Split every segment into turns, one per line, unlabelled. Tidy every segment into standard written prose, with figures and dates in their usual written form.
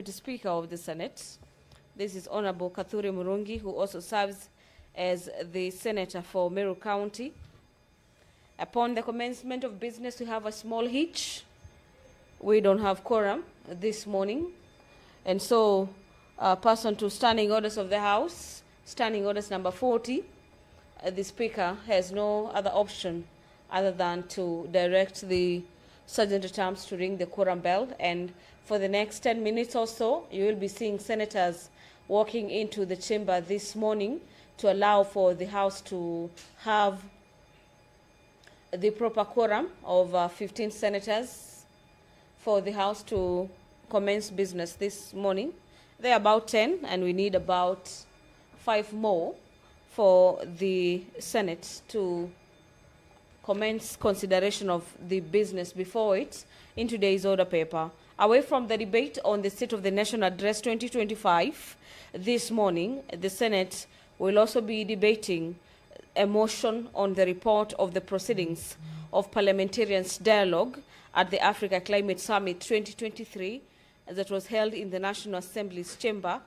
The Speaker of the Senate. This is Honorable Kathure Murungi, who also serves as the Senator for Meru County. Upon the commencement of business, we have a small hitch. We don't have quorum this morning. And so, person to Standing Orders of the House, Standing Orders number 40, the Speaker has no other option other than to direct the Sergeant-at-Arms to ring the quorum bell. And for the next 10 minutes or so, you will be seeing senators walking into the chamber this morning to allow for the House to have the proper quorum of 15 senators for the House to commence business this morning. There are about 10, and we need about 5 more for the Senate to commence consideration of the business before it in today's order paper. Away from the debate on the State of the Nation Address 2025, this morning, the Senate will also be debating a motion on the report of the proceedings of parliamentarians' dialogue at the Africa Climate Summit 2023 that was held in the National Assembly's chamber,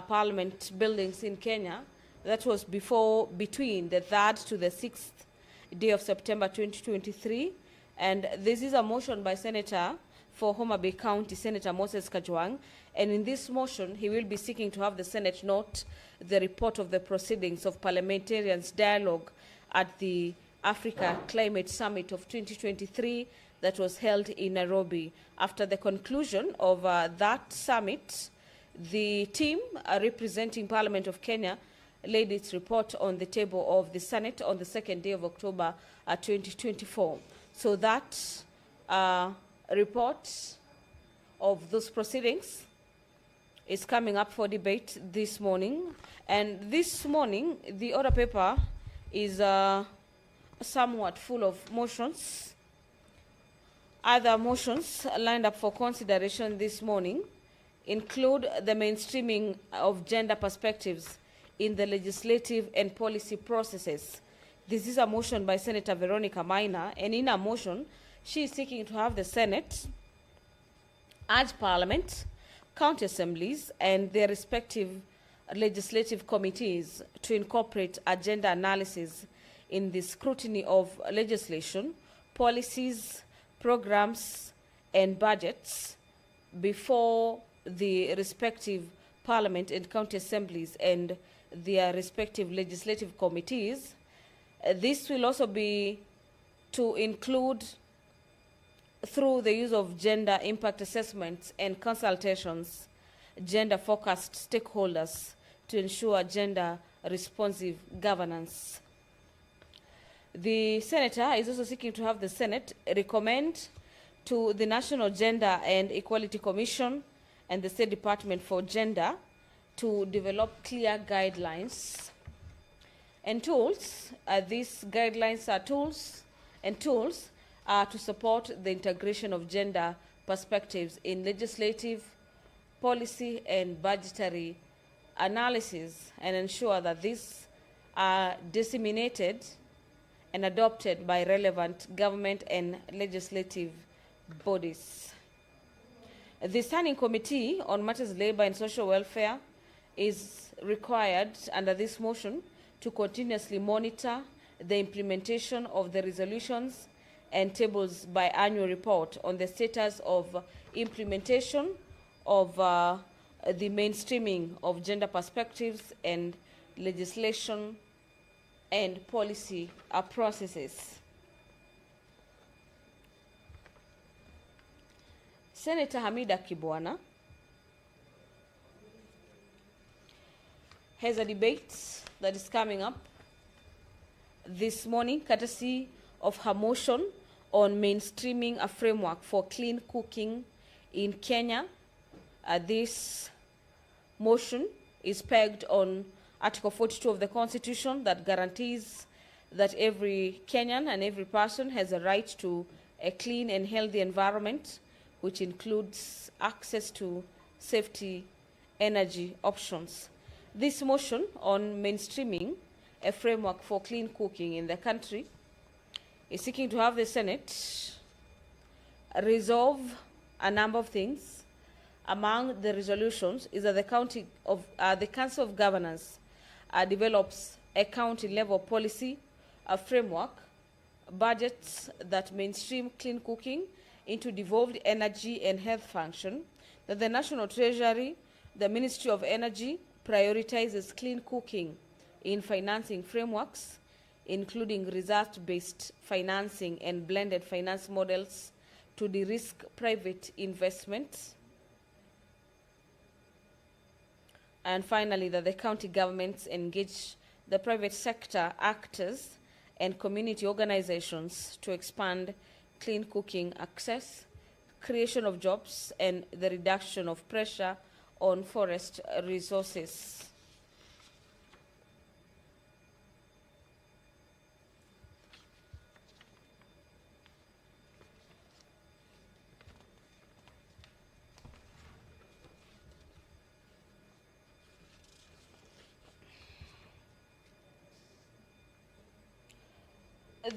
Parliament buildings in Kenya. That was between the 3rd to the 6th day of September 2023. And this is a motion by Senator for Homa Bay County, Senator Moses Kajwang. And in this motion, he will be seeking to have the Senate note the report of the proceedings of parliamentarians' dialogue at the Africa Climate Summit of 2023 that was held in Nairobi. After the conclusion of that summit, the team representing Parliament of Kenya laid its report on the table of the Senate on the 2nd day of October 2024. So that report of those proceedings is coming up for debate this morning. And this morning, the order paper is somewhat full of motions. Other motions lined up for consideration this morning include the mainstreaming of gender perspectives in the legislative and policy processes. This is a motion by Senator Veronica Maina, and in a motion, she is seeking to have the Senate urge Parliament, county assemblies, and their respective legislative committees to incorporate agenda analysis in the scrutiny of legislation, policies, programs, and budgets before the respective Parliament and county assemblies and their respective legislative committees. This will also be to include, through the use of gender impact assessments and consultations, gender-focused stakeholders to ensure gender-responsive governance. The Senator is also seeking to have the Senate recommend to the National Gender and Equality Commission and the State Department for Gender to develop clear guidelines and tools. These guidelines are tools to support the integration of gender perspectives in legislative, policy, and budgetary analysis, and ensure that these are disseminated and adopted by relevant government and legislative bodies. The Standing Committee on Matters Labor and Social Welfare is required under this motion to continuously monitor the implementation of the resolutions and tables by annual report on the status of implementation of the mainstreaming of gender perspectives and legislation and policy processes. Senator Hamida Kibwana has a debate that is coming up this morning, courtesy of her motion on mainstreaming a framework for clean cooking in Kenya. This motion is pegged on Article 42 of the Constitution that guarantees that every Kenyan and every person has a right to a clean and healthy environment, which includes access to safety energy options. This motion on mainstreaming a framework for clean cooking in the country is seeking to have the Senate resolve a number of things Among the resolutions is that the Council of Governors develops a county-level policy, a framework, budgets that mainstream clean cooking into devolved energy and health function, that the National Treasury, the Ministry of Energy, prioritizes clean cooking in financing frameworks, including result-based financing and blended finance models to de-risk private investments. And finally, that the county governments engage the private sector actors and community organizations to expand clean cooking access, creation of jobs, and the reduction of pressure on forest resources.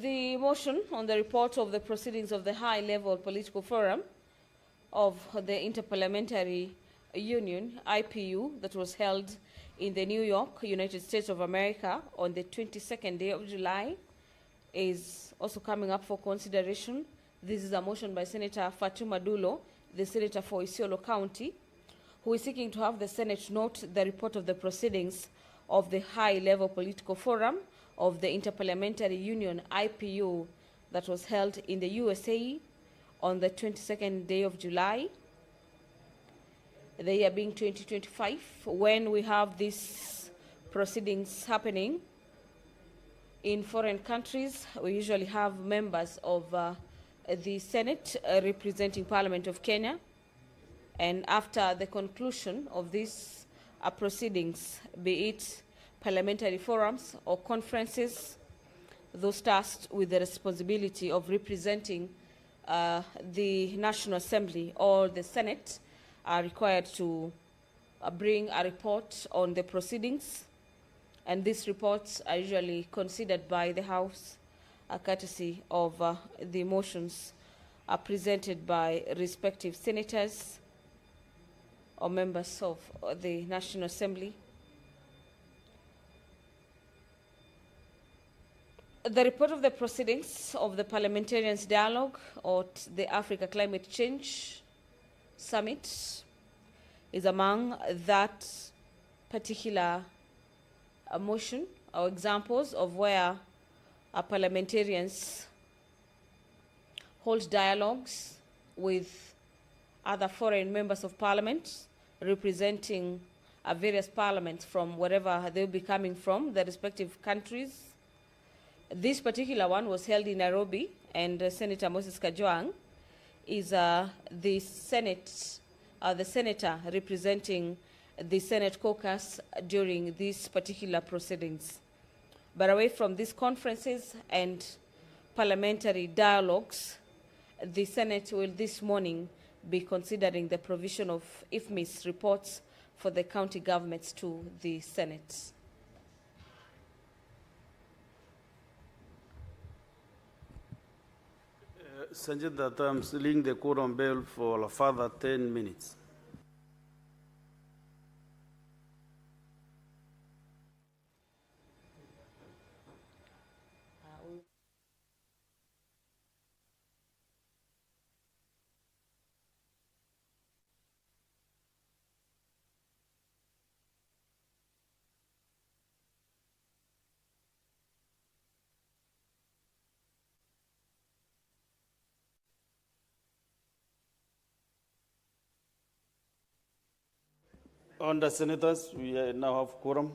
The motion on the report of the proceedings of the high-level political forum of the Interparliamentary Union, IPU, that was held in the New York, United States of America on the 22nd day of July is also coming up for consideration. This is a motion by Senator Fatuma Dulo, the Senator for Isiolo County, who is seeking to have the Senate note the report of the proceedings of the high-level political forum of the Interparliamentary Union, IPU, that was held in the USA on the 22nd day of July, the year being 2025. When we have these proceedings happening in foreign countries, we usually have members of the Senate representing Parliament of Kenya, and after the conclusion of these proceedings, be it parliamentary forums or conferences, those tasked with the responsibility of representing the National Assembly or the Senate are required to bring a report on the proceedings, and these reports are usually considered by the House courtesy of the motions presented by respective senators or members of the National Assembly. The report of the proceedings of the Parliamentarians' Dialogue or the Africa Climate Change Summit is among that particular motion or examples of where parliamentarians hold dialogues with other foreign members of parliament representing various parliaments from wherever they'll be coming from, the respective countries. This particular one was held in Nairobi, and Senator Moses Kajwang is the senator representing the Senate caucus during these particular proceedings. But away from these conferences and parliamentary dialogues, the Senate will this morning be considering the provision of IFMIS reports for the county governments to the Senate.
Sanjit, that I'm sealing the quorum bell for a further 10 minutes. Under senators, we now have quorum.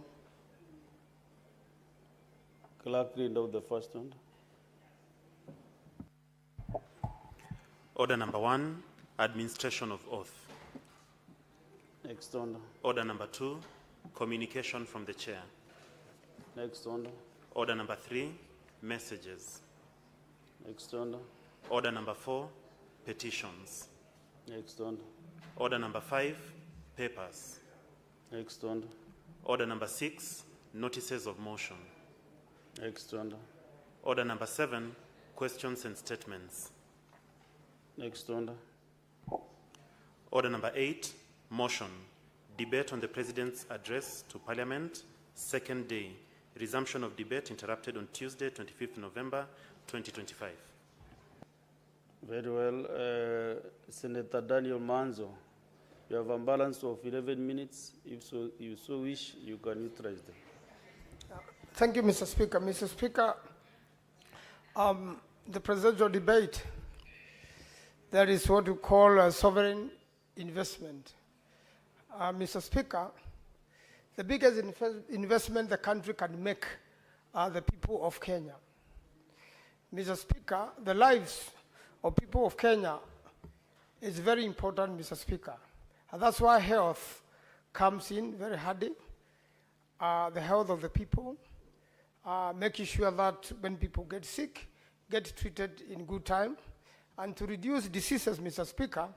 Clerk, read out the first one.
Order number 1, administration of oath.
Next order.
Order number 2, communication from the chair.
Next order.
Order number 3, messages.
Next order.
Order number 4, petitions.
Next order.
Order number 5, papers.
Next order.
Order number 6, notices of motion.
Next order.
Order number 7, questions and statements.
Next order.
Order number 8, Motion. Debate on the President's address to Parliament, second day. Resumption of debate interrupted on Tuesday, 25th November, 2025.
Very well. Senator Daniel Manzo, you have a balance of 11 minutes. If you so wish, you can utilize them.
Thank you, Mr. Speaker. Mr. Speaker, the presidential debate, that is what we call a sovereign investment. Mr. Speaker, the biggest investment the country can make are the people of Kenya. Mr. Speaker, the lives of people of Kenya is very important, Mr. Speaker. And that's why health comes in very handy. The health of the people, making sure that when people get sick, get treated in good time. And to reduce diseases, Mr. Speaker,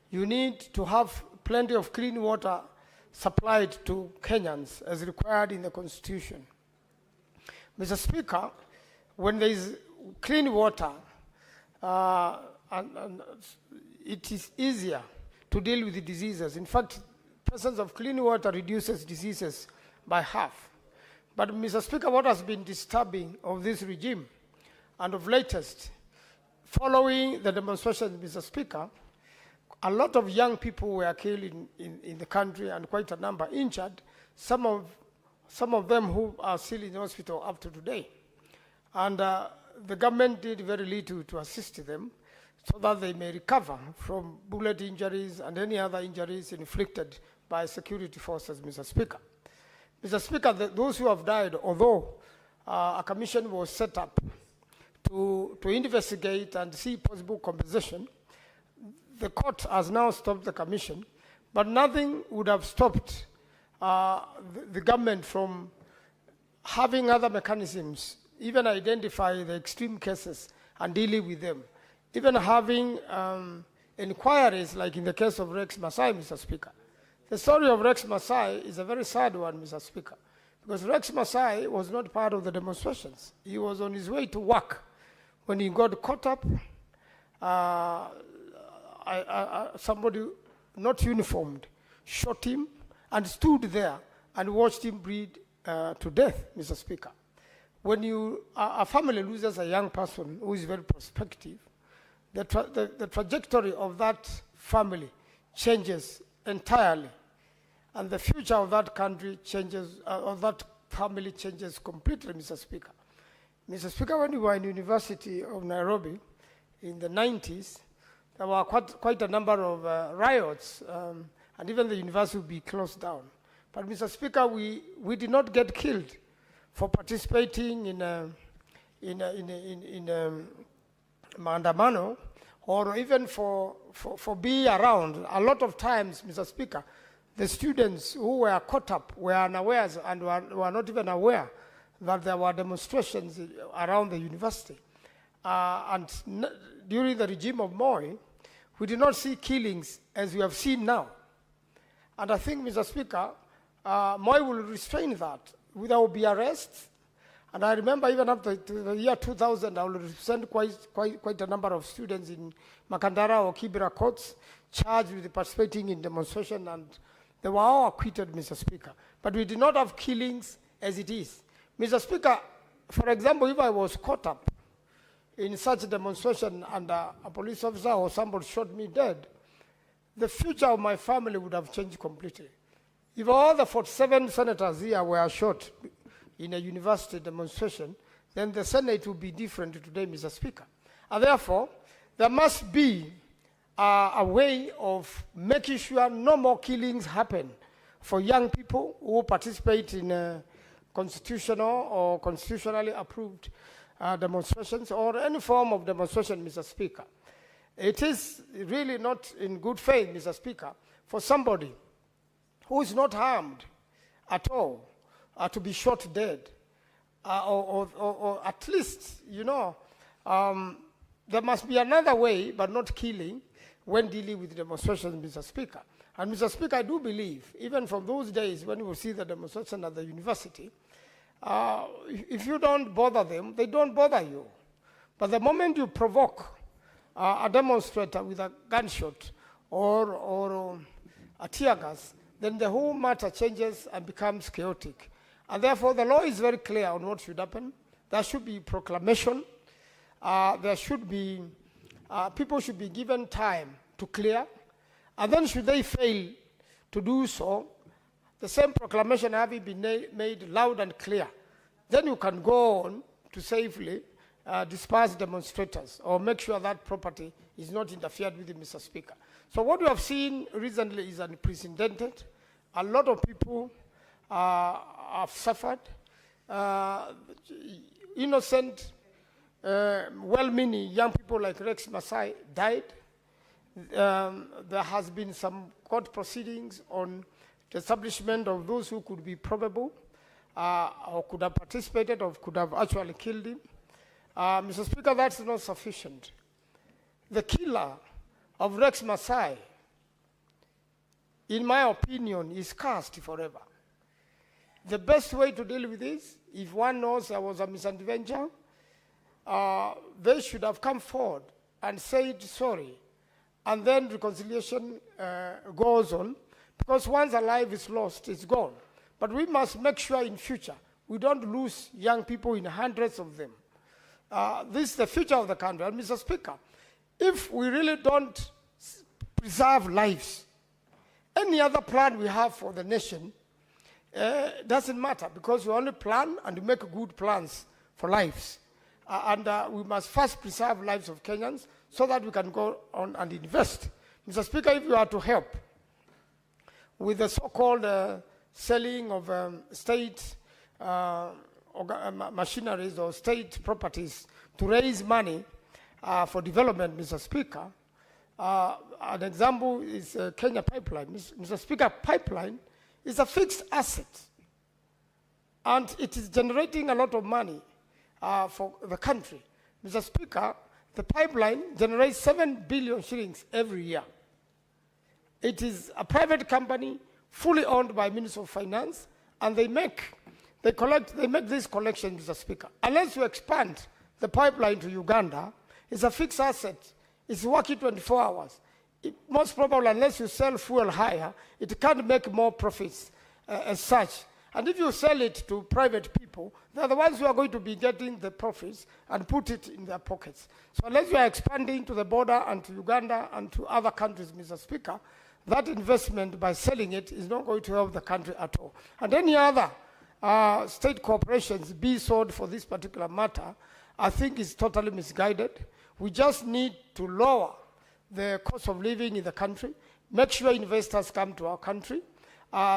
you need to have plenty of clean water supplied to Kenyans as required in the Constitution. Mr. Speaker, when there is clean water, it is easier to deal with the diseases. In fact, presence of clean water reduces diseases by half. But Mr. Speaker, what has been disturbing of this regime and of latest, following the demonstrations, Mr. Speaker, a lot of young people were killed in the country and quite a number injured, some of them who are still in the hospital up to today. And the government did very little to assist them so that they may recover from bullet injuries and any other injuries inflicted by security forces, Mr. Speaker. Mr. Speaker, those who have died, although a commission was set up to investigate and see possible compensation, the court has now stopped the commission, but nothing would have stopped the government from having other mechanisms, even identify the extreme cases and dealing with them, even having inquiries like in the case of Rex Masai, Mr. Speaker. The story of Rex Masai is a very sad one, Mr. Speaker, because Rex Masai was not part of the demonstrations. He was on his way to work when he got caught up. Somebody not uniformed shot him and stood there and watched him bleed to death, Mr. Speaker. When a family loses a young person who is very prospective, the trajectory of that family changes entirely, and the future of that country changes, of that family changes completely, Mr. Speaker. Mr. Speaker, when we were in the University of Nairobi in the 90s, there were quite a number of riots, and even the university would be closed down. But Mr. Speaker, we did not get killed for participating in maandamano, or even for being around. A lot of times, Mr. Speaker, the students who were caught up were unawares and were not even aware that there were demonstrations around the university. During the regime of Moi, we did not see killings as we have seen now. And I think, Mr. Speaker, Moi will restrain that. There will be arrests. And I remember even up to the year 2000, I will send quite a number of students in Makandara or Kibera courts charged with participating in demonstration, and they were all acquitted, Mr. Speaker. But we did not have killings as it is. Mr. Speaker, for example, if I was caught up in such a demonstration and a police officer or somebody shot me dead, the future of my family would have changed completely. If all the 47 senators here were shot in a university demonstration, then the Senate would be different today, Mr. Speaker. And therefore, there must be a way of making sure no more killings happen for young people who participate in constitutional or constitutionally approved demonstrations or any form of demonstration, Mr. Speaker. It is really not in good faith, Mr. Speaker, for somebody who is not harmed at all to be shot dead. Or at least, there must be another way, but not killing, when dealing with demonstrations, Mr. Speaker. And Mr. Speaker, I do believe, even from those days when you see the demonstration at the university, if you don't bother them, they don't bother you. But the moment you provoke a demonstrator with a gunshot or tear gas, then the whole matter changes and becomes chaotic. And therefore, the law is very clear on what should happen. There should be proclamation. There should be, people should be given time to clear. And then should they fail to do so, the same proclamation having been made loud and clear, then you can go on to safely disperse demonstrators or make sure that property is not interfered with, Mr. Speaker. So what we have seen recently is unprecedented. A lot of people have suffered. Innocent, well-meaning young people like Rex Masai died. There has been some court proceedings on the establishment of those who could be probable or could have participated or could have actually killed him. Mr. Speaker, that's not sufficient. The killer of Rex Masai, in my opinion, is cast forever. The best way to deal with this, if one knows there was a misadventure, they should have come forward and said sorry, and then reconciliation goes on, because once a life is lost, it's gone. But we must make sure in future we don't lose young people in hundreds of them. This is the future of the country. And Mr. Speaker, if we really don't preserve lives, any other plan we have for the nation doesn't matter, because we only plan and make good plans for lives. We must first preserve lives of Kenyans so that we can go on and invest. Mr. Speaker, if you are to help with the so-called selling of state machineries or state properties to raise money for development, Mr. Speaker, an example is Kenya Pipeline. Mr. Speaker, pipeline is a fixed asset, and it is generating a lot of money for the country. Mr. Speaker, the pipeline generates 7 billion shillings every year. It is a private company fully owned by Ministry of Finance, and they make this collection, Mr. Speaker. Unless you expand the pipeline to Uganda, it's a fixed asset. It's working 24 hours. Most probably, unless you sell fuel higher, it can't make more profits as such. And if you sell it to private people, they're the ones who are going to be getting the profits and put it in their pockets. So unless you are expanding to the border and to Uganda and to other countries, Mr. Speaker, that investment by selling it is not going to help the country at all. And any other state corporations be sold for this particular matter, I think is totally misguided. We just need to lower the cost of living in the country, make sure investors come to our country,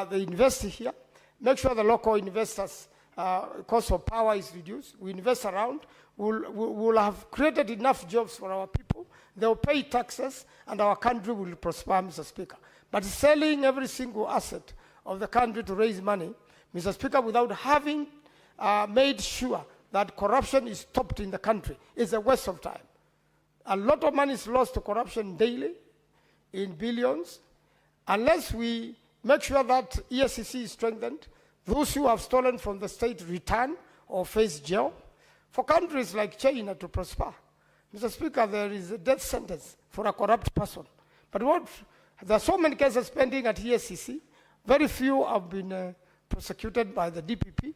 they invest here, make sure the local investors' cost of power is reduced, we invest around, we'll have created enough jobs for our people, they'll pay taxes, and our country will prosper, Mr. Speaker. But selling every single asset of the country to raise money, Mr. Speaker, without having made sure that corruption is stopped in the country is a waste of time. A lot of money is lost to corruption daily in billions. Unless we make sure that ESCC is strengthened, those who have stolen from the state return or face jail. For countries like China to prosper, Mr. Speaker, there is a death sentence for a corrupt person. But there are so many cases pending at ESCC. Very few have been prosecuted by the DPP.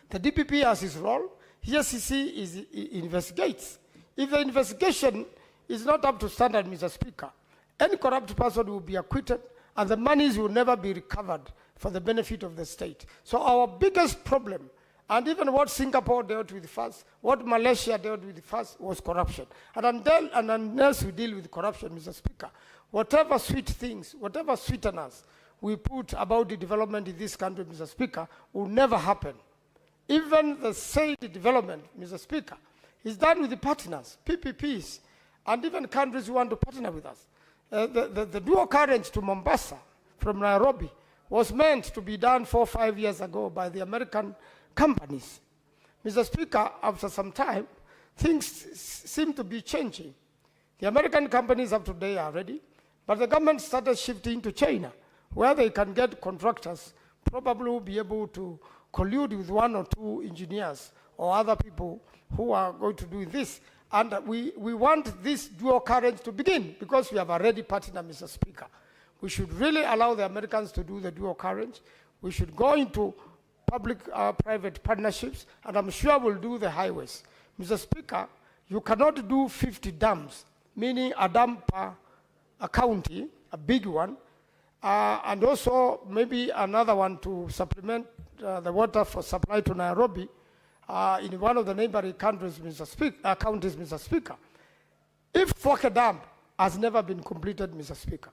The DPP has its role. ESCC investigates. If the investigation is not up to standard, Mr. Speaker, any corrupt person will be acquitted and the monies will never be recovered for the benefit of the state. So our biggest problem, and even what Singapore dealt with first, what Malaysia dealt with first, was corruption. And unless we deal with corruption, Mr. Speaker, whatever sweet things, whatever sweeteners we put about the development in this country, Mr. Speaker, will never happen. Even the said development, Mr. Speaker, is done with the partners, PPPs, and even countries who want to partner with us. The dual carriage to Mombasa from Nairobi was meant to be done 4 or 5 years ago by the American companies. Mr. Speaker, after some time, things seem to be changing. The American companies of today are ready, but the government started shifting to China, where they can get contractors, probably will be able to collude with 1 or 2 engineers or other people who are going to do this. And we want this dual carriage to begin because we have already partnered, Mr. Speaker. We should really allow the Americans to do the dual carriage. We should go into public-private partnerships, and I'm sure we'll do the highways. Mr. Speaker, you cannot do 50 dams, meaning a dam per a county, a big one, and also maybe another one to supplement the water for supply to Nairobi in one of the neighboring countries, counties, Mr. Speaker. If Thwake Dam has never been completed, Mr. Speaker,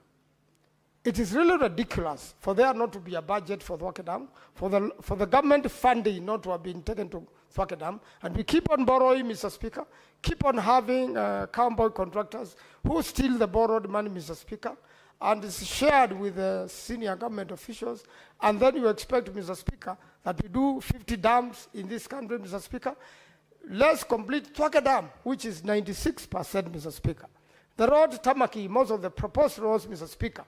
it is really ridiculous for there not to be a budget for Thwake Dam, for the government funding not to have been taken to Thwake Dam, and we keep on borrowing, Mr. Speaker, keep on having cowboy contractors who steal the borrowed money, Mr. Speaker, and it's shared with the senior government officials, and then you expect, Mr. Speaker, that we do 50 dams in this country, Mr. Speaker. Let's complete Thwake Dam, which is 96%, Mr. Speaker. The road Tamaki, most of the proposed roads, Mr. Speaker,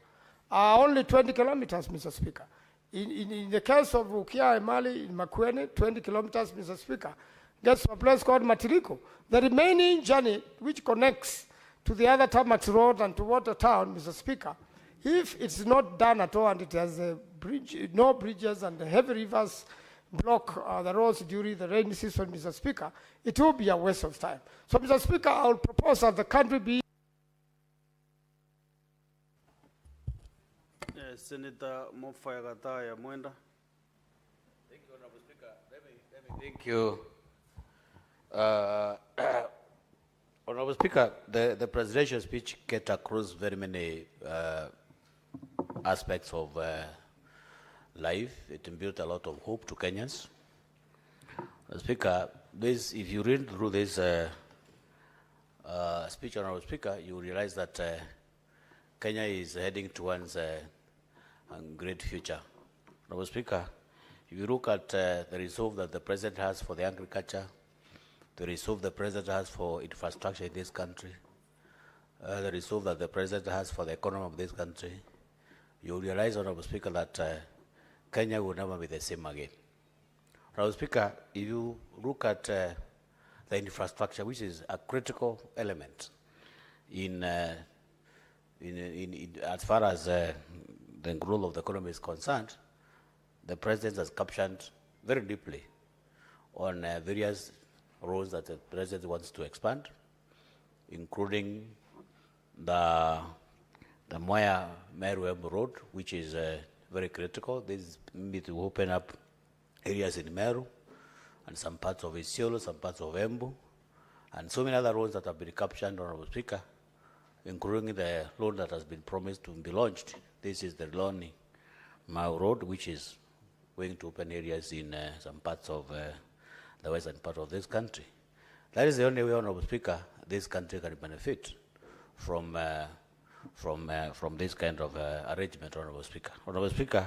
are only 20 kilometers, Mr. Speaker. In the case of Ukia Emali in Makuene, 20 kilometers, Mr. Speaker, gets to a place called Matiriko. The remaining journey, which connects to the other Tamax Road and to Watertown, Mr. Speaker, if it's not done at all and it has a bridge, no bridges and the heavy rivers block the roads during the rainy season, Mr. Speaker, it will be a waste of time. So, Mr. Speaker, I will propose that the country be
Senator Mofaya Gataya Mwenda.
Thank you, Honorable Speaker. Let me thank you. Honorable Speaker, the presidential speech cut across very many aspects of life. It imbued a lot of hope to Kenyans. Speaker, if you read through this speech, Honorable Speaker, you realize that Kenya is heading towards a great future. Honorable Speaker, if you look at the resolve that the President has for the agriculture, the resolve the President has for infrastructure in this country, the resolve that the President has for the economy of this country, you realize, Honorable Speaker, that Kenya will never be the same again. Honorable Speaker, if you look at the infrastructure, which is a critical element in as far as the growth of the economy is concerned, the President has captured very deeply on various roads that the President wants to expand, including the Moya Meru Road, which is very critical. This is maybe to open up areas in Meru and some parts of Isiolo, some parts of Embu, and so many other roads that have been captured, Honorable Speaker, including the road that has been promised to be launched. This is the Loni Mau Road, which is going to open areas in some parts of the western part of this country. That is the only way, Honorable Speaker, this country can benefit from this kind of arrangement, Honorable Speaker. Honorable Speaker,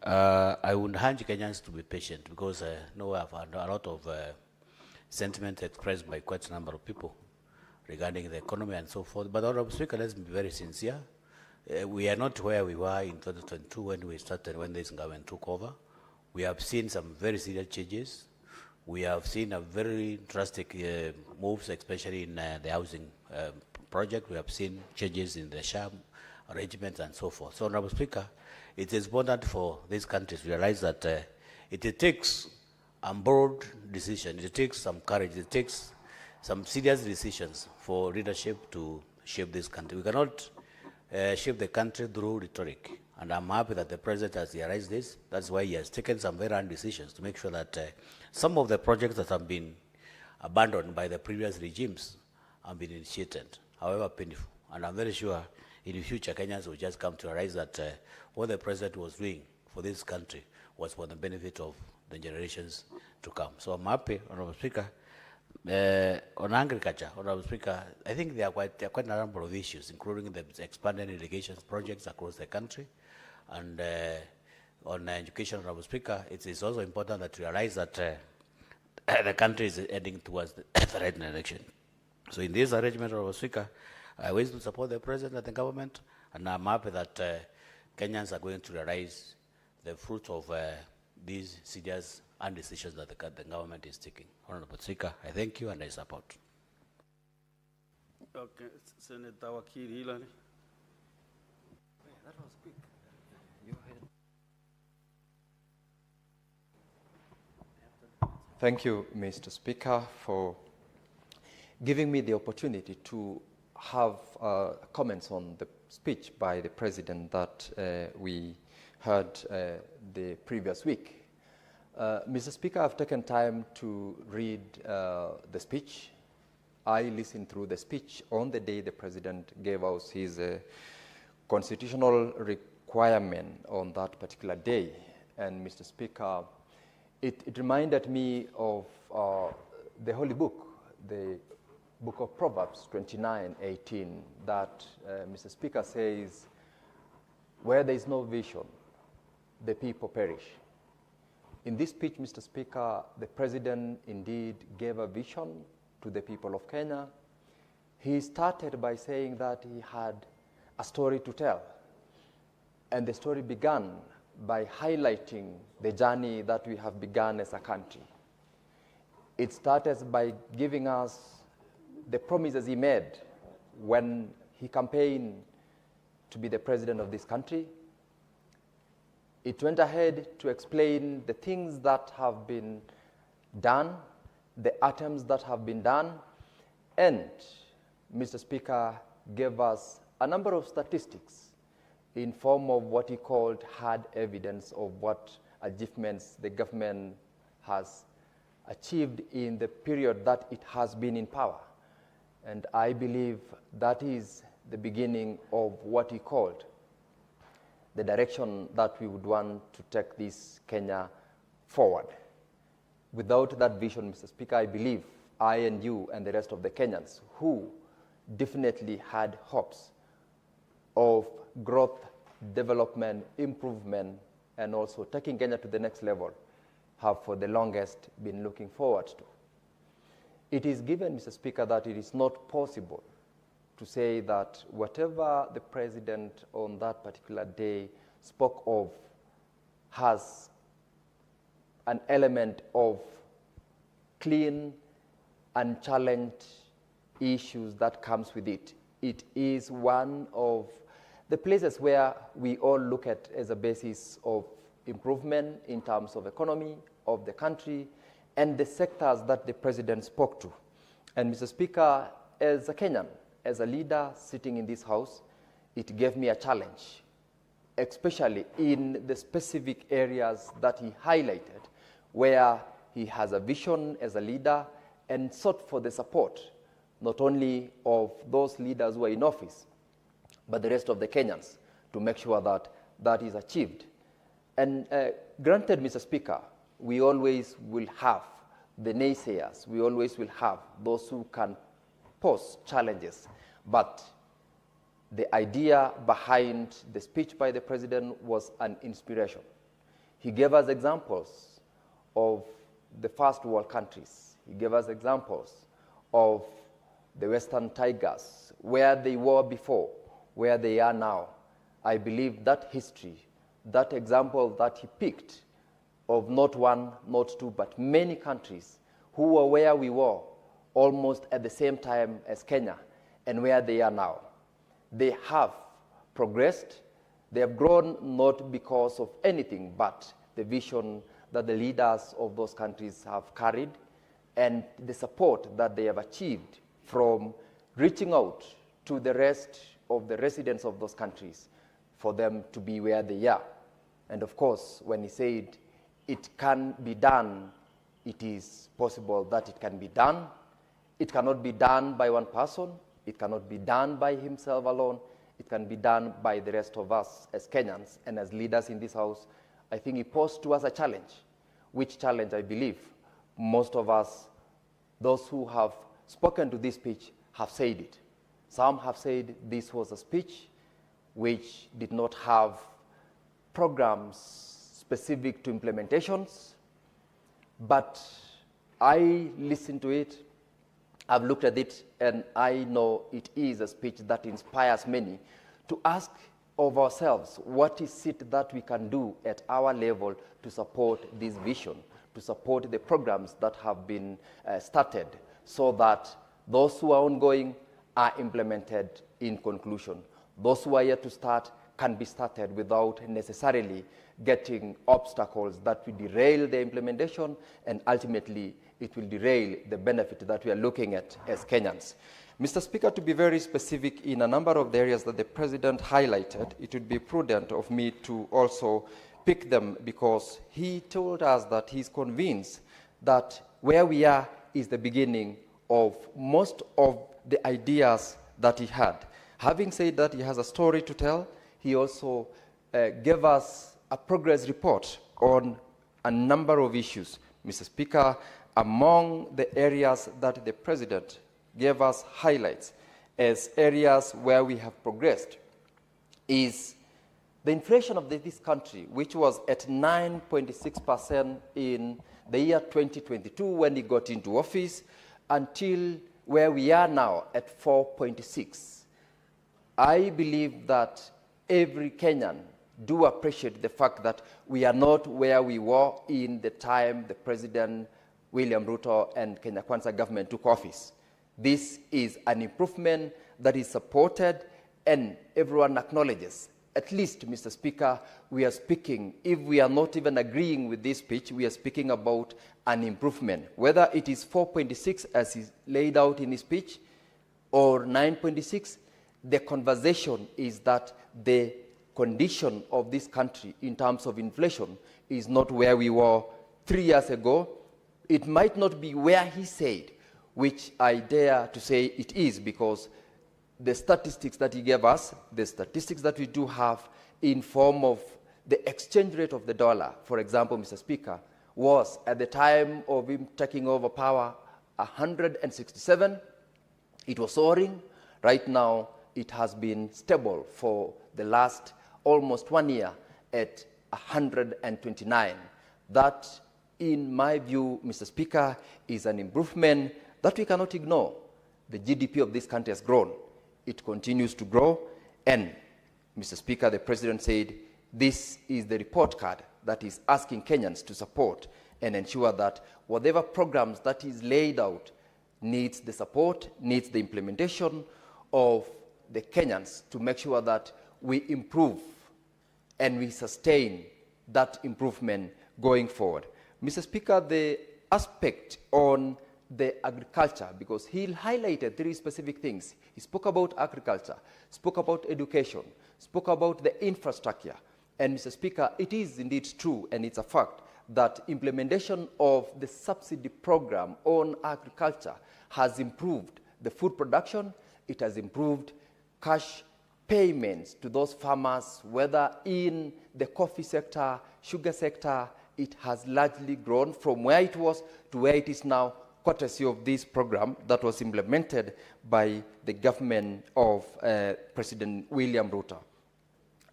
I would urge Kenyans to be patient because no, I've had a lot of sentiment expressed by quite a number of people regarding the economy and so forth. But Honorable Speaker, let's be very sincere. We are not where we were in 2022 when this government took over. We have seen some very serious changes. We have seen a very drastic moves, especially in the housing project. We have seen changes in the sham arrangements and so forth. So, Honorable Speaker, it is important for this country to realize that it takes a bold decision, it takes some courage, it takes some serious decisions for leadership to shape this country. We cannot shape the country through rhetoric. And I'm happy that the President has realized this. That's why he has taken some very hard decisions to make sure that some of the projects that have been abandoned by the previous regimes have been initiated, however painful. And I'm very sure in the future, Kenyans will just come to realize that what the President was doing for this country was for the benefit of the generations to come. So I'm happy, Honorable Speaker. On agriculture, Honorable Speaker, I think there are quite a number of issues, including the expanded irrigation projects across the country. And on education, Honorable Speaker, it is also important that you realize that the country is heading towards the right direction. So in this arrangement, Honorable Speaker, I wish to support the President and the government, and I'm happy that Kenyans are going to realize the fruit of these serious and decisions that the government is taking. Honorable Speaker, I thank you and I support.
Okay, Senator Wakili Hilary.
Thank you, Mr. Speaker, for giving me the opportunity to have comments on the speech by the President that we heard the previous week. Mr. Speaker, I've taken time to read the speech. I listened through the speech on the day the President gave us his constitutional requirement on that particular day. And Mr. Speaker, it reminded me of the Holy Book, the book of Proverbs 29:18, that Mr. Speaker says, where there is no vision, the people perish. In this speech, Mr. Speaker, the President indeed gave a vision to the people of Kenya. He started by saying that he had a story to tell. And the story began by highlighting the journey that we have begun as a country. It started by giving us the promises he made when he campaigned to be the president of this country. It went ahead to explain the things that have been done, the attempts that have been done, and Mr. Speaker gave us a number of statistics in form of what he called hard evidence of what achievements the government has achieved in the period that it has been in power. And I believe that is the beginning of what he called the direction that we would want to take this Kenya forward. Without that vision, Mr. Speaker, I believe I and you and the rest of the Kenyans who definitely had hopes of growth, development, improvement, and also taking Kenya to the next level have for the longest been looking forward to. It is given, Mr. Speaker, that it is not possible to say that whatever the President on that particular day spoke of has an element of clean, unchallenged issues that comes with it. It is one of the places where we all look at as a basis of improvement in terms of economy of the country and the sectors that the President spoke to. And Mr. Speaker, as a Kenyan, as a leader sitting in this House, it gave me a challenge, especially in the specific areas that he highlighted, where he has a vision as a leader and sought for the support, not only of those leaders who are in office, but the rest of the Kenyans to make sure that that is achieved. And granted, Mr. Speaker, we always will have the naysayers. We always will have those who can pose challenges. But the idea behind the speech by the President was an inspiration. He gave us examples of the first world countries. He gave us examples of the Western Tigers, where they were before, where they are now. I believe that history, that example that he picked of not one, not two, but many countries who were where we were almost at the same time as Kenya and where they are now. They have progressed. They have grown not because of anything but the vision that the leaders of those countries have carried and the support that they have achieved from reaching out to the rest of the residents of those countries for them to be where they are. And of course, when he said it can be done, it is possible that it can be done. It cannot be done by one person. It cannot be done by himself alone. It can be done by the rest of us as Kenyans and as leaders in this House. I think he posed to us a challenge, which challenge I believe most of us, those who have spoken to this speech, have said it. Some have said this was a speech which did not have programs specific to implementations, but I listened to it, I've looked at it, and I know it is a speech that inspires many to ask of ourselves, what is it that we can do at our level to support this vision, to support the programs that have been started, so that those who are ongoing are implemented in conclusion. Those who are yet to start can be started without necessarily getting obstacles that will derail the implementation, and ultimately it will derail the benefit that we are looking at as Kenyans. Mr. Speaker, to be very specific in a number of the areas that the President highlighted, it would be prudent of me to also pick them, because he told us that he's convinced that where we are is the beginning of most of the ideas that he had. Having said that, he has a story to tell. He also gave us a progress report on a number of issues. Mr. Speaker, among the areas that the President gave us highlights as areas where we have progressed is the inflation of this country, which was at 9.6% in the year 2022 when he got into office, until where we are now at 4.6. I believe that every Kenyan do appreciate the fact that we are not where we were in the time the President William Ruto and Kenya Kwanza government took office. This is an improvement that is supported and everyone acknowledges. At least, Mr. Speaker, we are speaking, if we are not even agreeing with this speech, we are speaking about an improvement. Whether it is 4.6 as is laid out in his speech or 9.6, the conversation is that the condition of this country in terms of inflation is not where we were 3 years ago. It might not be where he said, which I dare to say it is, because the statistics that he gave us, the statistics that we do have in form of the exchange rate of the dollar, for example, Mr. Speaker, was at the time of him taking over power 167. It was soaring. Right now, it has been stable for the last almost 1 year at 129. That, in my view, Mr. Speaker, is an improvement that we cannot ignore. The GDP of this country has grown. It continues to grow. And, Mr. Speaker, the President said this is the report card that is asking Kenyans to support and ensure that whatever programs that is laid out needs the support, needs the implementation of the Kenyans to make sure that we improve and we sustain that improvement going forward. Mr. Speaker, the aspect on the agriculture, because he highlighted 3 specific things. He spoke about agriculture, spoke about education, spoke about the infrastructure. And Mr. Speaker, it is indeed true, and it's a fact, that implementation of the subsidy program on agriculture has improved the food production. It has improved cash payments to those farmers, whether in the coffee sector, sugar sector. It has largely grown from where it was to where it is now, courtesy of this program that was implemented by the government of President William Ruto.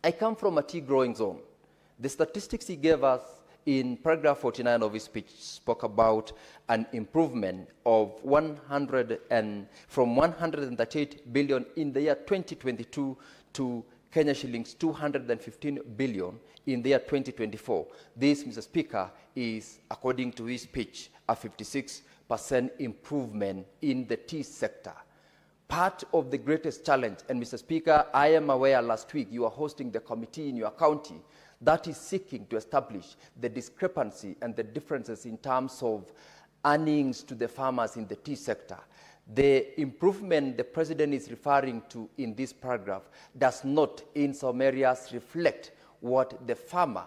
I come from a tea growing zone. The statistics he gave us in paragraph 49 of his speech spoke about an improvement of from 138 billion in the year 2022 to Kenya shillings 215 billion in the year 2024. This, Mr. Speaker, is, according to his speech, a 56% improvement in the tea sector. Part of the greatest challenge, and Mr. Speaker, I am aware last week you are hosting the committee in your county that is seeking to establish the discrepancy and the differences in terms of earnings to the farmers in the tea sector. The improvement the President is referring to in this paragraph does not, in some areas, reflect what the farmer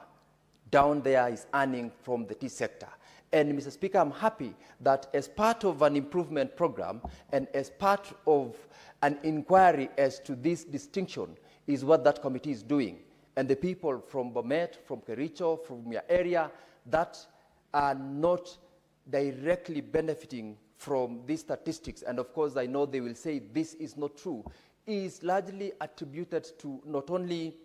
down there is earning from the tea sector. And, Mr. Speaker, I'm happy that as part of an improvement program and as part of an inquiry as to this distinction is what that committee is doing. And the people from Bomet, from Kericho, from your area that are not directly benefiting from these statistics, and of course I know they will say this is not true, is largely attributed to not only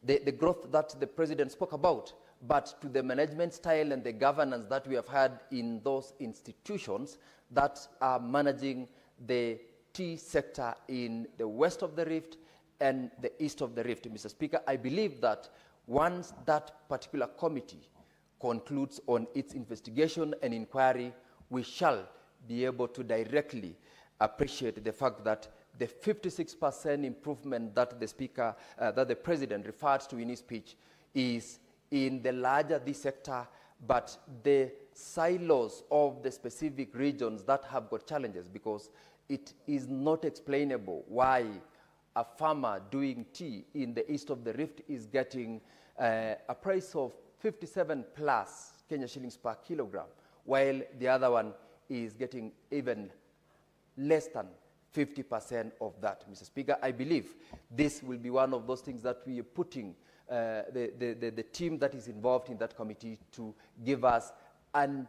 the growth that the President spoke about, but to the management style and the governance that we have had in those institutions that are managing the tea sector in the west of the Rift and the east of the Rift. Mr. Speaker, I believe that once that particular committee concludes on its investigation and inquiry, we shall be able to directly appreciate the fact that the 56% improvement that the speaker, that the president referred to in his speech is in the larger this sector, but the silos of the specific regions that have got challenges, because it is not explainable why a farmer doing tea in the east of the Rift is getting a price of 57 plus Kenya shillings per kilogram, while the other one is getting even less than 50% of that. Mr. Speaker, I believe this will be one of those things that we are putting the team that is involved in that committee to give us an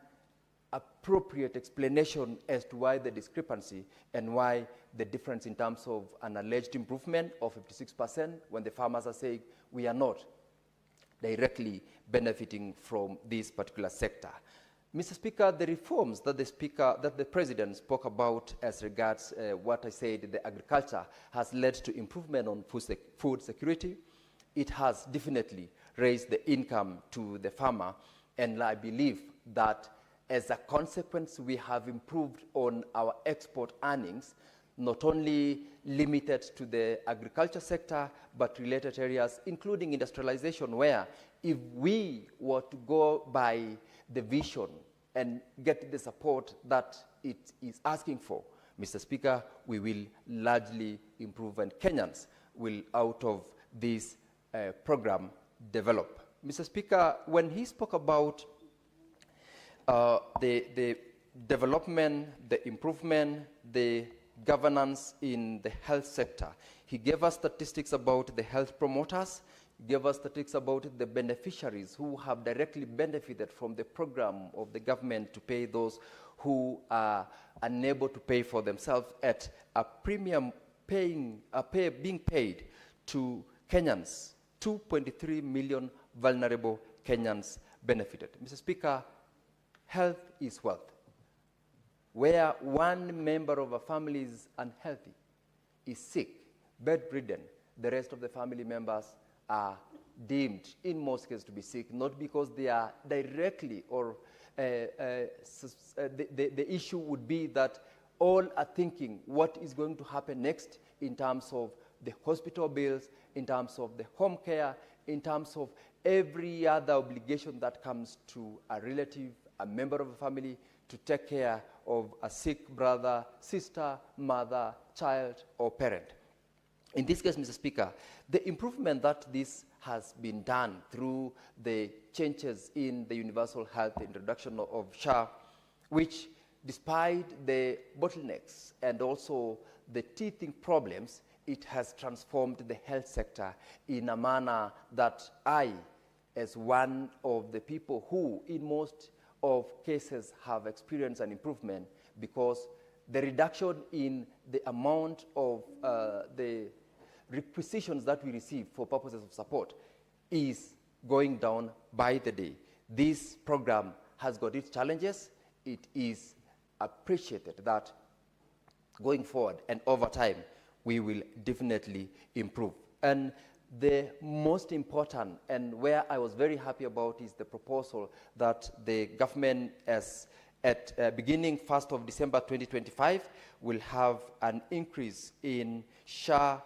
appropriate explanation as to why the discrepancy and why the difference in terms of an alleged improvement of 56% when the farmers are saying we are not directly benefiting from this particular sector. Mr. Speaker, the reforms that the President spoke about as regards what I said, the agriculture, has led to improvement on food security. It has definitely raised the income to the farmer, and I believe that as a consequence, we have improved on our export earnings, not only limited to the agriculture sector, but related areas, including industrialization, where if we were to go by the vision and get the support that it is asking for, Mr. Speaker, we will largely improve, and Kenyans will, out of this program, develop. Mr. Speaker, when he spoke about the development, the improvement, the governance in the health sector, he gave us statistics about the health promoters, gave us statistics about the beneficiaries who have directly benefited from the program of the government to pay those who are unable to pay for themselves at a premium being paid to Kenyans. 2.3 million vulnerable Kenyans benefited. Mr. Speaker, health is wealth. Where one member of a family is unhealthy, is sick, bedridden, the rest of the family members are deemed, in most cases, to be sick, not because they are directly, or the issue would be that all are thinking what is going to happen next in terms of the hospital bills, in terms of the home care, in terms of every other obligation that comes to a relative, a member of a family, to take care of a sick brother, sister, mother, child, or parent. In this case, Mr. Speaker, the improvement that this has been done through the changes in the universal health introduction of SHA, which, despite the bottlenecks and also the teething problems, it has transformed the health sector in a manner that I, as one of the people who, in most of cases, have experienced an improvement, because the reduction in the amount of the requisitions that we receive for purposes of support is going down by the day. This program has got its challenges. It is appreciated that going forward and over time, we will definitely improve. And the most important, and where I was very happy about, is the proposal that the government, as at beginning 1st of December 2025, will have an increase in SHA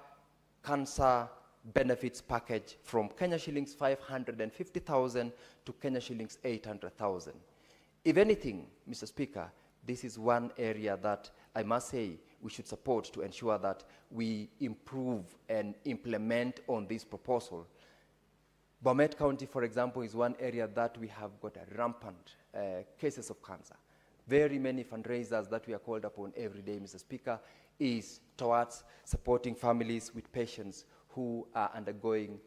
cancer benefits package from Kenya shillings 550,000 to Kenya shillings 800,000. If anything, Mr. Speaker, this is one area that I must say we should support to ensure that we improve and implement on this proposal. Bomet County, for example, is one area that we have got a rampant cases of cancer. Very many fundraisers that we are called upon every day, Mr. Speaker, is towards supporting families with patients who are undergoing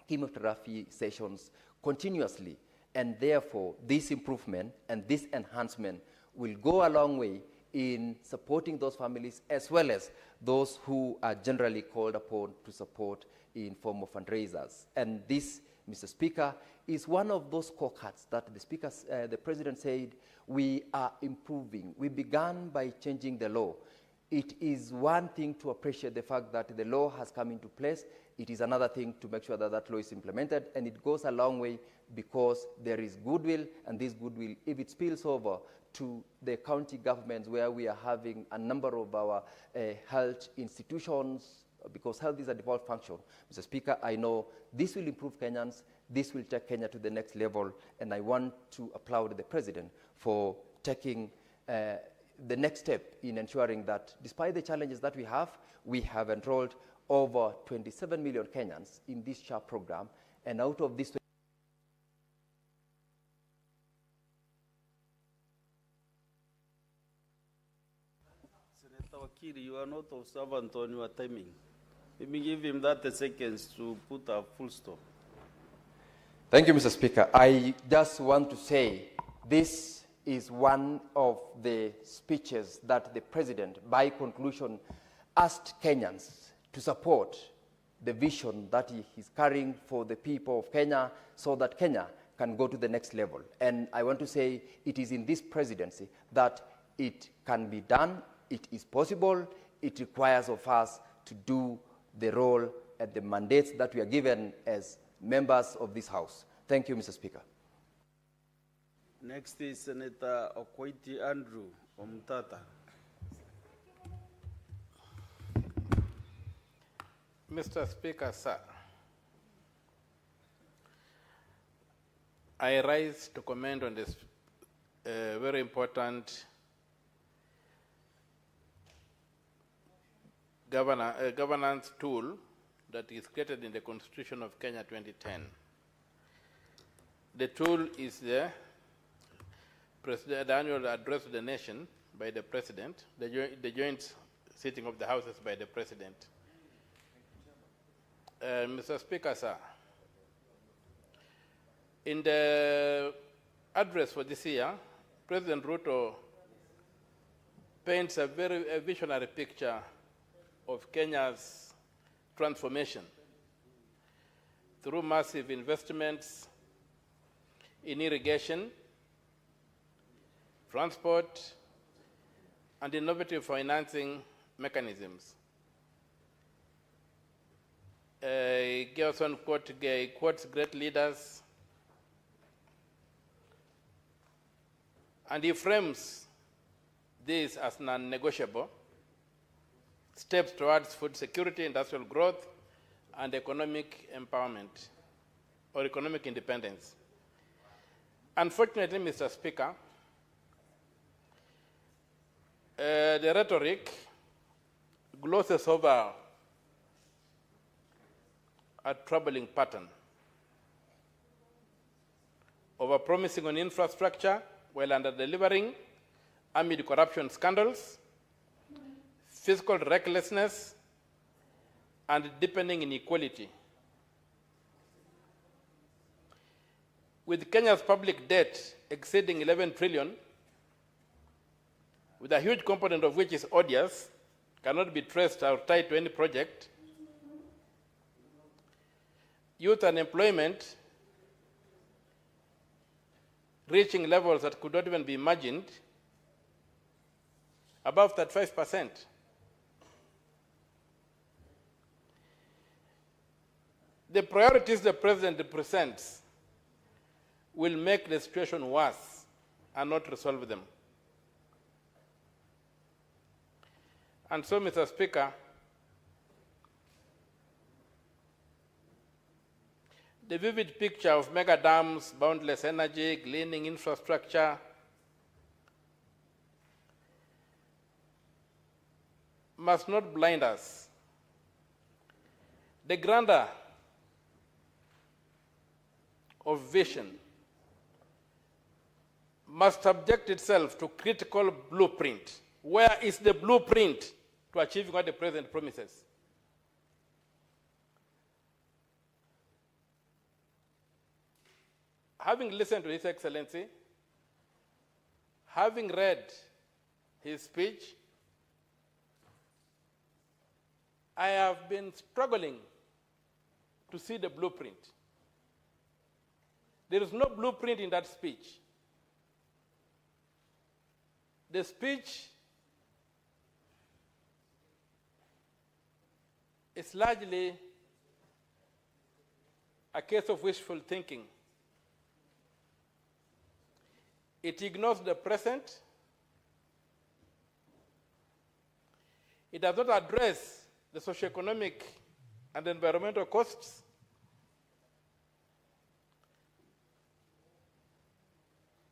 chemotherapy sessions continuously. And therefore, this improvement and this enhancement will go a long way in supporting those families, as well as those who are generally called upon to support in form of fundraisers. And this, Mr. Speaker, is one of those scorecards that the President said we are improving. We began by changing the law. It is one thing to appreciate the fact that the law has come into place. It is another thing to make sure that that law is implemented, and it goes a long way because there is goodwill, and this goodwill, if it spills over to the county governments where we are having a number of our health institutions, because health is a default function. Mr. Speaker, I know this will improve Kenyans, this will take Kenya to the next level, and I want to applaud the President for taking the next step in ensuring that despite the challenges that we have enrolled over 27 million Kenyans in this SHA program, and out of this
Senator Wakiri, you are not observant on your timing. Let me give him 30 seconds to put a full stop.
Thank you, Mr. Speaker. I just want to say this is one of the speeches that the President, by conclusion, asked Kenyans to support the vision that he is carrying for the people of Kenya so that Kenya can go to the next level. And I want to say it is in this presidency that it can be done, it is possible, it requires of us to do the role and the mandates that we are given as members of this House. Thank you, Mr. Speaker.
Next is Senator Okoiti Andrew Omtata.
Mr. Speaker, sir, I rise to comment on this very important governance tool that is created in the Constitution of Kenya 2010. The tool is the annual address to the nation by the President, the joint sitting of the Houses by the President. Mr. Speaker, sir, in the address for this year, President Ruto paints a very visionary picture of Kenya's transformation through massive investments in irrigation, transport, and innovative financing mechanisms. Gerson quotes great leaders, and he frames this as non-negotiable steps towards food security, industrial growth, and economic empowerment, or economic independence. Unfortunately, Mr. Speaker, the rhetoric glosses over a troubling pattern of promising on infrastructure while under-delivering amid corruption scandals, fiscal recklessness, and deepening inequality. With Kenya's public debt exceeding 11 trillion, with a huge component of which is odious, cannot be traced or tied to any project, youth unemployment reaching levels that could not even be imagined, above 35%. The priorities the President presents will make the situation worse and not resolve them. And so, Mr. Speaker, the vivid picture of mega dams, boundless energy, gleaning infrastructure, must not blind us. The grandeur of vision must subject itself to critical blueprint. Where is the blueprint to achieving what the President promises? Having listened to His Excellency, having read his speech, I have been struggling to see the blueprint. There is no blueprint in that speech. The speech is largely a case of wishful thinking It ignores the present. It does not address the socioeconomic and environmental costs.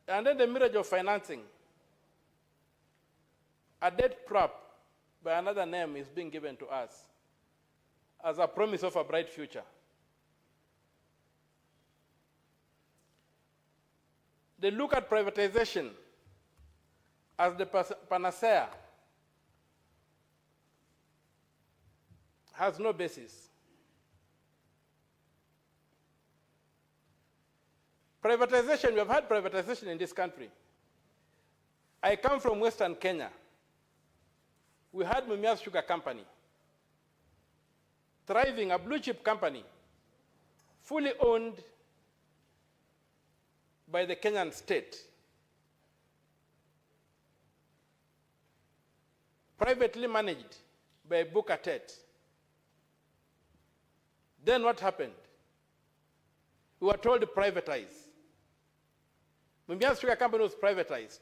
And then the mirage of financing. A debt trap by another name is being given to us as a promise of a bright future. They look at privatization as the panacea. Has no basis. Privatization, we have had privatization in this country. I come from Western Kenya. We had Mumias Sugar Company, thriving, a blue chip company, fully owned by the Kenyan state, privately managed by Booker Tet. Then what happened? We were told to privatize. Mumias Sugar Company was privatized.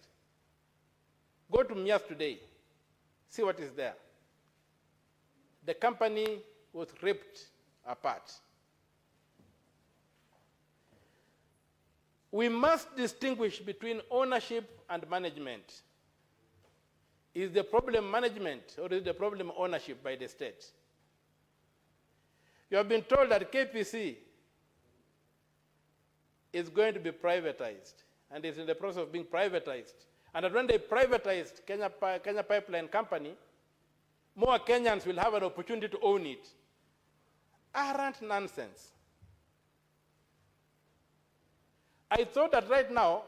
Go to Mumias today, see what is there. The company was ripped apart. We must distinguish between ownership and management. Is the problem management or is the problem ownership by the state? You have been told that KPC is going to be privatized and is in the process of being privatized. And that when they privatized Kenya Pipeline Company, more Kenyans will have an opportunity to own it. Arrant nonsense. I thought that right now,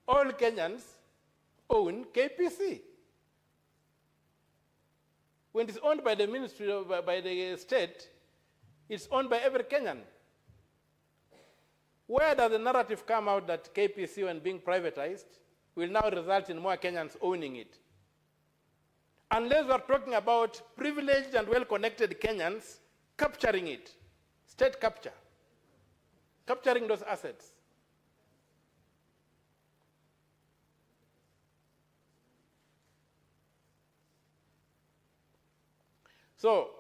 all Kenyans own KPC. When it's owned by the ministry, by the state, it's owned by every Kenyan. Where does the narrative come out that KPC, when being privatized, will now result in more Kenyans owning it? Unless we're talking about privileged and well-connected Kenyans capturing it, state capture, capturing those assets. So,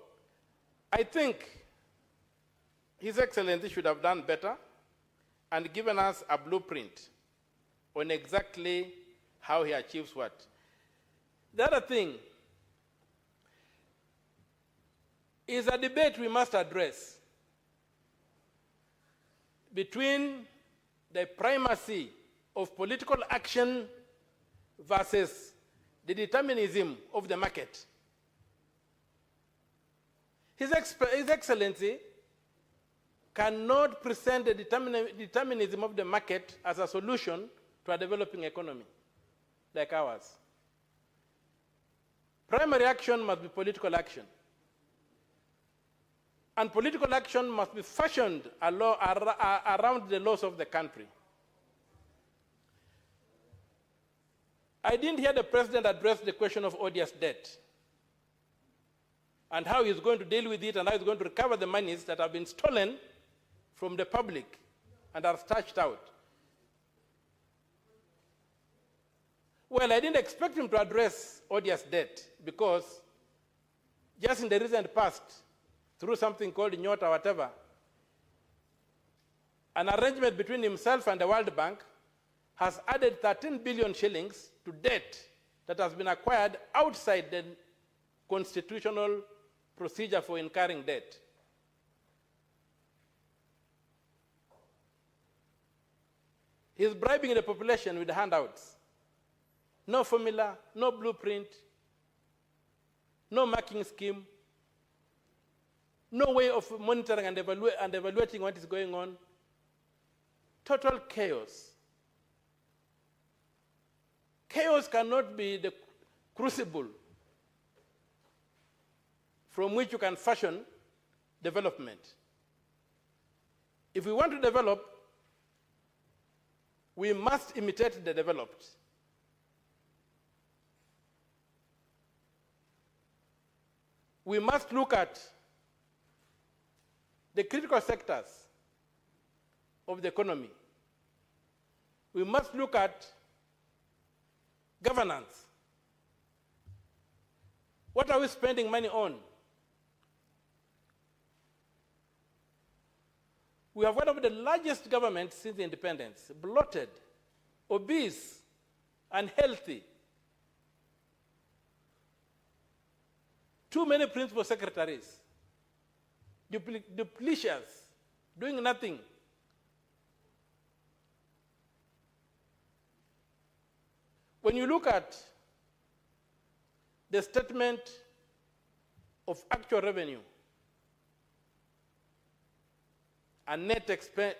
I think His Excellency should have done better and given us a blueprint on exactly how he achieves what. The other thing is a debate we must address between the primacy of political action versus the determinism of the market. His Excellency cannot present the determinism of the market as a solution to a developing economy like ours. Primary action must be political action. And political action must be fashioned around the laws of the country. I didn't hear the president address the question of odious debt and how he's going to deal with it and how he's going to recover the monies that have been stolen from the public and are stashed out. Well, I didn't expect him to address odious debt because just in the recent past, through something called Nyota or whatever, an arrangement between himself and the World Bank has added 13 billion shillings to debt that has been acquired outside the constitutional procedure for incurring debt. He's bribing the population with handouts. No formula, no blueprint, no marking scheme, no way of monitoring and evaluating what is going on. Total chaos. Chaos cannot be the crucible from which you can fashion development. If we want to develop, we must imitate the developed. We must look at the critical sectors of the economy We must look at governance. What are we spending money on? We have one of the largest governments since independence, bloated, obese, unhealthy. Too many principal secretaries, duplicious, doing nothing. When you look at the statement of actual revenue and net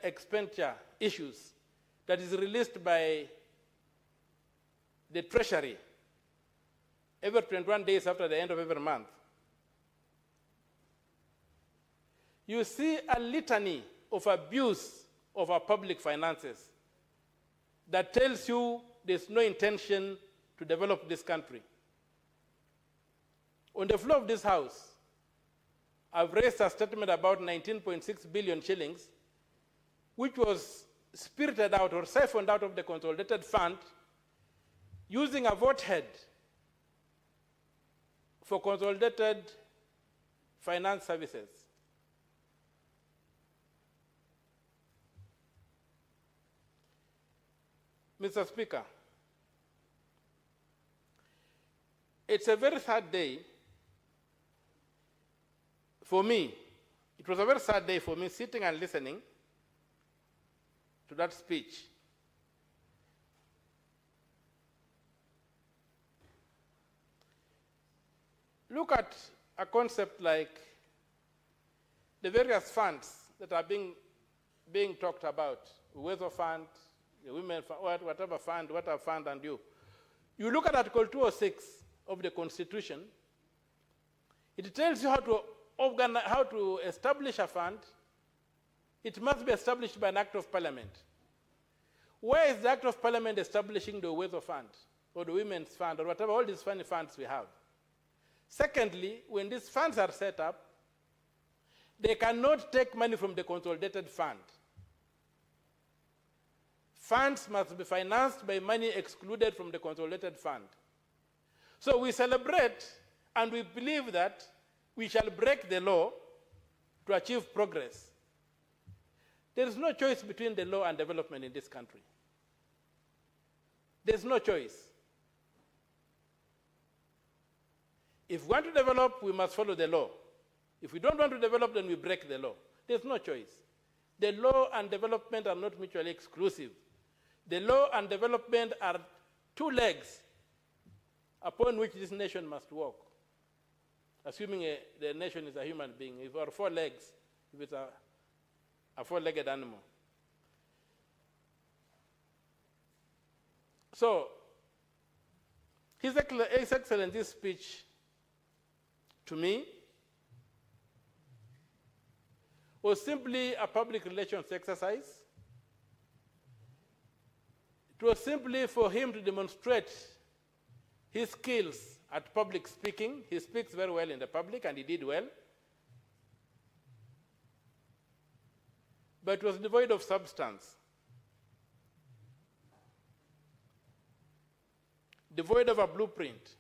expenditure issues that is released by the Treasury every 21 days after the end of every month, you see a litany of abuse of our public finances that tells you there's no intention to develop this country. On the floor of this House, I've raised a statement about 19.6 billion shillings, which was spirited out or siphoned out of the consolidated fund using a vote head for consolidated finance services. Mr. Speaker, it's a very sad day for me. It was a very sad day for me sitting and listening to that speech. Look at a concept like the various funds that are being talked about, the Weather Fund, the Women Fund, whatever fund, and you. You look at Article 206 of the Constitution, it tells you how to establish a fund. It must be established by an Act of Parliament. Where is the Act of Parliament establishing the Weather Fund or the Women's Fund or whatever, all these funny funds we have? Secondly, when these funds are set up, they cannot take money from the consolidated fund. Funds must be financed by money excluded from the consolidated fund. So we celebrate and we believe that we shall break the law to achieve progress. There is no choice between the law and development in this country. There's no choice. If we want to develop, we must follow the law. If we don't want to develop, then we break the law. There's no choice. The law and development are not mutually exclusive. The law and development are two legs upon which this nation must walk, assuming the nation is a human being. If there are four legs, if it's a four-legged animal. So, His Excellency's speech to me was simply a public relations exercise. It was simply for him to demonstrate his skills at public speaking. He speaks very well in the public, and he did well. But it was devoid of substance, devoid of a blueprint,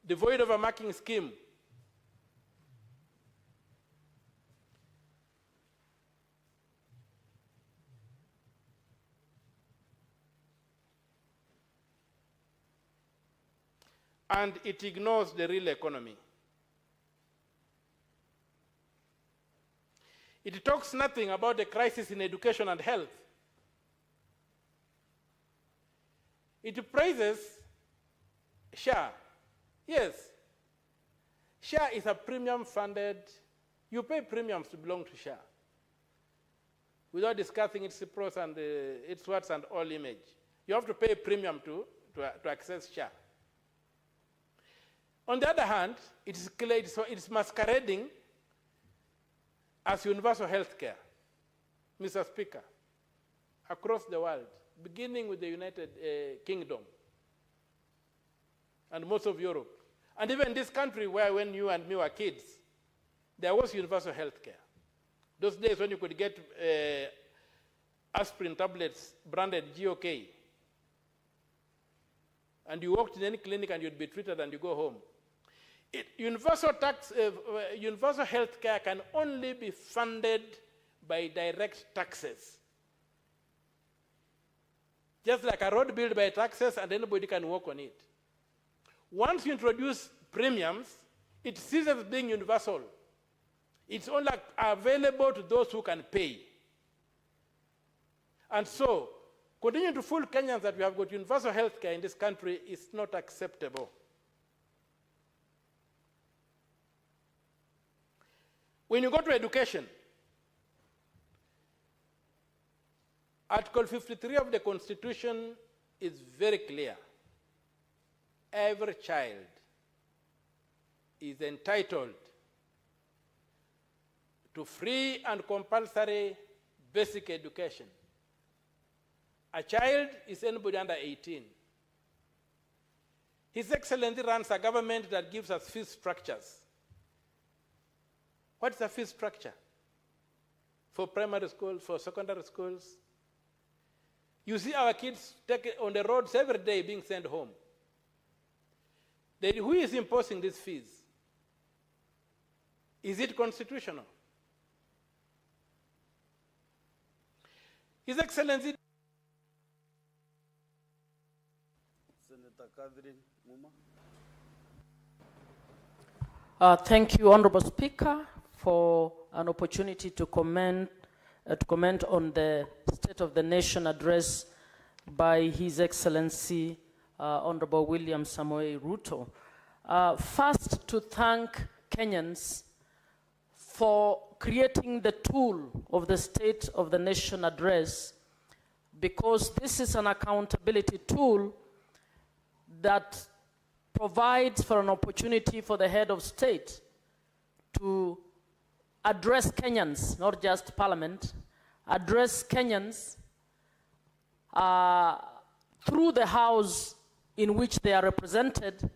devoid of a marking scheme. And it ignores the real economy. It talks nothing about the crisis in education and health. It praises SHA. Yes, SHA is a premium funded, you pay premiums to belong to SHA without discussing its pros and its words and all image. You have to pay a premium to access SHA. On the other hand, it's masquerading as universal health care. Mr. Speaker, across the world, beginning with the United Kingdom and most of Europe, and even this country where when you and me were kids, there was universal health care. Those days when you could get aspirin tablets branded GOK, and you walked in any clinic and you'd be treated and you go home. Universal health care can only be funded by direct taxes. Just like a road built by taxes and anybody can walk on it. Once you introduce premiums, it ceases being universal. It's only available to those who can pay. And so, continuing to fool Kenyans that we have got universal health care in this country is not acceptable. When you go to education, Article 53 of the Constitution is very clear. Every child is entitled to free and compulsory basic education. A child is anybody under 18. His Excellency runs a government that gives us fee structures. What is a fee structure? For primary schools, for secondary schools? You see our kids on the roads every day being sent home. Who is imposing these fees? Is it constitutional? His Excellency
Senator Catherine Muma.
Thank you, Honorable Speaker, for an opportunity to comment on the State of the Nation address by His Excellency Honorable William Samoei Ruto. First, to thank Kenyans for creating the tool of the State of the Nation address, because this is an accountability tool that provides for an opportunity for the head of state to address Kenyans, not just Parliament, address Kenyans through the House in which they are represented,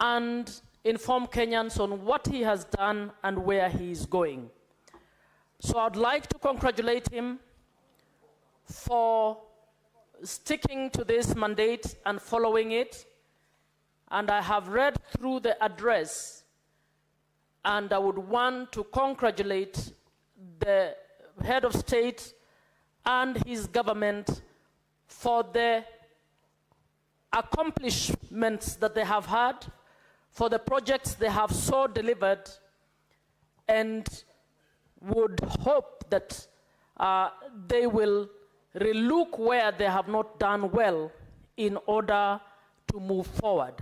and inform Kenyans on what he has done and where he is going. So I'd like to congratulate him for sticking to this mandate and following it. And I have read through the address, and I would want to congratulate the head of state and his government for the accomplishments that they have had, for the projects they have so delivered, and would hope that they will relook where they have not done well in order to move forward.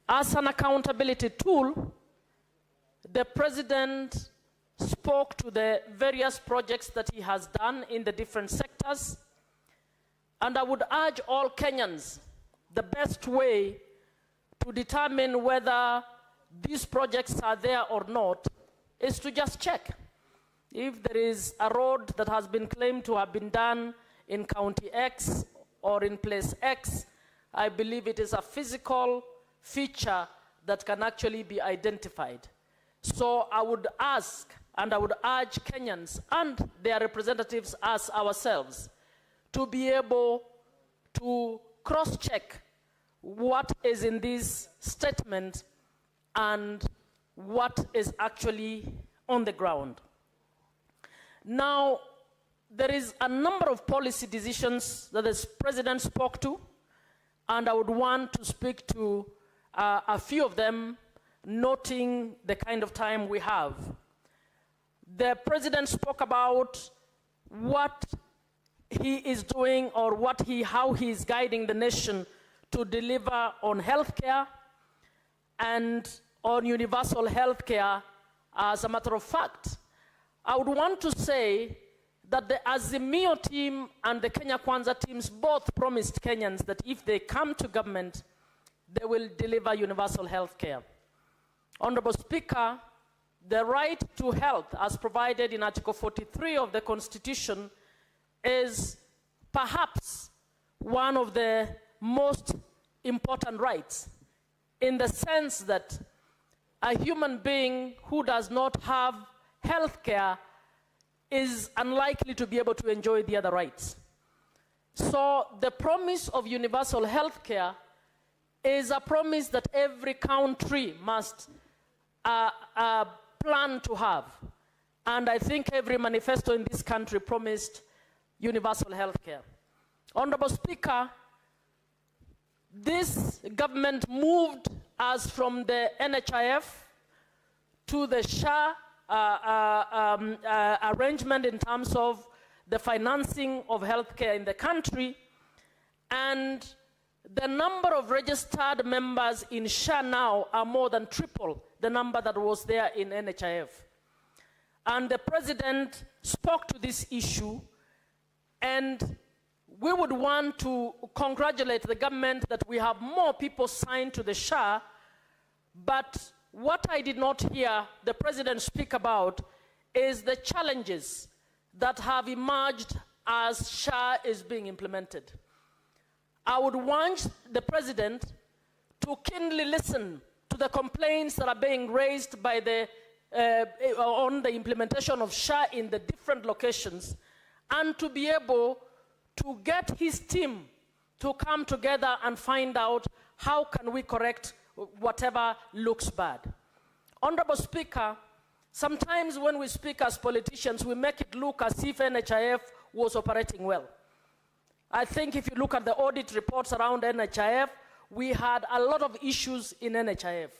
As an accountability tool, the President spoke to the various projects that he has done in the different sectors, and I would urge all Kenyans, the best way to determine whether these projects are there or not is to just check. If there is a road that has been claimed to have been done in County X or in place X, I believe it is a physical feature that can actually be identified. So I would ask and I would urge Kenyans and their representatives as ourselves to be able to cross-check what is in this statement and what is actually on the ground. Now, there is a number of policy decisions that the President spoke to, and I would want to speak to a few of them, noting the kind of time we have. The President spoke about what he is doing or how he is guiding the nation to deliver on healthcare and on universal healthcare. As a matter of fact, I would want to say that the Azimio team and the Kenya Kwanza teams both promised Kenyans that if they come to government, they will deliver universal healthcare. Honorable Speaker, the right to health as provided in Article 43 of the Constitution is perhaps one of the most important rights, in the sense that a human being who does not have health care is unlikely to be able to enjoy the other rights. So the promise of universal health care is a promise that every country must plan to have. And I think every manifesto in this country promised universal health care. Honorable Speaker, this government moved us from the NHIF to the SHA arrangement in terms of the financing of healthcare in the country, and the number of registered members in SHA now are more than triple the number that was there in NHIF. And the President spoke to this issue, and we would want to congratulate the government that we have more people signed to the SHA, but what I did not hear the President speak about is the challenges that have emerged as SHA is being implemented. I would want the President to keenly listen to the complaints that are being raised by on the implementation of SHA in the different locations, and to be able to get his team to come together and find out how can we correct whatever looks bad. Honorable Speaker, sometimes when we speak as politicians, we make it look as if NHIF was operating well. I think if you look at the audit reports around NHIF, we had a lot of issues in NHIF.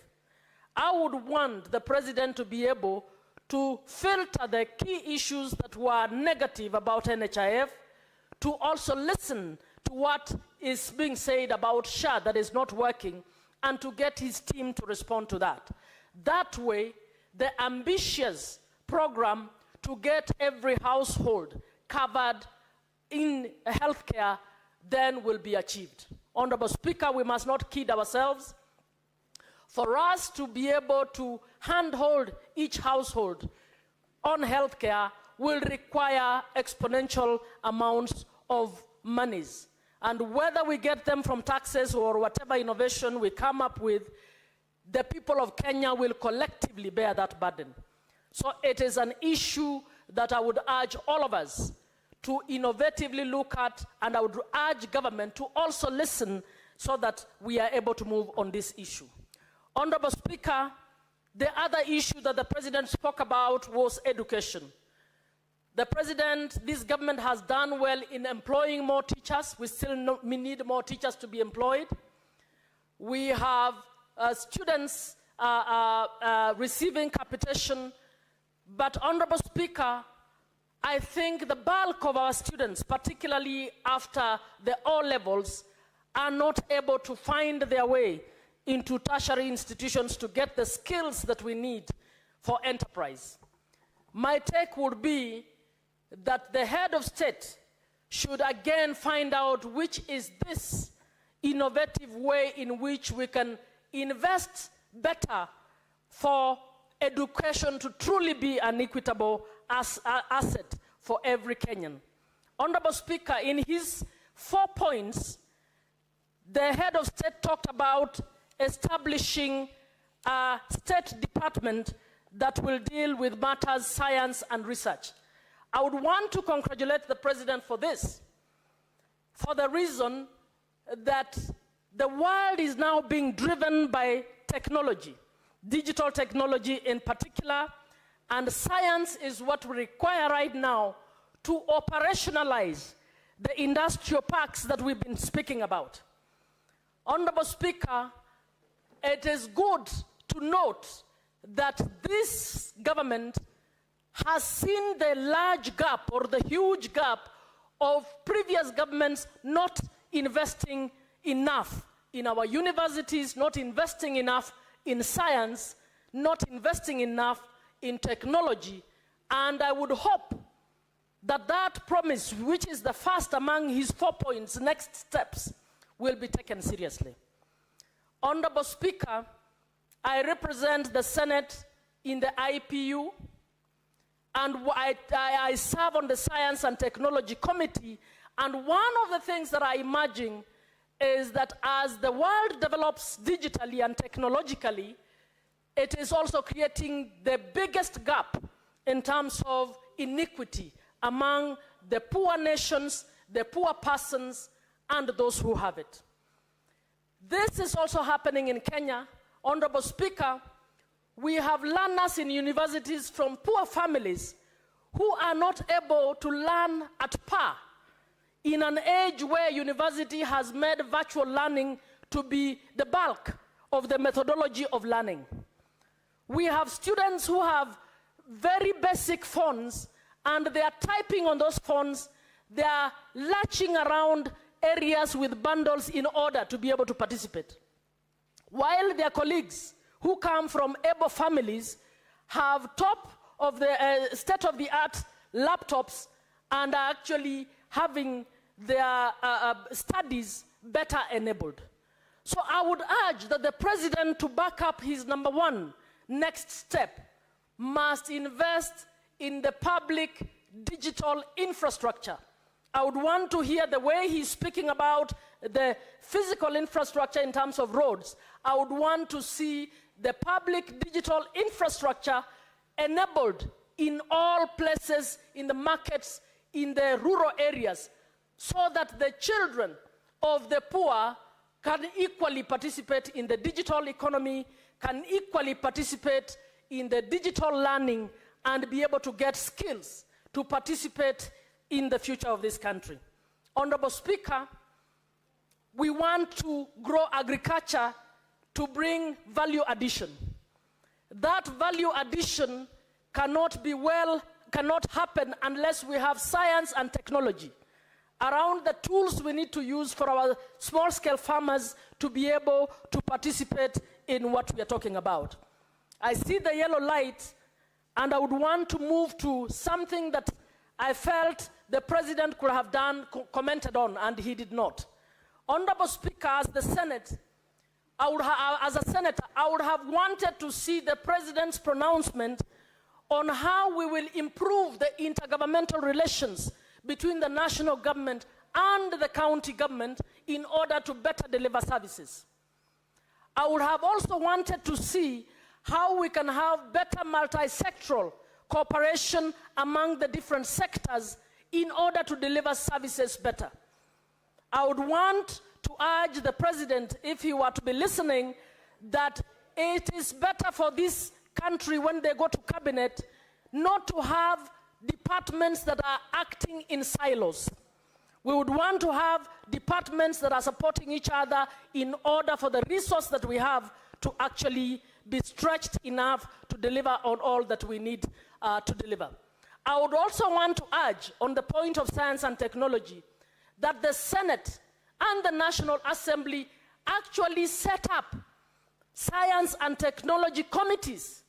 I would want the President to be able to filter the key issues that were negative about NHIF, to also listen to what is being said about SHA that is not working, and to get his team to respond to that. That way, the ambitious program to get every household covered in healthcare then will be achieved. Honorable Speaker, we must not kid ourselves. For us to be able to handhold each household on healthcare will require exponential amounts of monies. And whether we get them from taxes or whatever innovation we come up with, the people of Kenya will collectively bear that burden. So it is an issue that I would urge all of us to innovatively look at, and I would urge government to also listen so that we are able to move on this issue. Honorable Speaker, the other issue that the President spoke about was education. The President, this government has done well in employing more teachers. We still need more teachers to be employed. We have students receiving capitation. But Honorable Speaker, I think the bulk of our students, particularly after the O-levels, are not able to find their way into tertiary institutions to get the skills that we need for enterprise. My take would be that the head of state should again find out which is this innovative way in which we can invest better for education to truly be an equitable asset for every Kenyan. Honorable Speaker, in his 4 points, the head of state talked about establishing a state department that will deal with matters, science, and research. I would want to congratulate the President for this, for the reason that the world is now being driven by technology, digital technology in particular, and science is what we require right now to operationalize the industrial parks that we've been speaking about. Honorable Speaker, it is good to note that this government has seen the large gap or the huge gap of previous governments not investing enough in our universities, not investing enough in science, not investing enough in technology. And I would hope that that promise, which is the first among his 4 points, next steps, will be taken seriously. Honorable Speaker, I represent the Senate in the IPU, and I serve on the Science and Technology Committee, and one of the things that are emerging is that as the world develops digitally and technologically, it is also creating the biggest gap in terms of inequity among the poor nations, the poor persons, and those who have it. This is also happening in Kenya. Honorable Speaker, we have learners in universities from poor families who are not able to learn at par in an age where university has made virtual learning to be the bulk of the methodology of learning. We have students who have very basic phones, and they are typing on those phones. They are latching around areas with bundles in order to be able to participate, while their colleagues who come from able families have top of the state-of-the-art laptops and are actually having their studies better enabled. So I would urge that the president, to back up his number one next step, must invest in the public digital infrastructure. I would want to hear the way he's speaking about the physical infrastructure in terms of roads. I would want to see the public digital infrastructure enabled in all places, in the markets, in the rural areas, so that the children of the poor can equally participate in the digital economy, can equally participate in the digital learning, and be able to get skills to participate in the future of this country. Honorable Speaker, we want to grow agriculture to bring value addition. That value addition cannot happen unless we have science and technology around the tools we need to use for our small-scale farmers to be able to participate in what we are talking about. I see the yellow light, and I would want to move to something that I felt the president could have commented on, and he did not. Honorable Speaker, as the Senate, as a senator, I would have wanted to see the president's pronouncement on how we will improve the intergovernmental relations between the national government and the county government in order to better deliver services. I would have also wanted to see how we can have better multi-sectoral cooperation among the different sectors in order to deliver services better. I would want to urge the president, if he were to be listening, that it is better for this country when they go to cabinet not to have departments that are acting in silos. We would want to have departments that are supporting each other in order for the resource that we have to actually be stretched enough to deliver on all that we need to deliver. I would also want to urge, on the point of science and technology, that the Senate and the National Assembly actually set up science and technology committees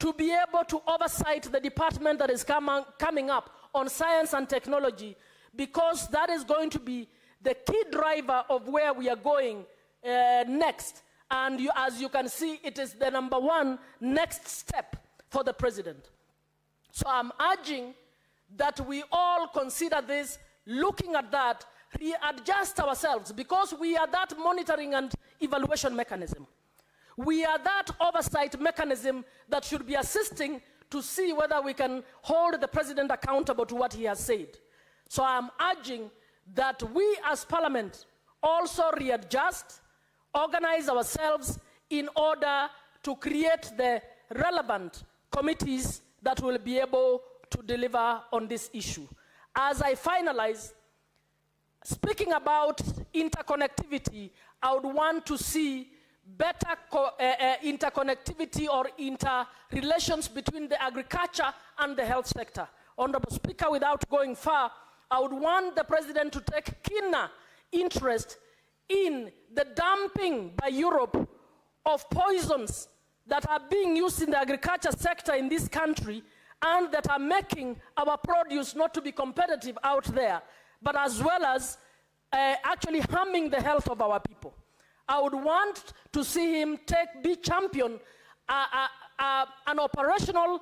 to be able to oversight the department that is coming up on science and technology, because that is going to be the key driver of where we are going next. And as you can see, it is the number one next step for the president. So I'm urging that we all consider this, looking at that, readjust ourselves, because we are that monitoring and evaluation mechanism. We are that oversight mechanism that should be assisting to see whether we can hold the president accountable to what he has said. So I'm urging that we as Parliament also readjust, organize ourselves in order to create the relevant committees that will be able to deliver on this issue. As I finalize, speaking about interconnectivity, I would want to see better interconnectivity or interrelations between the agriculture and the health sector. Honorable Speaker, without going far, I would want the president to take keener interest in the dumping by Europe of poisons that are being used in the agriculture sector in this country and that are making our produce not to be competitive out there, but as well as actually harming the health of our people. I would want to see him be champion an operational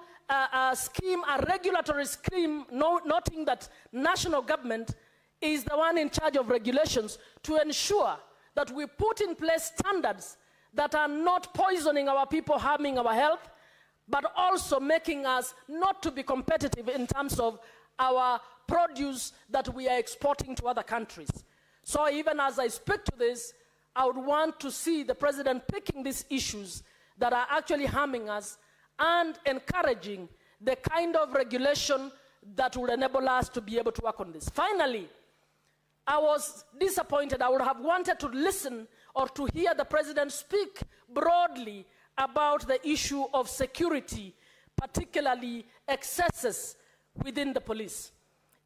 scheme, a regulatory scheme, noting that national government is the one in charge of regulations, to ensure that we put in place standards that are not poisoning our people, harming our health, but also making us not to be competitive in terms of our produce that we are exporting to other countries. So even as I speak to this, I would want to see the president picking these issues that are actually harming us and encouraging the kind of regulation that will enable us to be able to work on this. Finally, I was disappointed. I would have wanted to listen or to hear the president speak broadly about the issue of security, particularly excesses within the police.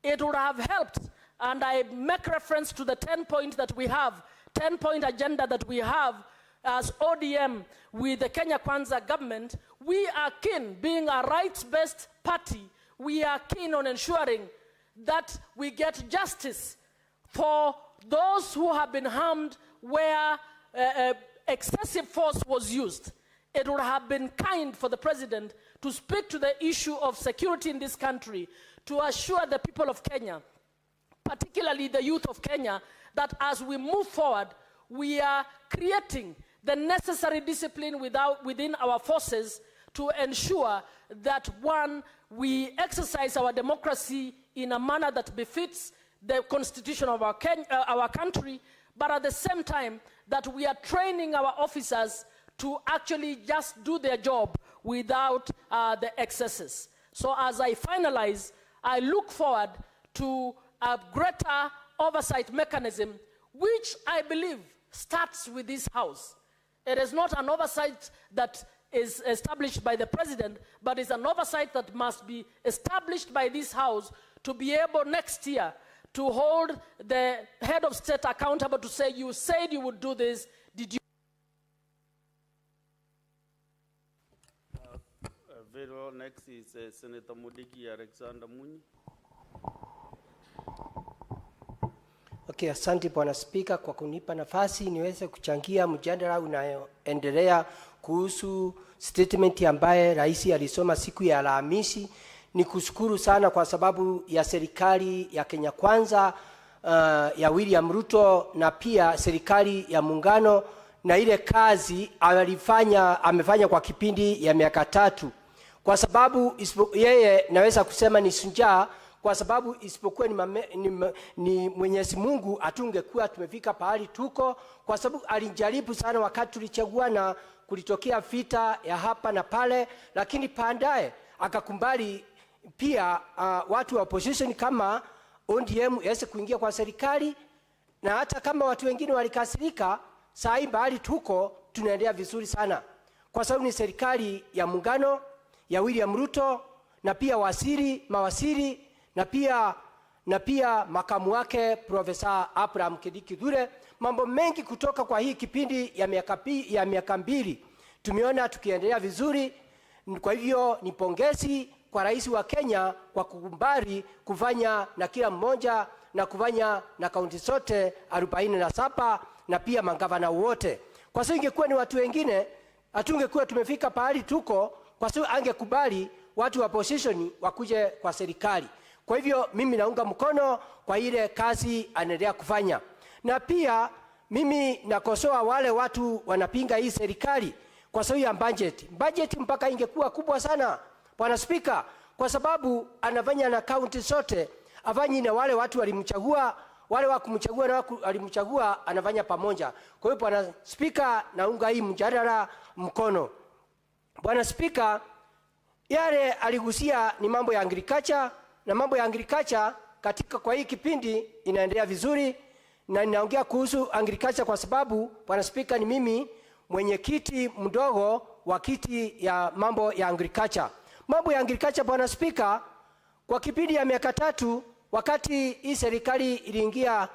It would have helped, and I make reference to the 10-point that we have, 10-point agenda that we have as ODM with the Kenya Kwanza government. We are keen, being a rights-based party, we are keen on ensuring that we get justice for those who have been harmed where excessive force was used. It would have been kind for the president to speak to the issue of security in this country, to assure the people of Kenya, particularly the youth of Kenya, that as we move forward, we are creating the necessary discipline within our forces to ensure that, one, we exercise our democracy in a manner that befits the constitution of our country, but at the same time that we are training our officers to actually just do their job without the excesses. So as I finalize, I look forward to a greater oversight mechanism, which I believe starts with this House. It is not an oversight that is established by the president, but it's an oversight that must be established by this House to be able next year to hold the head of state accountable to say, you said you would do this, did you?
Very well, next is Senator Mudiki Alexander Munyi.
Okay, asante Bwana Spika kwa kunipa nafasi niweze kuchangia mjadala unaoendelea kuhusu statement ambaye rais alisoma siku ya Alhamisi. Ni kushukuru sana kwa sababu ya serikali ya Kenya Kwanza, ya William Ruto, na pia serikali ya muungano na ile kazi amefanya kwa kipindi ya miaka 3. Kwa sababu yeye naweza kusema ni shujaa, kwa sababu isipokuwa ni Mwenyezi Mungu hatungekuwa tumefika pahali tuko, kwa sababu alijaribu sana wakati tulichagua na kulitokea vita ya hapa na pale, lakini baadaye akakumbali pia watu wa opposition kama ODM yaweze kuingia kwa serikali, na hata kama watu wengine walikasirika, saa hii bali tuko tunaendelea vizuri sana, kwa sababu ni serikali ya muungano ya William Ruto, na pia mawaziri na pia makamu wake Profesa Abraham Kithure. Mambo mengi kutoka kwa hii kipindi ya miaka 2 tumeona tukiendelea vizuri. Kwa hivyo ni pongezi kwa rais wa Kenya kwa kukubali kufanya na kila mmoja na kufanya na kaunti zote 47 na pia magavana wote. Kwa sababu ingekuwa ni watu wengine hatungekuwa tumefika pahali tuko, kwa sababu angekubali watu wa opposition wakuje kwa serikali. Kwa hivyo mimi naunga mkono kwa ile kazi anaendelea kufanya. Na pia mimi nakosoa wale watu wanapinga hii serikali kwa sababu ya budget mpaka ingekuwa kubwa sana Bwana Spika, kwa sababu anafanya na kaunti zote, afanyi na wale watu walimchagua, wale wa kumchagua na walimchagua anafanya pamoja. Kwa hiyo Bwana Spika, naunga hii mjadala mkono. Bwana Spika, yale aligusia ni mambo ya agriculture, na mambo ya agriculture katika kwa hii kipindi inaendelea vizuri, na ninaongea kuhusu agriculture kwa sababu Bwana Spika ni mimi mwenyekiti mdogo wa kiti ya mambo ya agriculture. Mambo ya agriculture Bwana Spika, kwa kipindi ya miaka 3 wakati hii serikali iliingia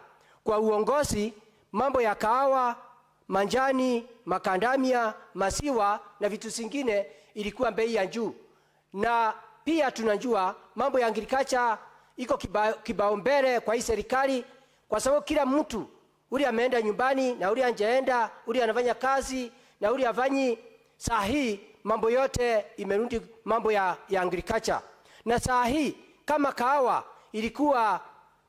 kwa uongozi, mambo ya kahawa, manjani, makandamia, masiwa na vitu vingine ilikuwa bei ya juu. Na pia tunajua mambo ya agriculture iko kibao kwa hii serikali, kwa sababu kila mtu ule ameenda nyumbani na ule anjaenda, ule anafanya kazi na ule afanyi. Saa hii mambo yote imerudi mambo ya agriculture. Na saa hii kama kahawa ilikuwa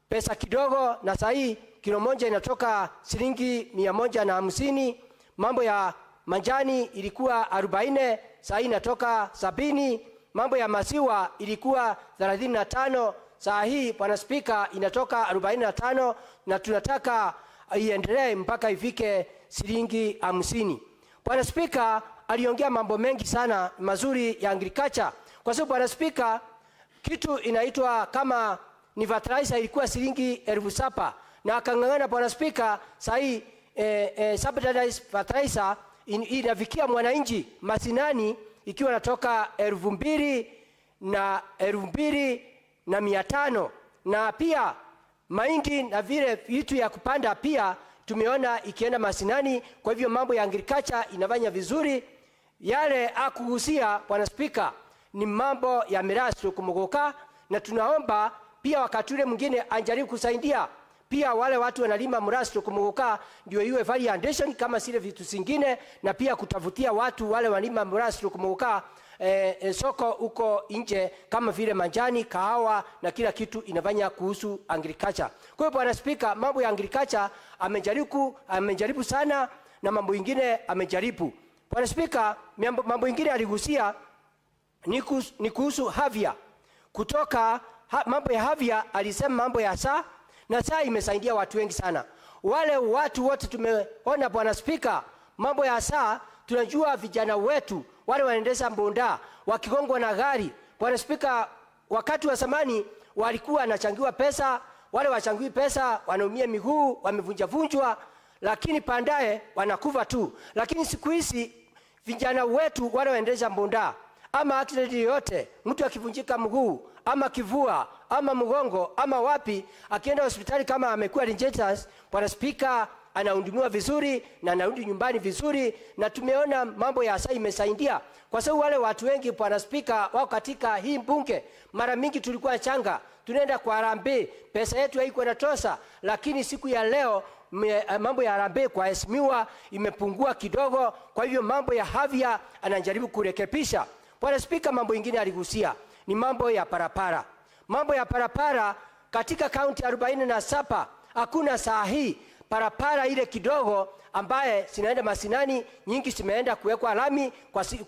pesa kidogo, na saa hii kilo moja inatoka shilingi 150. Mambo ya manjani ilikuwa 40, saa hii inatoka 70. Mambo ya maziwa ilikuwa 35, saa hii Bwana Spika inatoka 45, na tunataka iendelee mpaka ifike shilingi 50. Bwana Spika aliongea mambo mengi sana mazuri ya agriculture, kwa sababu Bwana Spika kitu inaitwa kama ni fertilizer ilikuwa shilingi 7,000, na akang'ang'ana Bwana Spika, saa hii subsidized fertilizer inafikia mwananchi masinani ikiwa natoka 2,000 na 2,500, na pia mahindi na vile vitu ya kupanda pia tumeona ikienda masinani. Kwa hivyo mambo ya agriculture inafanya vizuri. Yale akuhusia Bwana Spika ni mambo ya mirasu kumugoka, na tunaomba pia wakati ule mwingine anjaribu kusaidia pia wale watu wanalima mirasu kumugoka, ndio iwe variation kama sile vitu zingine, na pia kutafutia watu wale wanalima mirasu kumugoka soko uko nje kama vile manjani, kahawa na kila kitu inafanya kuhusu agriculture. Kwa hiyo Bwana Spika, mambo ya agriculture amejaribu sana, na mambo mengine amejaribu. Bwana Spika, mambo mengine aligusia ni kuhusu afya. Kutoka mambo ya afya alisema mambo ya saa, na saa imesaidia watu wengi sana. Wale watu wote tumeona Bwana Spika, mambo ya saa, tunajua vijana wetu wale wanaendesha mbonda wakigongwa na gari. Bwana Spika, wakati wa zamani walikuwa wanachangiwa pesa, wale wachangiwi pesa wanaumia miguu, wamevunjwa, lakini pandaye wanakufa tu. Lakini siku hizi vijana wetu wale wanaendesha mbonda, ama accident yoyote, mtu akivunjika mguu ama kivua ama mgongo ama wapi, akienda hospitali kama amekuwa injectors, Bwana Spika anahudumiwa vizuri na anarudi nyumbani vizuri. Na tumeona mambo ya saa imesaidia, kwa sababu wale watu wengi Bwana Spika wao katika hii mbunge, mara mingi tulikuwa changa tunaenda kwa harambee, pesa yetu haiko inatosha, lakini siku ya leo mambo ya harambee kwa heshimiwa imepungua kidogo. Kwa hivyo mambo ya afya anajaribu kurekebisha. Bwana Spika, mambo mengine aligusia ni mambo ya parapara. Mambo ya parapara katika kaunti 47 hakuna saa hii parapara ile kidogo ambaye sinaenda masinani, nyingi zimeenda kuwekwa lami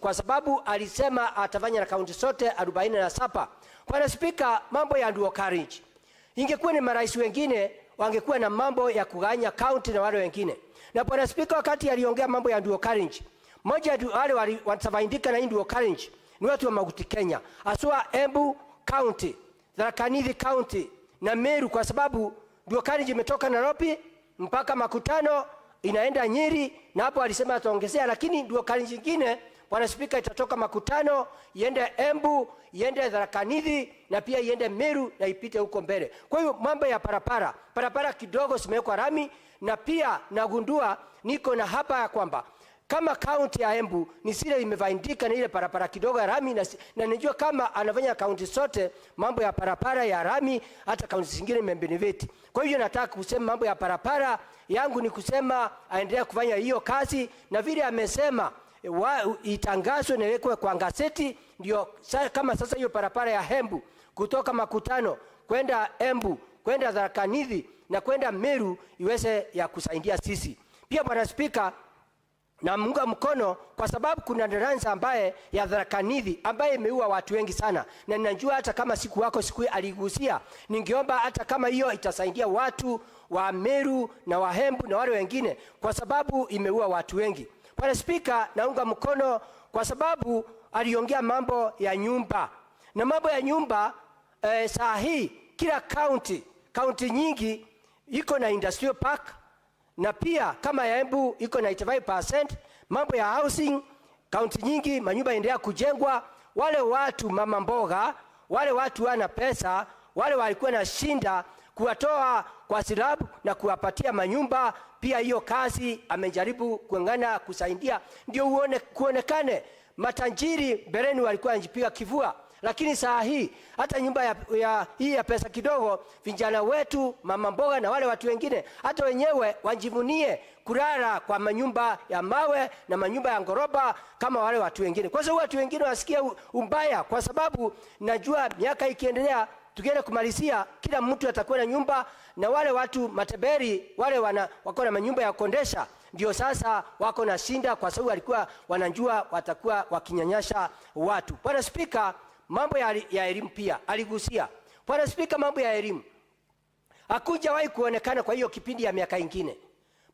kwa sababu alisema atafanya na kaunti zote 47. Bwana Spika, mambo ya dual carriage, ingekuwa ni marais wengine wangekuwa na mambo ya kuganya kaunti na wale wengine. Na Bwana Spika, wakati aliongea mambo ya dual carriage, moja wale watafaidika na dual carriage ni watu wa Mauti Kenya, aswa Embu County, Tharaka Nithi County na Meru, kwa sababu dual carriage imetoka Nairobi mpaka Makutano inaenda Nyeri, na hapo alisema ataongezea, lakini dual carriage nyingine Bwana Spika itatoka Makutano iende Embu, iende Tharaka Nithi na pia iende Meru na ipite huko mbele. Kwa hiyo mambo ya parapara kidogo zimewekwa rami, na pia nagundua niko na hapa ya kwamba kama kaunti ya Embu ni sile imevaindika na ile parapara kidogo ya rami, na najua kama anafanya kaunti zote mambo ya parapara ya rami, hata kaunti zingine membeneveti. Kwa hiyo nataka kusema mambo ya parapara yangu ni kusema aendelea kufanya hiyo kazi, na vile amesema itangazwe na iwekwe kwa gazeti, ndio kama sasa hiyo parapara ya Embu kutoka Makutano kwenda Embu kwenda Tharaka Nithi na kwenda Meru iweze ya kusaidia sisi. Pia Bwana Spika, na munga mkono kwa sababu kuna daranza ambaye ya Tharaka Nithi ambaye imeua watu wengi sana, na ninajua hata kama siku wako siku aligusia, ningeomba hata kama hiyo itasaidia watu wa Meru na wa Embu na wale wengine, kwa sababu imeua watu wengi. Bwana Spika, naunga mkono kwa sababu aliongea mambo ya nyumba, na mambo ya nyumba saa hii kila kaunti nyingi iko na industrial park, na pia kama ya Embu iko na 85%. Mambo ya housing, kaunti nyingi manyumba endelea kujengwa. Wale watu mama mboga, wale watu wana pesa, wale walikuwa na shinda kuwatoa kwa silabu na kuwapatia manyumba, pia hiyo kazi amejaribu kuangana kusaidia, ndio kuonekane matajiri bereni walikuwa wanajipiga kivua. Lakini saa hii hata nyumba ya pesa kidogo, vijana wetu mama mboga na wale watu wengine hata wenyewe wajivunie kulala kwa manyumba ya mawe na manyumba ya ngoroba kama wale watu wengine. Kwa sababu watu wengine wasikia umbaya, kwa sababu najua miaka ikiendelea tukienda kumalizia kila mtu atakuwa na nyumba, na wale watu mateberi wale wako na manyumba ya kondesha ndio sasa wako na shinda, kwa sababu walikuwa wanajua watakuwa wakinyanyasha watu. Bwana Spika, mambo ya elimu pia aligusia. Bwana Spika, mambo ya elimu hakujawahi kuonekana kwa hiyo kipindi ya miaka ingine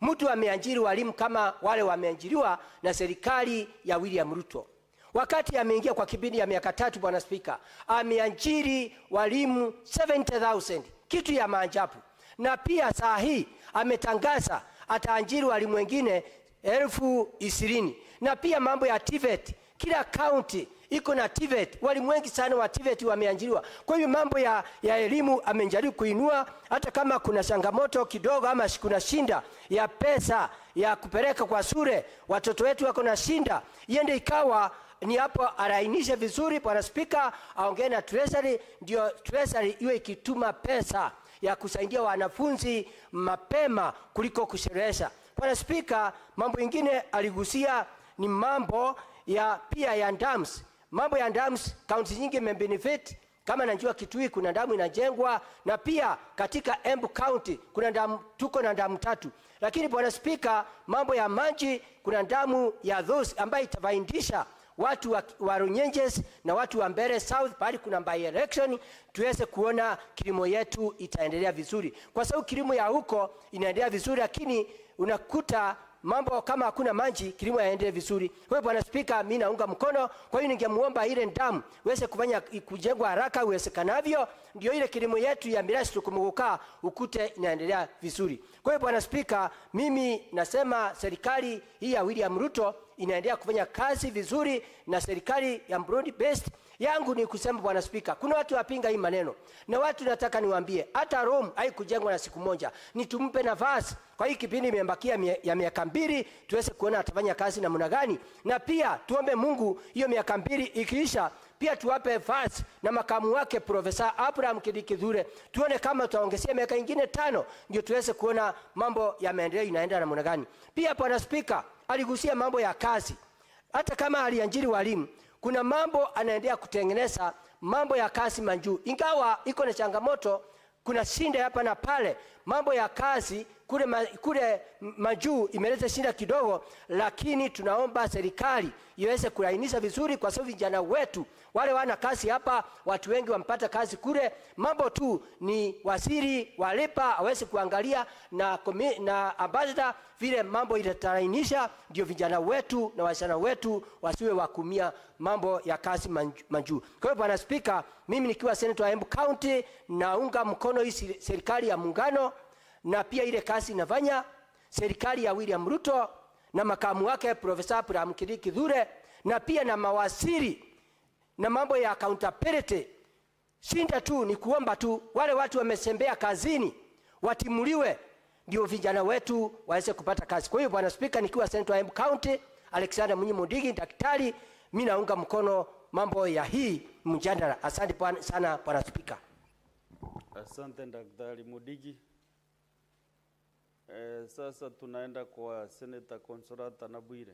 mtu ameajiri walimu kama wale wameajiriwa na serikali ya William Ruto. Wakati ameingia kwa kipindi ya miaka 3, Bwana Spika, ameajiri walimu 70,000, kitu ya maajabu. Na pia saa hii ametangaza ataajiri walimu wengine 20,000. Na pia mambo ya TVET, kila county iko na TVET, walimu wengi sana wa TVET wameajiriwa. Kwa hiyo mambo ya elimu amejaribu kuinua, hata kama kuna changamoto kidogo ama kuna shinda ya pesa ya kupeleka kwa shule, watoto wetu wako na shinda, iende ikawa ni hapo arainishe vizuri. Bwana Spika, aongee na Treasury, ndio Treasury iwe ikituma pesa ya kusaidia wanafunzi mapema kuliko kusherehesha. Bwana Spika, mambo mengine aligusia ni mambo ya pia ya dams. Mambo ya dams, county nyingi benefit. Kama najua Kitui kuna damu inajengwa, na pia katika Embu County kuna damu, tuko na damu 3. Lakini Bwana Spika, mambo ya maji, kuna damu ya RUTO'S ambayo itawaindisha watu wa Runyenjes na watu wa Mbere South, bali kuna by election tuweze kuona kilimo yetu itaendelea vizuri, kwa sababu kilimo ya huko inaendelea vizuri, lakini unakuta mambo kama hakuna maji, kilimo yaendelee vizuri. Kwa hiyo Bwana Spika, mimi naunga mkono. Kwa hiyo ningemuomba ile damu uweze kufanya kujengwa haraka uwezekanavyo, ndio ile kilimo yetu ya mirasi tukumuguka ukute inaendelea vizuri. Kwa hiyo Bwana Spika, mimi nasema serikali hii ya William Ruto inaendelea kufanya kazi vizuri, na serikali ya broad based yangu ni kusema Bwana Spika, kuna watu wapinga hii maneno, na watu nataka niwaambie, hata Rome haikujengwa na siku moja. Ni tumpe nafasi. Kwa hii kipindi imebakia ya miaka 2, tuweze kuona atafanya kazi namna gani, na pia tuombe Mungu hiyo miaka 2 ikiisha, pia tuwape nafasi na makamu wake Profesa Abraham Kidikidhure, tuone kama tutaongezea miaka ingine 5, ndio tuweze kuona mambo ya maendeleo inaenda namna gani. Pia Bwana Spika, aligusia mambo ya kazi. Hata kama aliajiri walimu, kuna mambo anaendelea kutengeneza mambo ya kazi manjuu, ingawa iko na changamoto, kuna shinda hapa na pale. Mambo ya kazi kule majuu imeleta shinda kidogo, lakini tunaomba serikali iweze kulainisha vizuri, kwa sababu vijana wetu wale wana kazi hapa, watu wengi wampata kazi kule. Mambo tu ni waziri walipa aweze kuangalia na ambassador vile mambo itatainisha, ndio vijana wetu na wasichana wetu wasiwe wakumia mambo ya kazi manjuu. Kwa hiyo Bwana Spika, mimi nikiwa senator wa Embu County naunga mkono hii serikali ya muungano, na pia ile kazi inafanya serikali ya William Ruto na makamu wake Profesa Abraham Kidikidhure, na pia na mawaziri na mambo ya accountability. Shinda tu ni kuomba tu wale watu wamesembea kazini watimuliwe, ndio vijana wetu waweze kupata kazi. Kwa hiyo Bwana Spika, nikiwa senator wa Embu County Alexander Mudigi daktari, mimi naunga mkono mambo ya hii mjadala. Asante sana Bwana Spika.
Asante Daktari Mudigi. Sasa tunaenda kwa Senator Consolata Nabwire.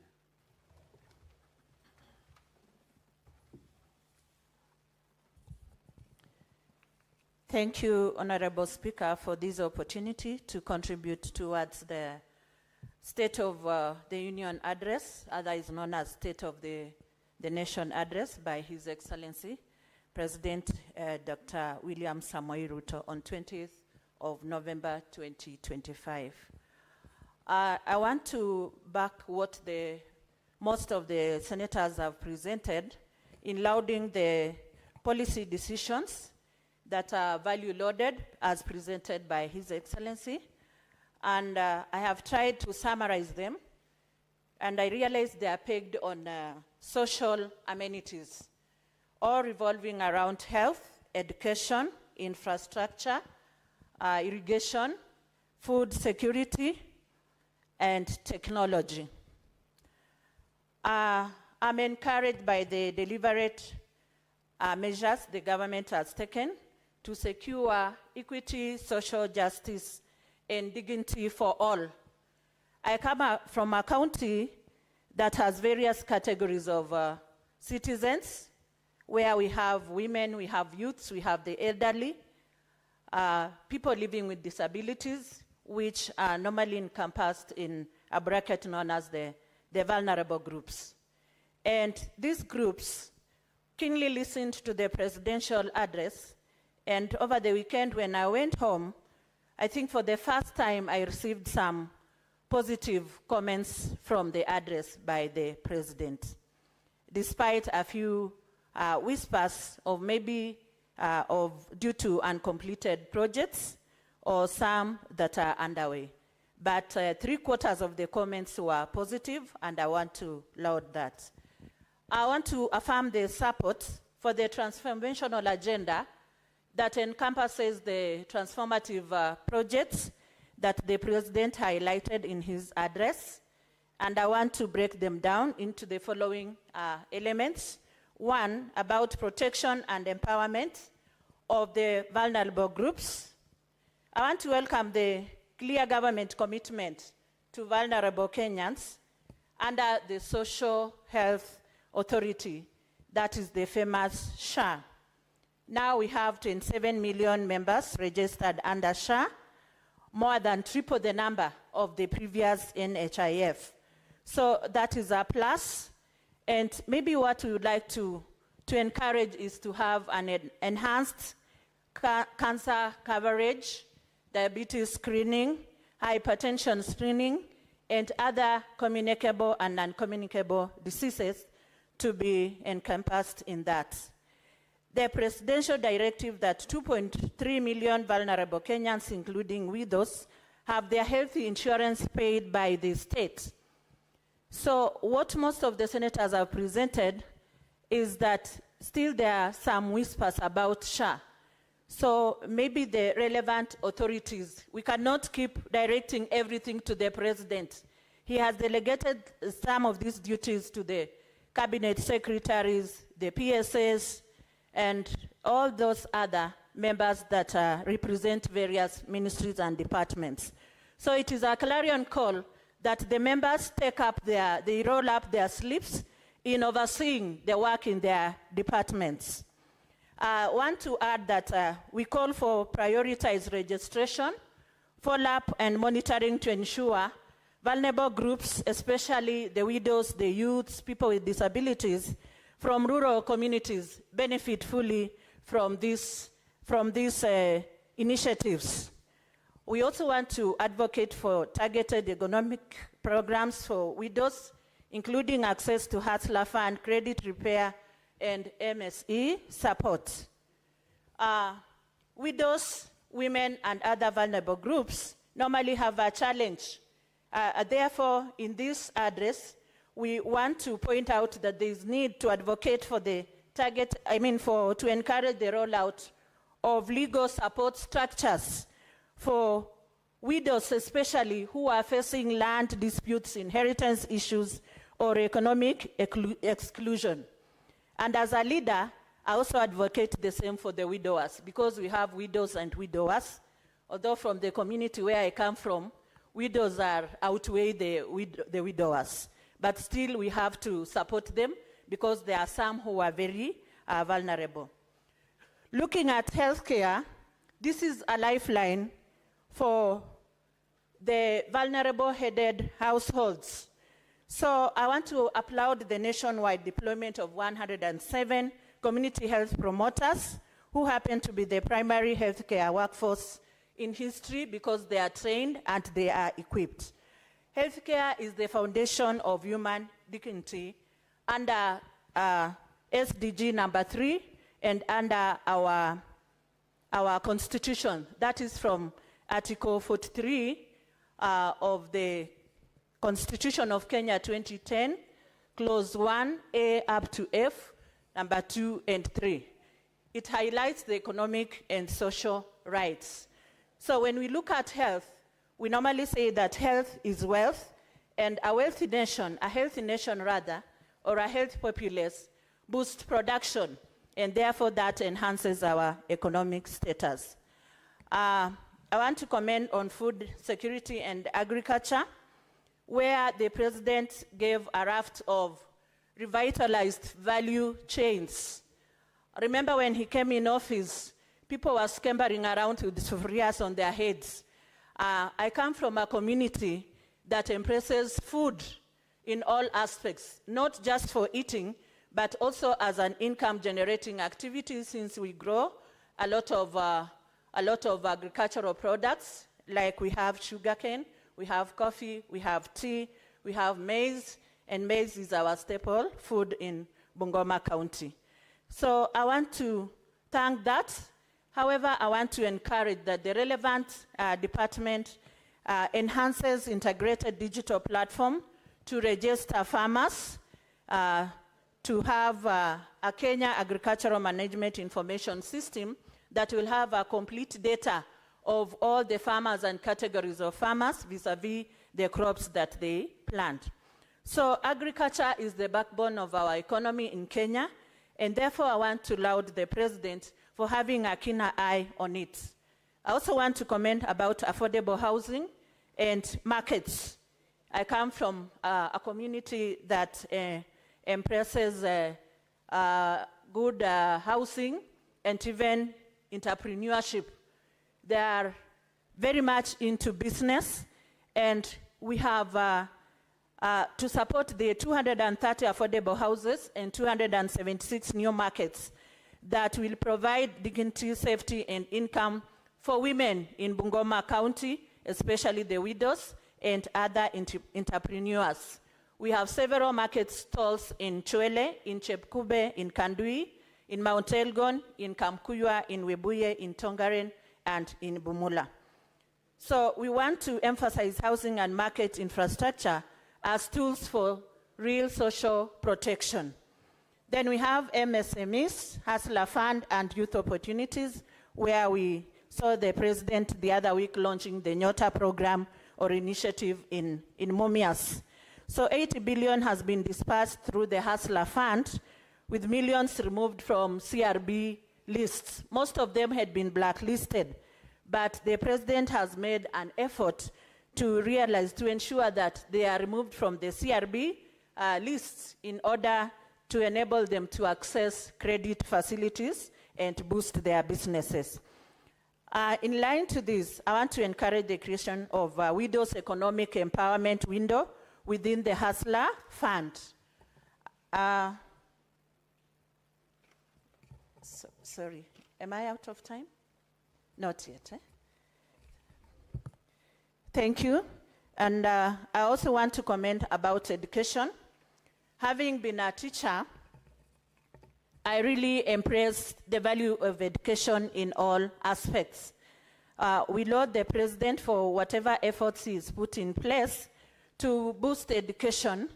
Thank you, Honorable Speaker, for this opportunity to contribute towards the State of the Union Address, otherwise known as State of the Nation Address by His Excellency, President Dr. William Samoei Ruto on 20th of November 2025. I want to back what most of the senators have presented in lauding the policy decisions that are value-loaded as presented by His Excellency. And I have tried to summarize them, and I realize they are pegged on social amenities, all revolving around health, education, infrastructure, irrigation, food security, and technology. I'm encouraged by the deliberate measures the government has taken to secure equity, social justice, and dignity for all. I come from a county that has various categories of citizens, where we have women, we have youths, we have the elderly, people living with disabilities, which are normally encompassed in a bracket known as the vulnerable groups. And these groups keenly listened to the presidential address, and over the weekend when I went home, I think for the first time I received some positive comments from the address by the president, despite a few whispers of maybe due to uncompleted projects or some that are underway. But 3/4 of the comments were positive, and I want to laud that. I want to affirm the support for the transformational agenda that encompasses the transformative projects that the president highlighted in his address. And I want to break them down into the following elements. One, about protection and empowerment of the vulnerable groups. I want to welcome the clear government commitment to vulnerable Kenyans under the Social Health Authority, that is the famous SHA. Now we have 27 million members registered under SHA, more than triple the number of the previous NHIF. So that is a plus. And maybe what we would like to encourage is to have an enhanced cancer coverage, diabetes screening, hypertension screening, and other communicable and non-communicable diseases to be encompassed in that. The presidential directive that 2.3 million vulnerable Kenyans, including widows, have their health insurance paid by the state. So what most of the senators have presented is that still there are some whispers about SHA. So maybe the relevant authorities, we cannot keep directing everything to the president. He has delegated some of these duties to the cabinet secretaries, the PSAs, and all those other members that represent various ministries and departments. So it is a clarion call that the members they roll up their sleeves in overseeing the work in their departments. I want to add that we call for prioritized registration, follow-up and monitoring to ensure vulnerable groups, especially the widows, the youths, people with disabilities from rural communities, benefit fully from these initiatives. We also want to advocate for targeted economic programs for widows, including access to Hustler Fund, credit repair, and MSE support. Widows, women, and other vulnerable groups normally have a challenge. Therefore, in this address, we want to point out that there is need to advocate for to encourage the rollout of legal support structures for widows, especially who are facing land disputes, inheritance issues, or economic exclusion. And as a leader, I also advocate the same for the widowers, because we have widows and widowers. Although from the community where I come from, widows outweigh the widowers. But still, we have to support them because there are some who are very vulnerable. Looking at healthcare, this is a lifeline for the vulnerable-headed households. So I want to applaud the nationwide deployment of 107 community health promoters who happen to be the primary healthcare workforce in history because they are trained and they are equipped. Healthcare is the foundation of human dignity under SDG number 3 and under our constitution. That is from Article 43 of the Constitution of Kenya 2010, Clause 1A up to F, number 2 and 3. It highlights the economic and social rights. So when we look at health, we normally say that health is wealth, and a healthy nation or a healthy populace boosts production, and therefore that enhances our economic status. I want to comment on food security and agriculture, where the president gave a raft of revitalized value chains. Remember when he came in office, people were scampering around with sufurias on their heads. I come from a community that embraces food in all aspects, not just for eating, but also as an income-generating activity, since we grow a lot of agricultural products, like we have sugarcane, we have coffee, we have tea, we have maize, and maize is our staple food in Bungoma County. So I want to thank that. However, I want to encourage that the relevant department enhances integrated digital platform to register farmers, to have a Kenya Agricultural Management Information System that will have a complete data of all the farmers and categories of farmers vis-a-vis the crops that they plant. So agriculture is the backbone of our economy in Kenya, and therefore I want to laud the President for having a keener eye on it. I also want to comment about affordable housing and markets. I come from a community that embraces good housing and even entrepreneurship. They are very much into business, and we have to support the 230 affordable houses and 276 new markets that will provide dignity, safety, and income for women in Bungoma County, especially the widows and other entrepreneurs. We have several market stalls in Chwele, in Chepkube, in Kandui, in Mount Elgon, in Kamkuywa, in Webuye, in Tongaren, and in Bumula. So we want to emphasize housing and market infrastructure as tools for real social protection. Then we have MSMEs, Hustler Fund, and Youth Opportunities, where we saw the President the other week launching the Nyota program or initiative in Mumias. So 80 billion has been dispersed through the Hustler Fund, with millions removed from CRB lists. Most of them had been blacklisted, but the President has made an effort to ensure that they are removed from the CRB lists in order to enable them to access credit facilities and boost their businesses. In line to this, I want to encourage the creation of a widows' economic empowerment window within the Hustler Fund. Sorry, am I out of time? Not yet. Thank you. And I also want to comment about education. Having been a teacher, I really embrace the value of education in all aspects. We laud the President for whatever efforts he's put in place to boost education,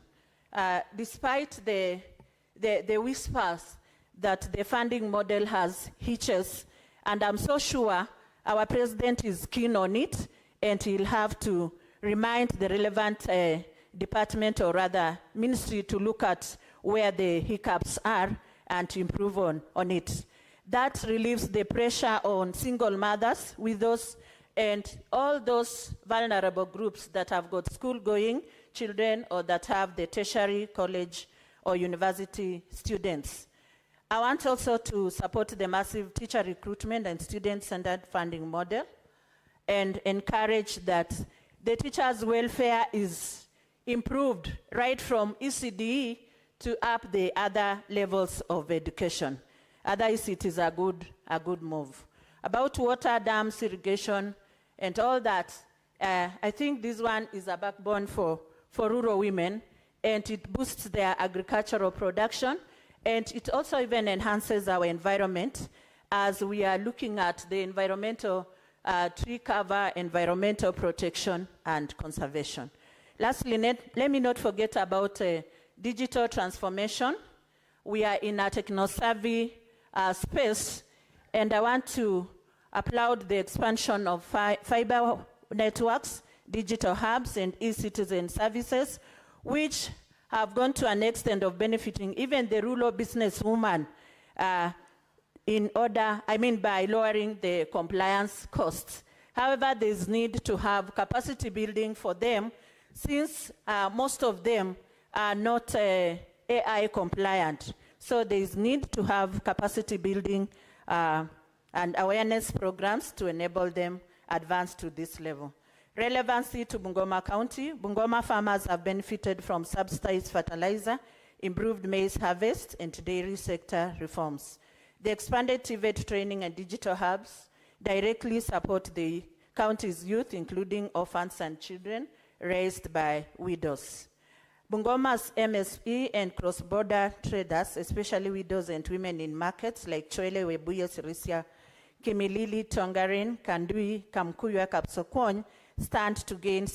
despite the whispers that the funding model has hitches. And I'm so sure our President is keen on it, and he'll have to remind the relevant department, or rather ministry, to look at where the hiccups are and to improve on it. That relieves the pressure on single mothers, widows, and all those vulnerable groups that have got school-going children or that have the tertiary, college, or university students. I want also to support the massive teacher recruitment and student-centered funding model, and encourage that the teachers' welfare is improved right from ECDE to up the other levels of education. Otherwise, it is a good move. About water, dams, irrigation, and all that, I think this one is a backbone for rural women, and it boosts their agricultural production, and it also even enhances our environment as we are looking at the environmental tree cover, environmental protection, and conservation. Lastly, let me not forget about digital transformation. We are in a techno-savvy space, and I want to applaud the expansion of fiber networks, digital hubs, and e-citizen services, which have gone to an extent of benefiting even the rural businesswoman by lowering the compliance costs. However, there's need to have capacity building for them, since most of them are not AI compliant. So there's need to have capacity building and awareness programs to enable them advance to this level. Relevancy to Bungoma County. Bungoma farmers have benefited from subsidized fertilizer, improved maize harvest, and dairy sector reforms. The expanded TVET training and digital hubs directly support the county's youth, including orphans and children raised by widows. Bungoma's MSE and cross-border traders, especially widows and women in markets like Chwele, Webuye, Sirisia, Kimilili, Tongarin, Kandui, Kamkuya, Kapsokon, stand to gain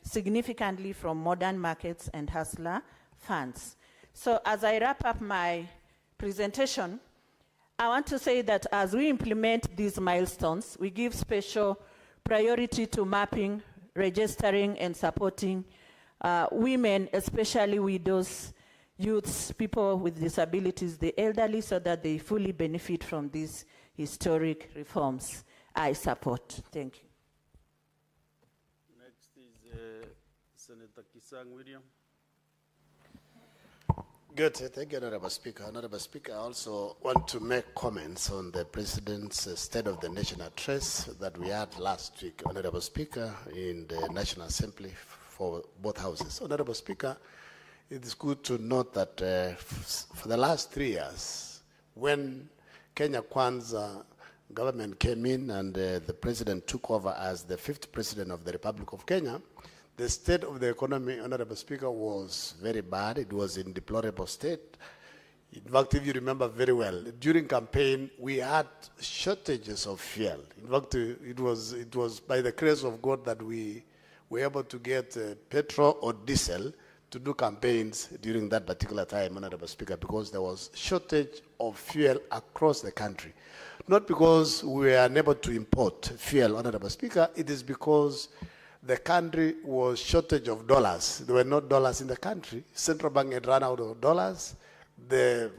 significantly from modern markets and hustler funds. So as I wrap up my presentation, I want to say that as we implement these milestones, we give special priority to mapping, registering, and supporting women, especially widows, youths, people with disabilities, the elderly, so that they fully benefit from these historic reforms. I support. Thank you.
Next is Senator Kisang William.
Good. Thank you, Honorable Speaker. Honorable Speaker, I also want to make comments on the President's State of the Nation address that we had last week, Honorable Speaker, in the National Assembly for both houses. Honorable Speaker, it is good to note that for the last 3 years, when Kenya Kwanza government came in and the President took over as the 5th President of the Republic of Kenya, the state of the economy, Honorable Speaker, was very bad. It was in deplorable state. In fact, if you remember very well, during campaign, we had shortages of fuel. In fact, it was by the grace of God that we were able to get petrol or diesel to do campaigns during that particular time, Honorable Speaker, because there was shortage of fuel across the country. Not because we were unable to import fuel, Honorable Speaker, it is because the country was shortage of dollars. There were no dollars in the country. Central bank had run out of dollars. The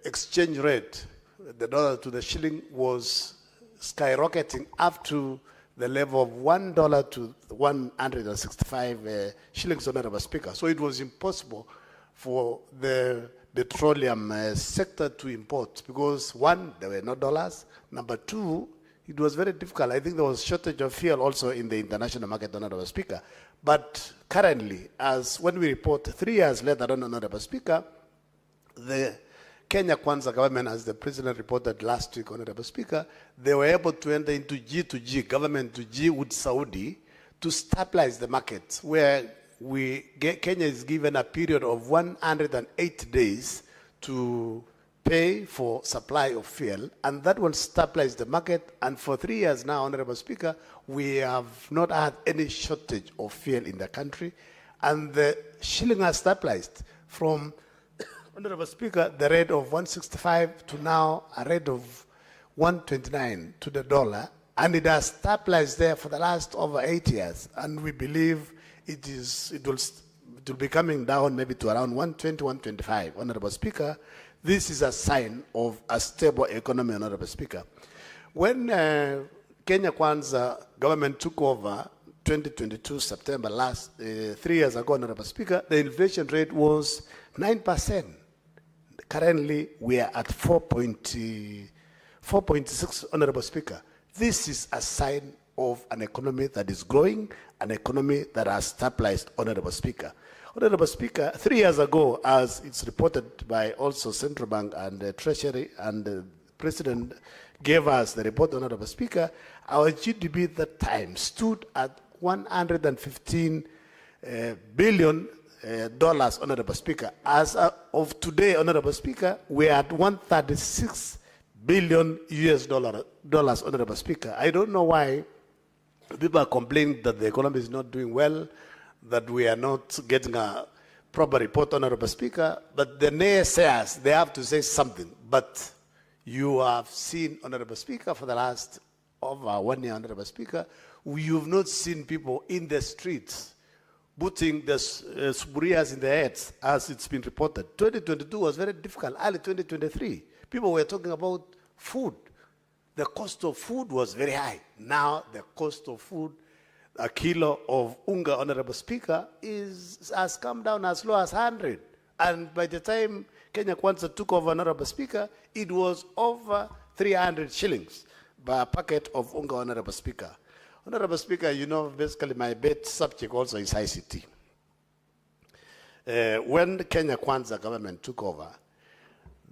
exchange rate, the dollar to the shilling, was skyrocketing up to the level of $1 to 165 shillings, Honorable Speaker. So it was impossible for the petroleum sector to import because, one, there were no dollars. Number two, it was very difficult. I think there was shortage of fuel also in the international market, Honorable Speaker. But currently, as when we report 3 years later, Honorable Speaker, the Kenya Kwanza government, as the President reported last week, Honorable Speaker, they were able to enter into G2G, government to G with Saudi, to stabilize the market, where Kenya is given a period of 108 days to pay for supply of fuel, and that will stabilize the market. And for 3 years now, Honorable Speaker, we have not had any shortage of fuel in the country, and the shilling has stabilized from, Honorable Speaker, the rate of 165 to now a rate of 129 to the dollar, and it has stabilized there for the last over 8 years, and we believe it will be coming down maybe to around 120, 125. Honorable Speaker, this is a sign of a stable economy, Honorable Speaker. When Kenya Kwanza government took over 2022 September 3 years ago, Honorable Speaker, the inflation rate was 9%. Currently, we are at 4.6, Honorable Speaker. This is a sign of an economy that is growing, an economy that has stabilized, Honorable Speaker. Honorable Speaker, 3 years ago, as it's reported by also Central Bank and the Treasury, and the President gave us the report, Honorable Speaker, our GDP at that time stood at $115 billion, Honorable Speaker. As of today, Honorable Speaker, we are at 136 billion US dollars, Honorable Speaker. I don't know why people are complaining that the economy is not doing well, that we are not getting a proper report, Honorable Speaker, but the naysayers, they have to say something. But you have seen, Honorable Speaker, for the last over 1 year, Honorable Speaker, you've not seen people in the streets putting the suburias in their heads, as it's been reported. 2022 was very difficult. Early 2023, people were talking about food. The cost of food was very high. Now the cost of food, a kilo of unga, Honorable Speaker, has come down as low as 100. And by the time Kenya Kwanza took over, Honorable Speaker, it was over 300 shillings by a packet of unga, Honorable Speaker. Honorable Speaker, you know, basically my bed subject also is ICT. When the Kenya Kwanza government took over,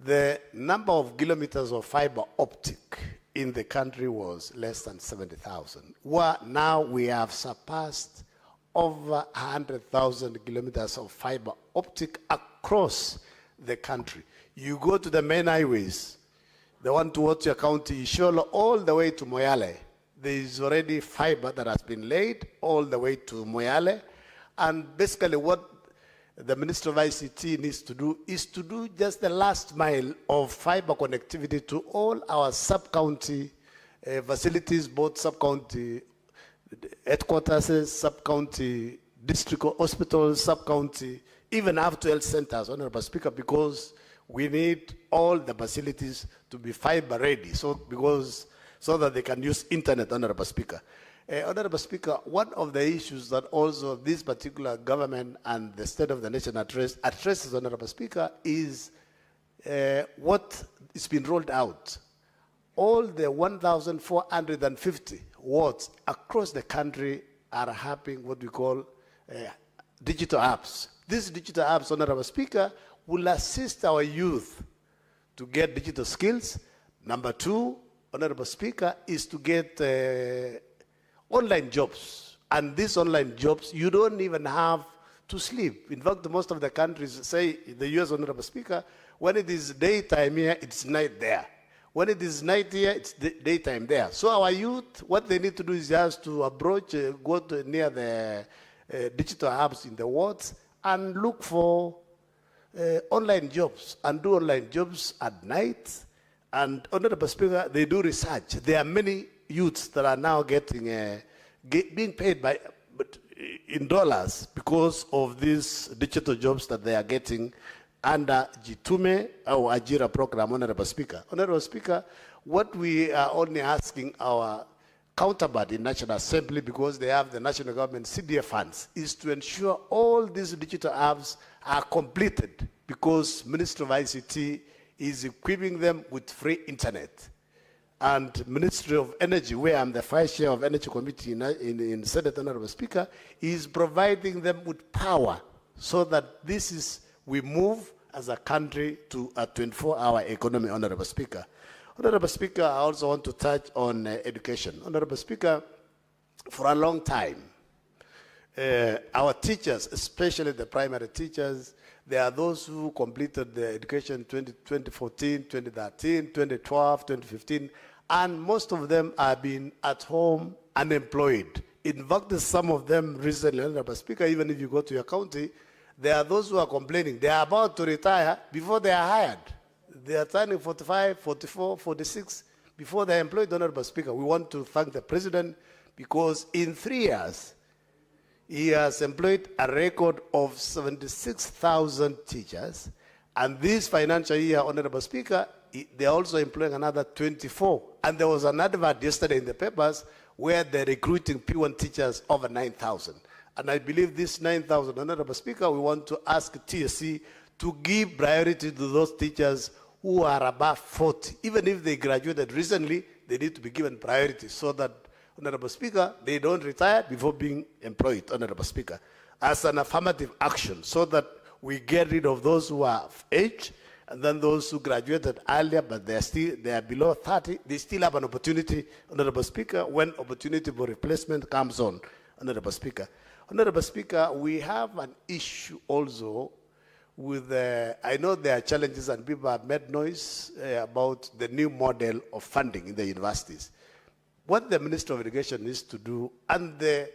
the number of kilometers of fiber optic in the country was less than 70,000. Now we have surpassed over 100,000 kilometers of fiber optic across the country. You go to the main highways, the one towards your county, Isholo, all the way to Moyale. There is already fiber that has been laid all the way to Moyale. And basically what the Minister of ICT needs to do is to do just the last mile of fiber connectivity to all our sub-county facilities, both sub-county headquarters, sub-county district hospitals, sub-county, even after health centers, Honorable Speaker, because we need all the facilities to be fiber ready, so that they can use internet, Honorable Speaker. Honorable Speaker, one of the issues that also this particular government and the State of the Nation addresses, Honorable Speaker, is what is being rolled out. All the 1,450 wards across the country are having what we call digital apps. These digital apps, Honorable Speaker, will assist our youth to get digital skills. Number two, Honorable Speaker, is to get online jobs. And these online jobs, you don't even have to sleep. In fact, most of the countries, say the US, Honorable Speaker, when it is daytime here, it's night there. When it is night here, it's daytime there. So our youth, what they need to do is just to approach, go to near the digital hubs in the wards and look for online jobs and do online jobs at night. And Honorable Speaker, they do research. There are many youths that are now getting being paid in dollars because of these digital jobs that they are getting under Jitume or Ajira program, Honorable Speaker. Honorable Speaker, what we are only asking our counterpart in National Assembly, because they have the national government CDF funds, is to ensure all these digital apps are completed, because Ministry of ICT is equipping them with free internet. And Ministry of Energy, where I'm the Vice Chair of Energy Committee in Senate, Honorable Speaker, is providing them with power so that we move as a country to a 24-hour economy, Honorable Speaker. Honorable Speaker, I also want to touch on education. Honorable Speaker, for a long time, our teachers, especially the primary teachers, there are those who completed their education 2014, 2013, 2012, 2015, and most of them have been at home unemployed. In fact, some of them recently, Honorable Speaker, even if you go to your county, there are those who are complaining. They are about to retire before they are hired. They are turning 45, 44, 46 before they are employed, Honorable Speaker. We want to thank the President because in 3 years, he has employed a record of 76,000 teachers. And this financial year, Honorable Speaker, they are also employing another 24. And there was an advert yesterday in the papers where they're recruiting P1 teachers over 9,000. And I believe this 9,000, Honorable Speaker, we want to ask TSC to give priority to those teachers who are above 40. Even if they graduated recently, they need to be given priority so that, Honorable Speaker, they don't retire before being employed, Honorable Speaker, as an affirmative action so that we get rid of those who are of age and then those who graduated earlier but they are below 30, they still have an opportunity, Honorable Speaker, when opportunity for replacement comes on, Honorable Speaker. Honorable Speaker, we have an issue also with, I know there are challenges and people have made noise about the new model of funding in the universities. What the Minister of Education needs to do, and the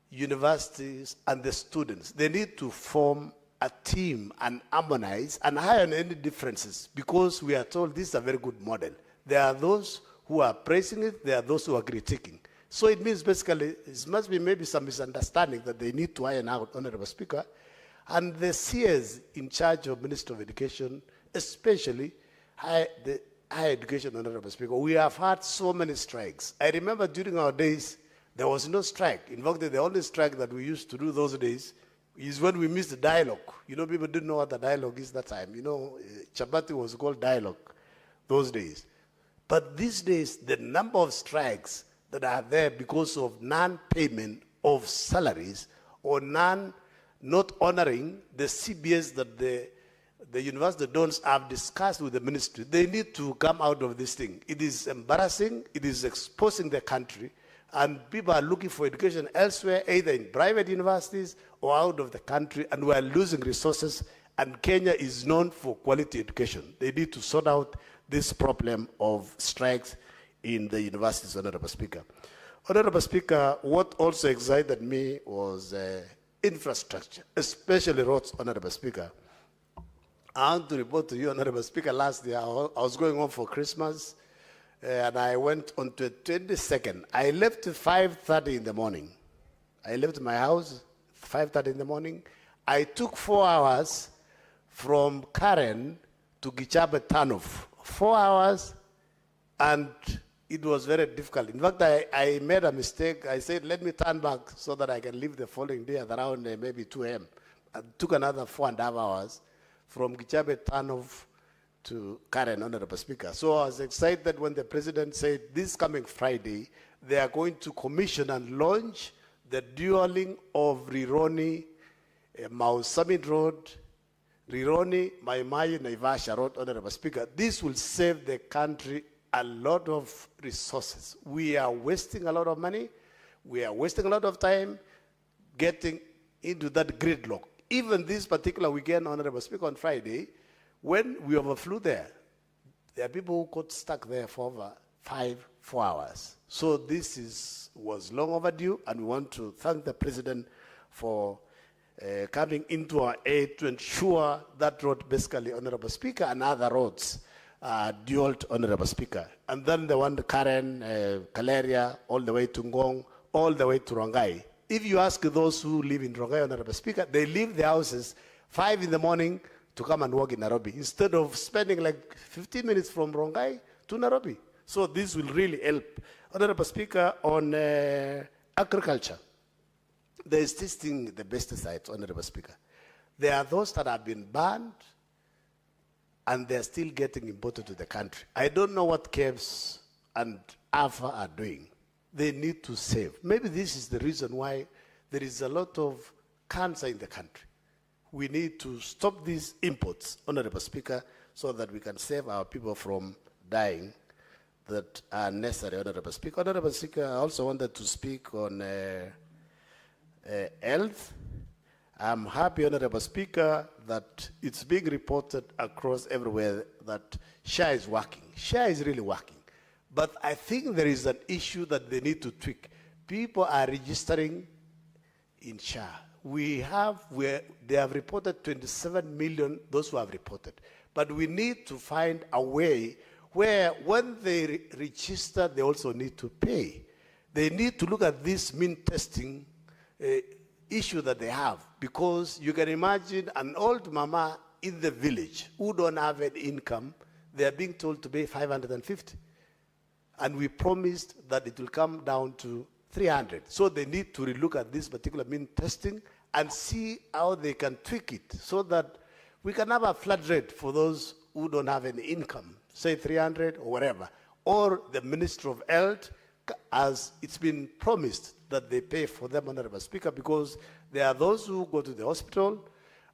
universities and the students, they need to form a team and harmonize and iron any differences, because we are told this is a very good model. There are those who are praising it, there are those who are critiquing. So it means basically, it must be maybe some misunderstanding that they need to iron out, Honorable Speaker. And the CS in charge of Ministry of Education, especially the higher education, Honorable Speaker, we have had so many strikes. I remember during our days, there was no strike. In fact, the only strike that we used to do those days is when we missed the dialogue. You know, people didn't know what the dialogue is that time. You know, Chapati was called dialogue those days. But these days, the number of strikes that are there because of non-payment of salaries or not honoring the CBS that the university dons have discussed with the ministry. They need to come out of this thing. It is embarrassing. It is exposing the country. And people are looking for education elsewhere, either in private universities or out of the country, and we are losing resources. And Kenya is known for quality education. They need to sort out this problem of strikes in the universities, Honorable Speaker. Honorable Speaker, what also excited me was infrastructure, especially roads, Honorable Speaker. I want to report to you, Honorable Speaker, last year I was going home for Christmas, and I went on to 22nd. I left at 5:30 in the morning. I left my house 5:30 in the morning. I took 4 hours from Karen to Gichabe Tanof. 4 hours, and it was very difficult. In fact, I made a mistake. I said, let me turn back so that I can leave the following day at around maybe 2 a.m. I took another 4.5 hours from Gichabe Tanof to Karen, Honorable Speaker. So I was excited when the President said this coming Friday, they are going to commission and launch the dualing of Rironi, Mau Summit Road, Rironi, Maimai, Naivasha Road, Honorable Speaker. This will save the country a lot of resources. We are wasting a lot of money. We are wasting a lot of time getting into that gridlock. Even this particular weekend, Honorable Speaker, on Friday, when we overflew there are people who got stuck there for over 4 hours. So this was long overdue, and we want to thank the President for coming into our aid to ensure that road, basically, Honorable Speaker, and other roads dualed, Honorable Speaker. And then the one, Karen, Kaleria, all the way to Ngong, all the way to Rongai. If you ask those who live in Rongai, Honorable Speaker, they leave their houses 5 in the morning to come and work in Nairobi, instead of spending like 15 minutes from Rongai to Nairobi. So this will really help. Honorable Speaker, on agriculture, there is this thing, the pesticides, Honorable Speaker. There are those that have been banned, and they're still getting imported to the country. I don't know what KEBS and AFA are doing. They need to save. Maybe this is the reason why there is a lot of cancer in the country. We need to stop these imports, Honorable Speaker, so that we can save our people from dying that are necessary, Honorable Speaker. Honorable Speaker, I also wanted to speak on health. I'm happy, Honorable Speaker, that it's being reported across everywhere that SHA is working. SHA is really working. But I think there is an issue that they need to tweak. People are registering in SHA. They have reported 27 million, those who have reported. But we need to find a way where when they register, they also need to pay. They need to look at this mean testing issue that they have, because you can imagine an old mama in the village who don't have an income, they are being told to pay 550. And we promised that it will come down to 300. So they need to relook at this particular mean testing and see how they can tweak it so that we can have a flat rate for those who don't have any income, say 300 or whatever. Or the Minister of Health, as it's been promised that they pay for them, Honorable Speaker, because there are those who go to the hospital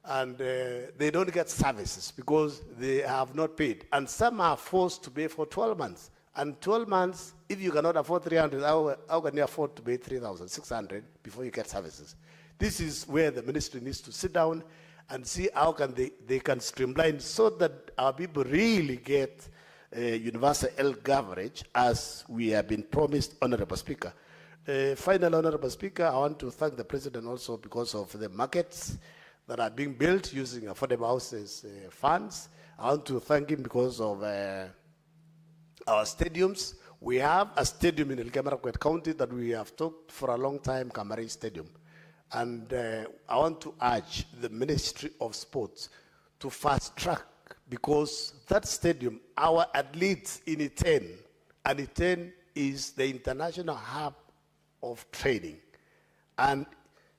and they don't get services because they have not paid. And some are forced to pay for 12 months. And 12 months, if you cannot afford 300, how can you afford to pay 3,600 before you get services? This is where the ministry needs to sit down and see how can they can streamline so that our people really get universal health coverage as we have been promised, Honorable Speaker. Final, Honorable Speaker, I want to thank the President also because of the markets that are being built using affordable houses funds. I want to thank him because of our stadiums. We have a stadium in Elgeyo-Marakwet County that we have talked for a long time, Kamari Stadium. And I want to urge the Ministry of Sports to fast track, because that stadium, our athletes in Iten, and Iten is the international hub of training. And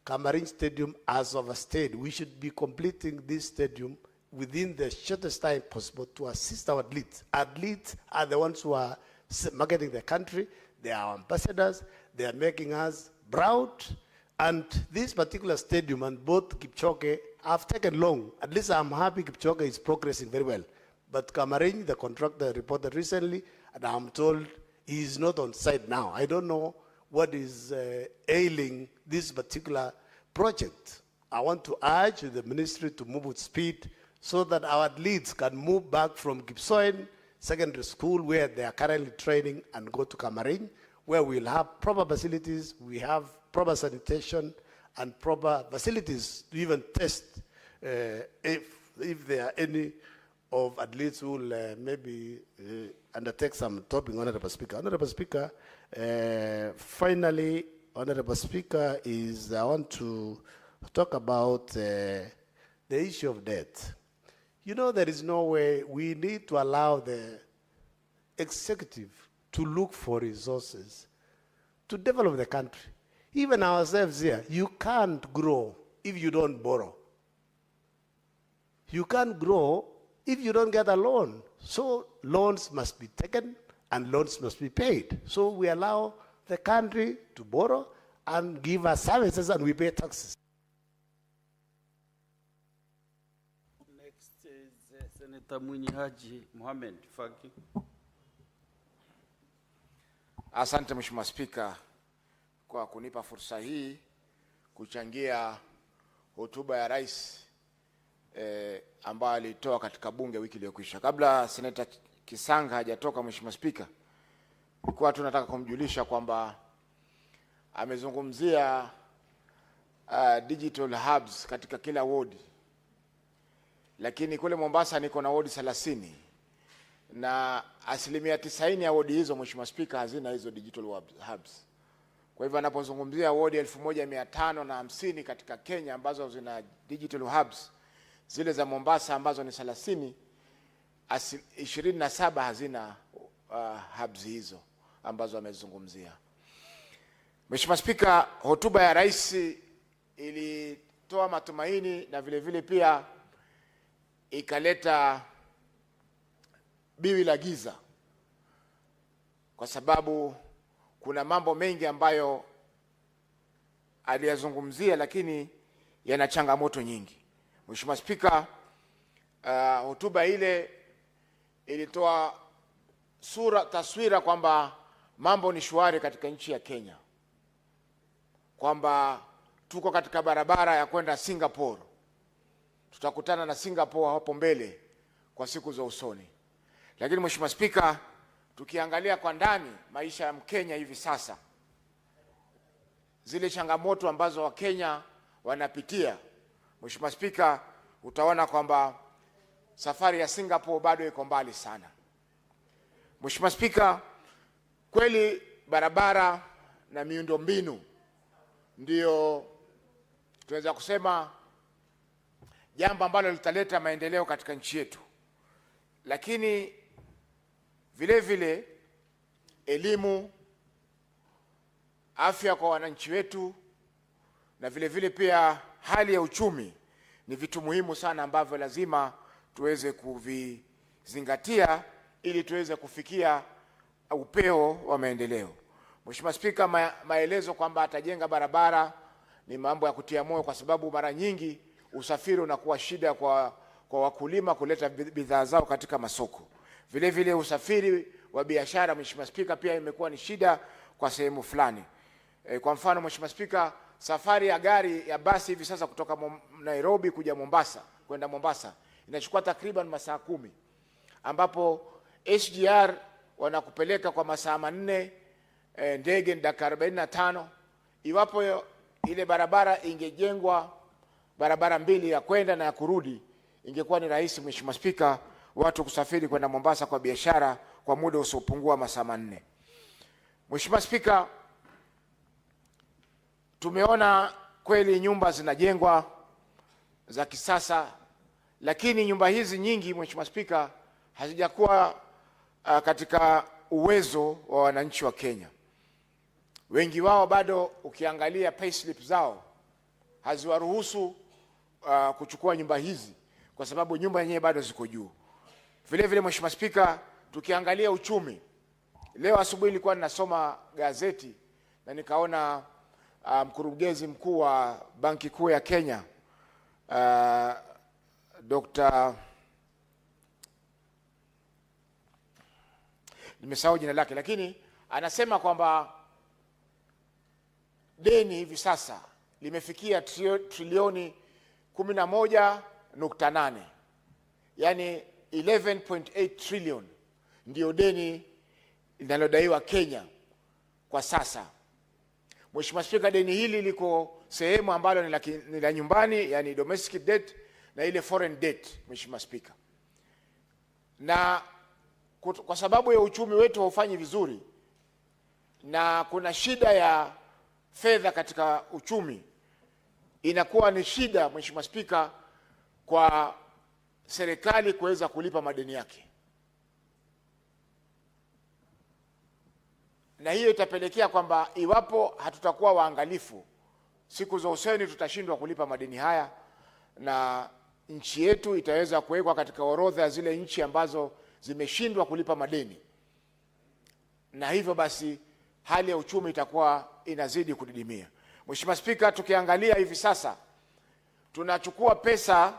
Kamarin Stadium has overstayed. We should be completing this stadium within the shortest time possible to assist our athletes. Athletes are the ones who are marketing the country. They are ambassadors. They are making us proud. And this particular stadium and both Kipchoge have taken long. At least I'm happy Kipchoge is progressing very well. But Kamarin, the contractor, reported recently, and I'm told he is not on site now. I don't know what is ailing this particular project. I want to urge the ministry to move with speed so that our athletes can move back from Gibson Secondary School, where they are currently training, and go to Kamarin, where we'll have proper facilities, we have proper sanitation, and proper facilities to even test if there are any of athletes who will maybe undertake some topping, Honorable Speaker. Honorable Speaker, finally, Honorable Speaker, I want to talk about the issue of debt. You know, there is no way we need to allow the executive to look for resources to develop the country. Even ourselves here, you can't grow if you don't borrow. You can't grow if you don't get a loan. So loans must be taken and loans must be paid. So we allow the country to borrow and give us services and we pay taxes.
Next is Senator Mwinyi Haji Mohamed Faki.
Asante Mheshimiwa Spika kwa kunipa fursa hii kuchangia hotuba ya Rais ambayo alitoa katika bunge wiki iliyokwisha. Kabla Senator Kisanga hajatoka, Mheshimiwa Spika, nilikuwa tunataka kumjulisha kwamba amezungumzia digital hubs katika kila ward. Lakini kule Mombasa niko na ward 30 na 90% ya ward hizo, Mheshimiwa Spika, hazina hizo digital hubs. Kwa hivyo anapozungumzia ward 1550 katika Kenya ambazo zina digital hubs, zile za Mombasa ambazo ni 30, 27 hazina hubs hizo ambazo amezungumzia. Mheshimiwa Spika, hotuba ya Rais ilitoa matumaini na vile vile pia ikaleta biwi la giza, kwa sababu kuna mambo mengi ambayo aliyazungumzia lakini yana changamoto nyingi. Mheshimiwa Spika, hotuba ile ilitoa taswira kwamba mambo ni shwari katika nchi ya Kenya, kwamba tuko katika barabara ya kwenda Singapore. Tutakutana na Singapore hapo mbele kwa siku za usoni. Lakini Mheshimiwa Spika, tukiangalia kwa ndani maisha ya Mkenya hivi sasa, zile changamoto ambazo Wakenya wanapitia, Mheshimiwa Spika, utaona kwamba safari ya Singapore bado iko mbali sana. Mheshimiwa Spika, kweli barabara na miundombinu ndio tunaweza kusema jambo ambalo litaleta maendeleo katika nchi yetu. Lakini vile vile elimu, afya kwa wananchi wetu na vile vile pia hali ya uchumi ni vitu muhimu sana ambavyo lazima tuweze kuvizingatia ili tuweze kufikia upeo wa maendeleo. Mheshimiwa Spika, maelezo kwamba atajenga barabara ni mambo ya kutia moyo, kwa sababu mara nyingi usafiri unakuwa shida kwa wakulima kuleta bidhaa zao katika masoko. Vile vile usafiri wa biashara, Mheshimiwa Spika, pia imekuwa ni shida kwa sehemu fulani. Kwa mfano Mheshimiwa Spika, safari ya gari ya basi hivi sasa kutoka Nairobi kuja Mombasa, kwenda Mombasa, inachukua takriban masaa 10, ambapo SGR wanakupeleka kwa masaa 4, ndege ni dakika 45. Iwapo ile barabara ingejengwa barabara mbili ya kwenda na ya kurudi, ingekuwa ni rahisi Mheshimiwa Spika watu kusafiri kwenda Mombasa kwa biashara kwa muda usiopungua masaa 4. Mheshimiwa Spika, tumeona kweli nyumba zinajengwa za kisasa, lakini nyumba hizi nyingi Mheshimiwa Spika hazijakuwa katika uwezo wa wananchi wa Kenya. Wengi wao bado ukiangalia payslip zao haziwaruhusu kuchukua nyumba hizi kwa sababu nyumba yenyewe bado ziko juu. Vile vile Mheshimiwa Spika, tukiangalia uchumi, Leo asubuhi nilikuwa ninasoma gazeti na nikaona mkurugenzi mkuu wa Banki Kuu ya Kenya, Dr. nimesahau jina lake, lakini anasema kwamba deni hivi sasa limefikia trilioni 11.8, yani 11.8 trillion ndio deni linalodaiwa Kenya kwa sasa. Mheshimiwa Spika, deni hili liko sehemu ambalo ni la nyumbani, yani domestic debt, na ile foreign debt, Mheshimiwa Spika. Na kwa sababu ya uchumi wetu haufanyi vizuri na kuna shida ya fedha katika uchumi, inakuwa ni shida, Mheshimiwa Spika, kwa serikali kuweza kulipa madeni yake. Na hiyo itapelekea kwamba iwapo hatutakuwa waangalifu, siku za usoni tutashindwa kulipa madeni haya, na nchi yetu itaweza kuwekwa katika orodha ya zile nchi ambazo zimeshindwa kulipa madeni. Na hivyo basi hali ya uchumi itakuwa inazidi kudidimia. Mheshimiwa Spika, tukiangalia hivi sasa tunachukua pesa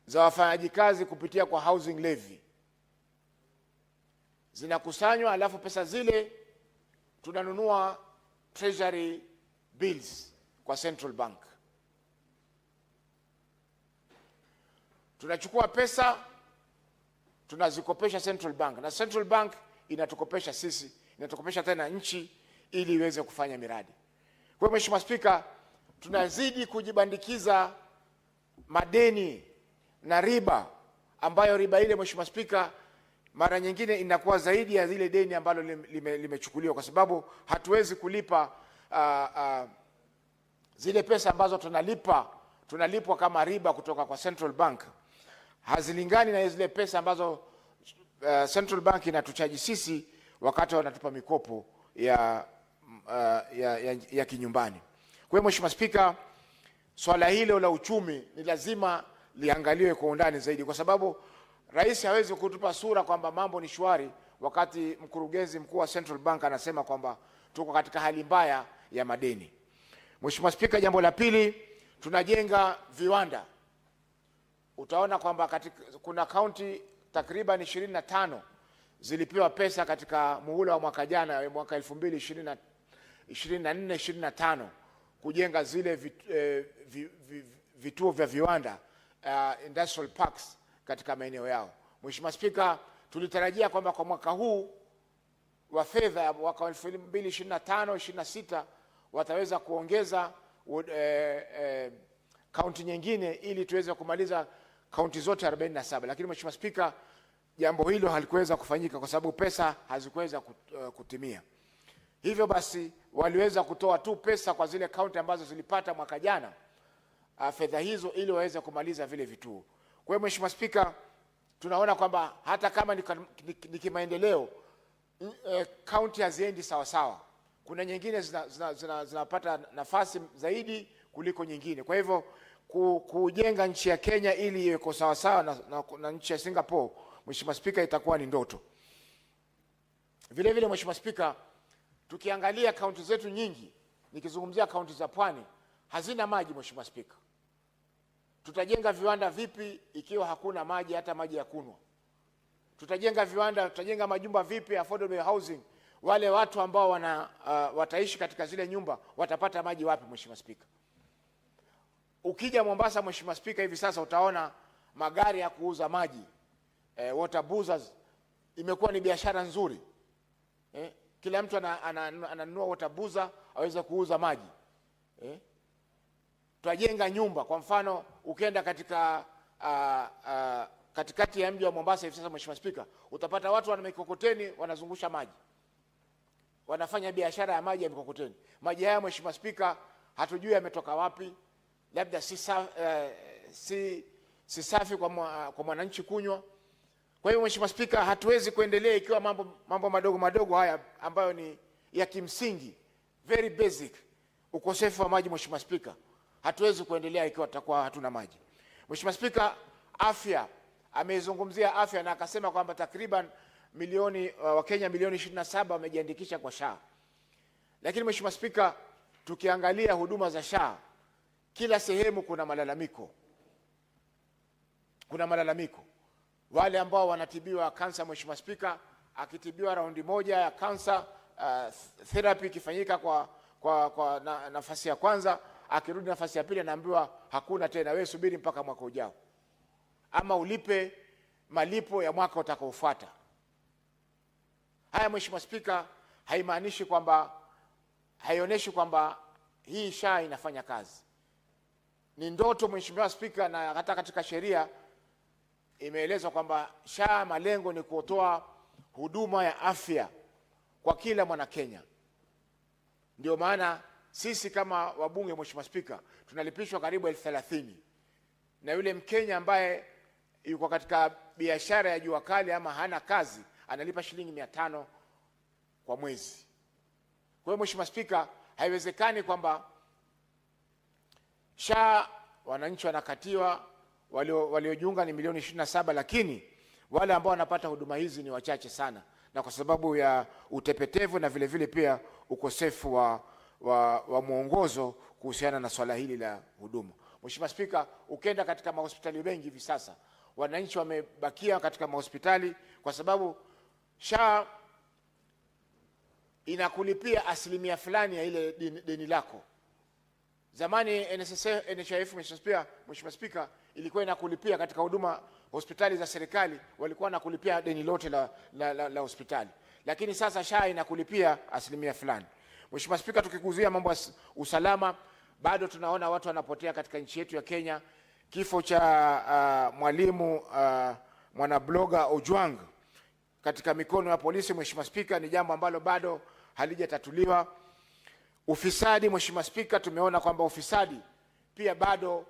za wafanyakazi kupitia kwa housing levy, zinakusanywa, alafu pesa zile tunanunua treasury bills kwa Central Bank. Tunachukua pesa tunazikopesha Central Bank, na Central Bank inatukopesha sisi, inatukopesha tena nchi ili iweze kufanya miradi. Kwa hiyo Mheshimiwa Spika, tunazidi kujibandikiza madeni na riba, ambayo riba ile Mheshimiwa Spika mara nyingine inakuwa zaidi ya zile deni ambalo limechukuliwa, kwa sababu hatuwezi kulipa zile pesa ambazo tunalipwa kama riba kutoka kwa Central Bank. Hazilingani na zile pesa ambazo Central Bank inatuchaji sisi wakati wanatupa mikopo ya kinyumbani. Kwa hiyo Mheshimiwa Spika, swala hilo la uchumi ni lazima liangaliwe kwa undani zaidi, kwa sababu rais hawezi kutupa sura kwamba mambo ni shwari wakati mkurugenzi mkuu wa Central Bank anasema kwamba tuko katika hali mbaya ya madeni. Mheshimiwa Spika, jambo la pili, tunajenga viwanda. Utaona kwamba kuna kaunti takriban 25 zilipewa pesa katika muhula wa mwaka jana, mwaka 2024-25 kujenga zile vituo vya viwanda, industrial parks katika maeneo yao. Mheshimiwa Spika, tulitarajia kwamba kwa mwaka huu wa fedha mwaka 2025-26 wataweza kuongeza kaunti nyingine ili tuweze kumaliza kaunti zote 47, lakini Mheshimiwa Spika, jambo hilo halikuweza kufanyika kwa sababu pesa hazikuweza kutimia. Hivyo basi waliweza kutoa tu pesa kwa zile kaunti ambazo zilipata mwaka jana fedha hizo ili waweze kumaliza vile vituo. Kwa hiyo Mheshimiwa Spika, tunaona kwamba hata kama ni kimaendeleo, kaunti haziendi sawa sawa. Kuna nyingine zinapata nafasi zaidi kuliko nyingine. Kwa hivyo kujenga nchi ya Kenya ili iwe sawa sawa na nchi ya Singapore, Mheshimiwa Spika, itakuwa ni ndoto. Vile vile Mheshimiwa Spika, tukiangalia kaunti zetu nyingi, nikizungumzia kaunti za Pwani, hazina maji Mheshimiwa Spika. Tutajenga viwanda vipi ikiwa hakuna maji, hata maji ya kunywa? Tutajenga viwanda, tutajenga majumba vipi, affordable housing? Wale watu ambao wataishi katika zile nyumba watapata maji wapi Mheshimiwa Spika? Ukija Mombasa Mheshimiwa Spika, hivi sasa utaona magari ya kuuza maji, water boozers, imekuwa ni biashara nzuri. Kila mtu ananunua water boozer aweze kuuza maji. Tutajenga nyumba, kwa mfano ukienda katika katikati ya mji wa Mombasa hivi sasa Mheshimiwa Spika, utapata watu wana mikokoteni wanazungusha maji, wanafanya biashara ya maji ya mikokoteni. Maji haya Mheshimiwa Spika, hatujui yametoka wapi, labda si safi kwa mwananchi kunywa. Kwa hiyo Mheshimiwa Spika, hatuwezi kuendelea ikiwa mambo madogo madogo haya ambayo ni ya kimsingi, very basic, ukosefu wa maji Mheshimiwa Spika, hatuwezi kuendelea ikiwa tutakuwa hatuna maji. Mheshimiwa Spika, afya, amezungumzia afya na akasema kwamba takriban Wakenya milioni 27 wamejiandikisha kwa SHA. Lakini Mheshimiwa Spika, tukiangalia huduma za SHA, kila sehemu kuna malalamiko. Kuna malalamiko. Wale ambao wanatibiwa kansa, Mheshimiwa Spika, akitibiwa raundi moja ya kansa, therapy ikifanyika kwa nafasi ya kwanza, akirudi nafasi ya pili anaambiwa hakuna tena, wewe subiri mpaka mwaka ujao, ama ulipe malipo ya mwaka utakaofuata. Haya Mheshimiwa Spika, haimaanishi kwamba, haionyeshi kwamba hii SHA inafanya kazi. Ni ndoto Mheshimiwa Spika, na hata katika sheria imeelezwa kwamba SHA malengo ni kutoa huduma ya afya kwa kila mwana Kenya. Ndio maana sisi kama wabunge, Mheshimiwa Spika, tunalipishwa karibu 30,000, na yule Mkenya ambaye yuko katika biashara ya jua kali ama hana kazi analipa shilingi 500 kwa mwezi. Kwa hiyo Mheshimiwa Spika, haiwezekani kwamba SHA wananchi wanakatiwa, waliojiunga ni milioni 27, lakini wale ambao wanapata huduma hizi ni wachache sana, na kwa sababu ya utepetevu na vile vile pia ukosefu wa mwongozo kuhusiana na swala hili la huduma. Mheshimiwa Spika, ukenda katika mahospitali mengi hivi sasa, wananchi wamebakia katika mahospitali kwa sababu SHA inakulipia asilimia fulani ya ile deni lako. Zamani NHIF, Mheshimiwa Spika, ilikuwa inakulipia katika huduma hospitali za serikali, walikuwa wanakulipia deni lote la hospitali, lakini sasa SHA inakulipia asilimia fulani. Mheshimiwa Spika, tukiguzia mambo ya usalama, bado tunaona watu wanapotea katika nchi yetu ya Kenya. Kifo cha mwalimu mwanabloga Ojwang katika mikono ya polisi, Mheshimiwa Spika, ni jambo ambalo bado halijatatuliwa. Ufisadi, Mheshimiwa Spika, tumeona kwamba ufisadi pia bado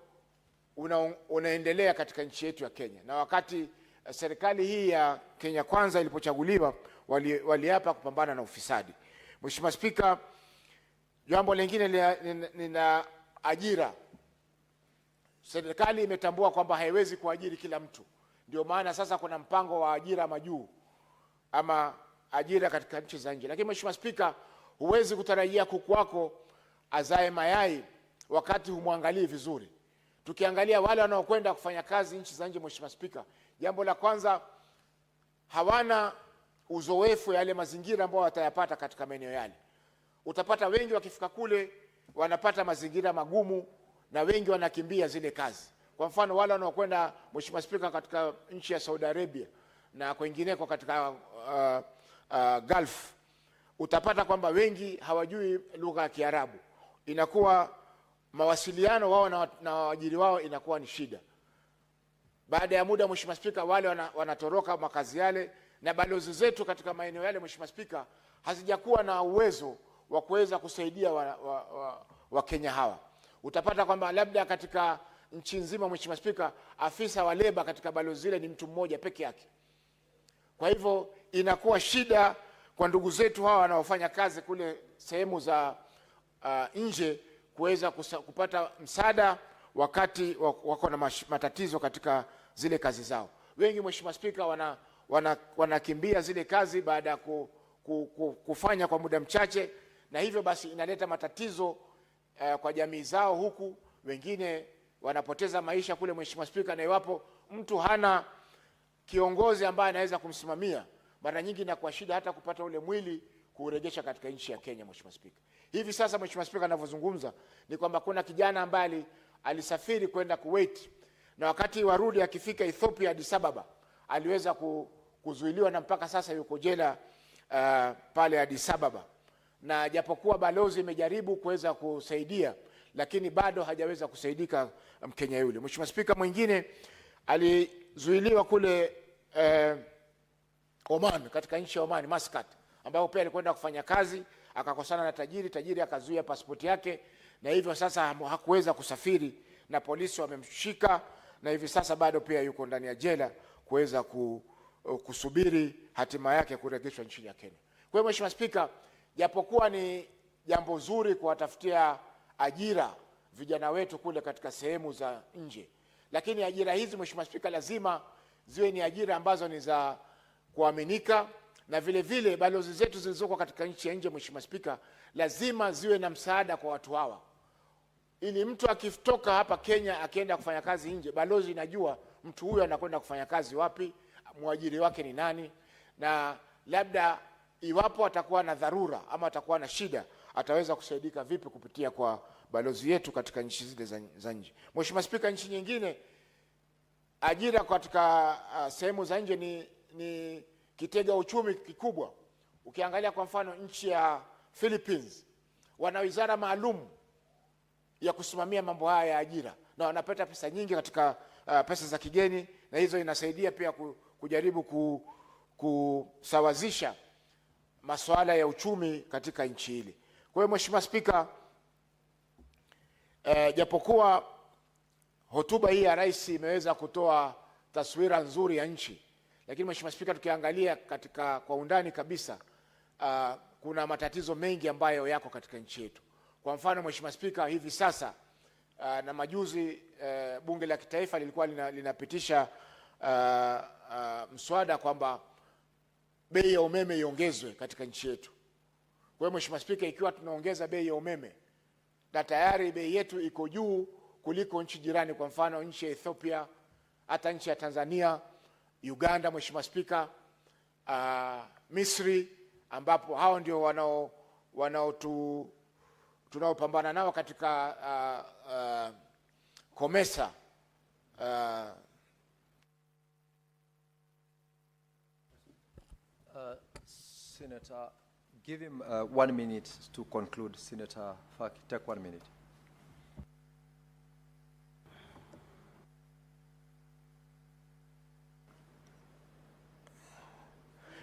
unaendelea katika nchi yetu ya Kenya, na wakati serikali hii ya Kenya Kwanza ilipochaguliwa waliapa kupambana na ufisadi. Mheshimiwa Spika, jambo lingine ni ajira. Serikali imetambua kwamba haiwezi kuajiri kila mtu. Ndio maana sasa kuna mpango wa ajira majuu ama ajira katika nchi za nje. Lakini Mheshimiwa Spika, huwezi kutarajia kuku wako azae mayai wakati humwangalii vizuri. Tukiangalia wale wanaokwenda kufanya kazi nchi za nje, Mheshimiwa Spika, jambo la kwanza, hawana uzoefu yale mazingira ambao watayapata katika maeneo yale. Utapata wengi wakifika kule wanapata mazingira magumu, na wengi wanakimbia zile kazi. Kwa mfano wale wanaokwenda, Mheshimiwa Spika, katika nchi ya Saudi Arabia na kwingineko katika Gulf, utapata kwamba wengi hawajui lugha ya Kiarabu. Inakuwa mawasiliano wao na waajiri wao inakuwa ni shida. Baada ya muda, Mheshimiwa Spika, wale wanatoroka makazi yale, na balozi zetu katika maeneo yale, Mheshimiwa Spika, hazijakuwa na uwezo wa kuweza kusaidia wa Kenya hawa. Utapata kwamba labda katika nchi nzima, Mheshimiwa Spika, afisa wa leba katika balozi zile ni mtu mmoja peke yake. Kwa hivyo inakuwa shida kwa ndugu zetu hawa wanaofanya kazi kule sehemu za nje kuweza kupata msaada wakati wako na matatizo katika zile kazi zao. Wengi, Mheshimiwa Spika, wanakimbia zile kazi baada ya kufanya kwa muda mchache, na hivyo basi inaleta matatizo kwa jamii zao, huku wengine wanapoteza maisha kule, Mheshimiwa Spika. Na iwapo mtu hana kiongozi ambaye anaweza kumsimamia, mara nyingi inakuwa shida hata kupata ule mwili kuurejesha katika nchi ya Kenya, Mheshimiwa Spika. Hivi sasa, Mheshimiwa Spika, ninavyozungumza ni kwamba kuna kijana ambaye alisafiri kwenda Kuwait, na wakati warudi akifika Ethiopia, Addis Ababa, aliweza kuzuiliwa na mpaka sasa yuko jela pale Addis Ababa. Na japokuwa balozi imejaribu kuweza kusaidia, lakini bado hajaweza kusaidika Mkenya yule. Mheshimiwa Spika, mwingine alizuiliwa kule Oman, katika nchi ya Oman, Muscat, ambao pia alikwenda kufanya kazi, akakosana na tajiri akazuia pasipoti yake, na hivyo sasa hakuweza kusafiri, na polisi wamemshika, na hivi sasa bado pia yuko ndani ya jela kuweza kusubiri hatima yake kurejeshwa nchini ya Kenya. Kwa hiyo Mheshimiwa Spika, japokuwa ni jambo zuri kuwatafutia ajira vijana wetu kule katika sehemu za nje, lakini ajira hizi, Mheshimiwa Spika, lazima ziwe ni ajira ambazo ni za kuaminika, na vile vile balozi zetu zilizoko katika nchi ya nje, Mheshimiwa Spika, lazima ziwe na msaada kwa watu hawa, ili mtu akitoka hapa Kenya akienda kufanya kazi nje, balozi inajua mtu huyo anakwenda kufanya kazi wapi, mwajiri wake ni nani, na labda iwapo atakuwa na dharura ama atakuwa na shida, ataweza kusaidika vipi kupitia kwa balozi yetu katika nchi zile za nje. Mheshimiwa Spika, nchi nyingine ajira katika sehemu za nje ni kitega uchumi kikubwa. Ukiangalia kwa mfano nchi ya Philippines, wana wizara maalum ya kusimamia mambo haya ya ajira, na wanapata pesa nyingi katika pesa za kigeni, na hizo inasaidia pia kujaribu kusawazisha masuala ya uchumi katika nchi hili. Kwa hiyo Mheshimiwa Spika, japokuwa hotuba hii ya rais imeweza kutoa taswira nzuri ya nchi, lakini Mheshimiwa Spika, tukiangalia kwa undani kabisa, kuna matatizo mengi ambayo yako katika nchi yetu. Kwa mfano Mheshimiwa Spika, hivi sasa na majuzi bunge la kitaifa lilikuwa linapitisha mswada kwamba bei ya umeme iongezwe katika nchi yetu. Kwa hiyo Mheshimiwa Spika, ikiwa tunaongeza bei ya umeme na tayari bei yetu iko juu kuliko nchi jirani, kwa mfano nchi ya Ethiopia, hata nchi ya Tanzania, Uganda, Mheshimiwa Spika, Misri, ambapo hao ndio tunaopambana nao katika COMESA.
Senator, give him 1 minute to conclude. Senator Faki, take 1 minute.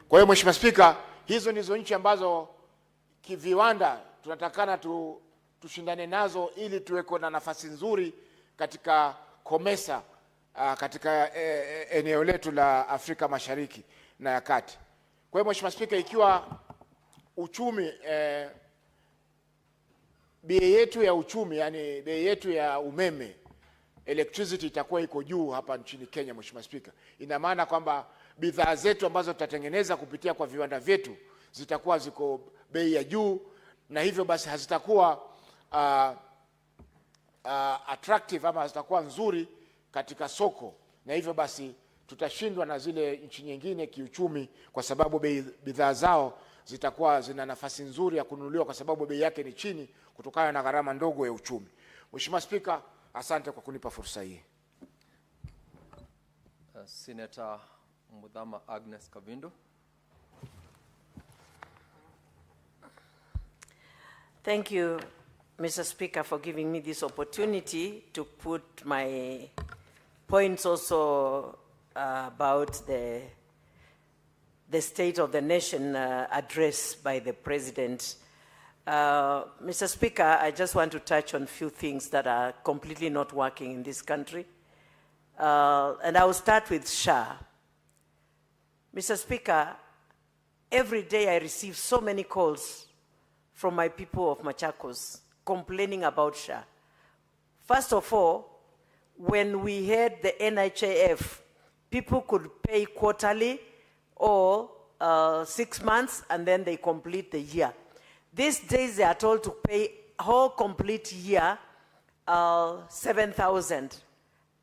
Kwa hiyo Mheshimiwa Spika, hizo ndizo nchi ambazo kiviwanda tunatakana tushindane nazo ili tuweko na nafasi nzuri katika COMESA katika eneo letu la Afrika Mashariki na ya Kati. Kwa hiyo Mheshimiwa Spika, ikiwa uchumi bei yetu ya uchumi, yani bei yetu ya umeme, electricity, itakuwa iko juu hapa nchini Kenya, Mheshimiwa Spika, ina maana kwamba bidhaa zetu ambazo tutatengeneza kupitia kwa viwanda vyetu zitakuwa ziko bei ya juu, na hivyo basi hazitakuwa attractive ama hazitakuwa nzuri katika soko, na hivyo basi tutashindwa na zile nchi nyingine kiuchumi, kwa sababu bidhaa zao zitakuwa zina nafasi nzuri ya kununuliwa kwa sababu bei yake ni chini kutokana na gharama ndogo ya uchumi. Mheshimiwa Spika, asante kwa kunipa fursa hii.
Senator Mudhama Agnes Kavindo.
Thank you, Mr. Speaker, for giving me this opportunity to put my points also about the State of the Nation address by the President. Mr. Speaker, I just want to touch on a few things that are completely not working in this country. And I will start with SHA. Mr. Speaker, every day I receive so many calls from my people of Machakos complaining about SHA. First of all, when we had the NHIF, people could pay quarterly or 6 months and then they complete the year. These days they are told to pay whole complete year, 7,000.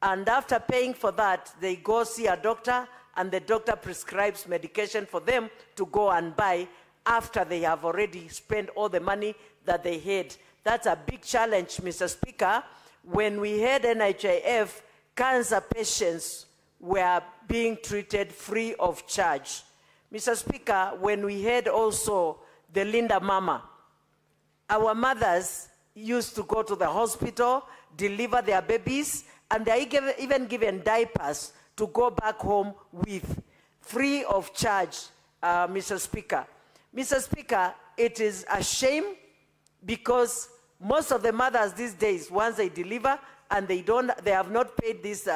And after paying for that, they go see a doctor and the doctor prescribes medication for them to go and buy after they have already spent all the money that they had. That's a big challenge, Mr. Speaker. When we had NHIF, cancer patients were being treated free of charge. Mr. Speaker, when we had also the Linda Mama, our mothers used to go to the hospital, deliver their babies, and they are even given diapers to go back home with, free of charge, Mr. Speaker. Mr. Speaker, it is a shame because most of the mothers these days, once they deliver and they have not paid this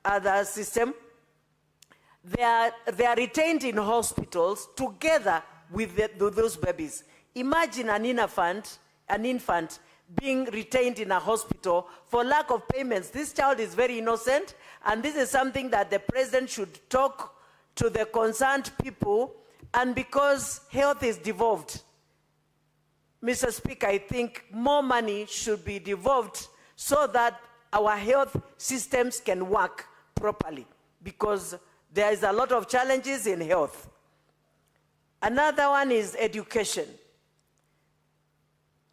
other system, they are retained in hospitals together with those babies. Imagine an infant being retained in a hospital for lack of payments. This child is very innocent, and this is something that the president should talk to the concerned people, and because health is devolved, Mr. Speaker, I think more money should be devolved so that our health systems can work properly, because there is a lot of challenges in health. Another one is education.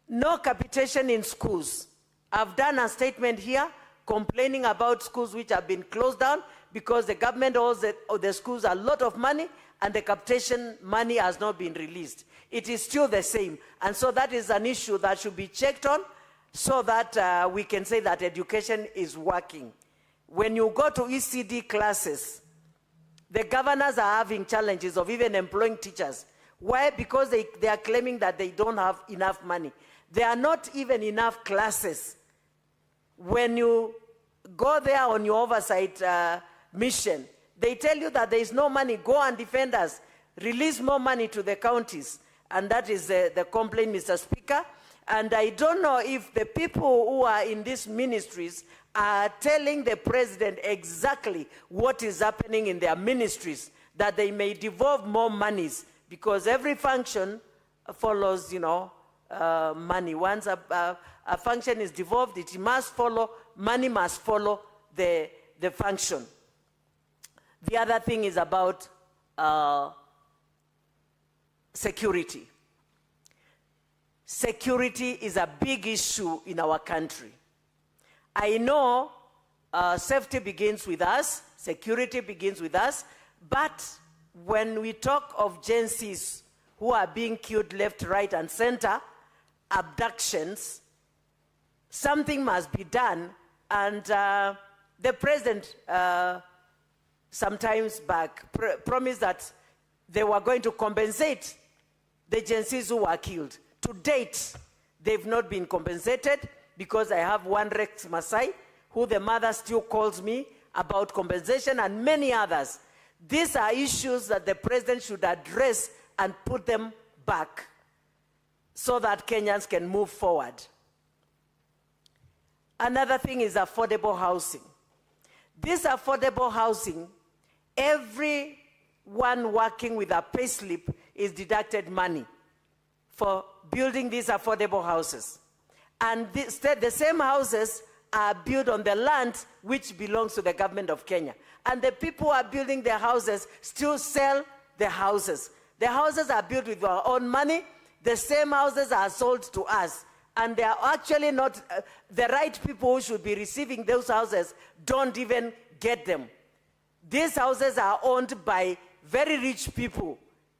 No capitation in schools. I've done a statement here complaining about schools which have been closed down because the government owes the schools a lot of money and the capitation money has not been released. It is still the same. And so that is an issue that should be checked on so that we can say that education is working. When you go to ECD classes, the governors are having challenges of even employing teachers. Why? Because they are claiming that they don't have enough money. There are not even enough classes. When you go there on your oversight mission, they tell you that there is no money. Go and defend us. Release more money to the counties. And that is the complaint, Mr. Speaker. And I don't know if the people who are in these ministries are telling the president exactly what is happening in their ministries, that they may devolve more monies, because every function follows, money. Once a function is devolved, it must follow, money must follow the function. The other thing is about security. Security is a big issue in our country. I know safety begins with us, security begins with us, but when we talk of Gen Zs who are being killed left, right, and center, abductions, something must be done. And the president, sometimes back, promised that they were going to compensate the Gen Zs who were killed. To date, they've not been compensated, because I have one Rex Masai, who the mother still calls me about compensation, and many others. These are issues that the president should address and put them back so that Kenyans can move forward. Another thing is affordable housing. This affordable housing, everyone working with a payslip is deducted money for building these affordable houses. And the same houses are built on the land which belongs to the government of Kenya. And the people who are building their houses still sell the houses. The houses are built with our own money. The same houses are sold to us. And they are actually not, the right people who should be receiving those houses don't even get them. These houses are owned by very rich people,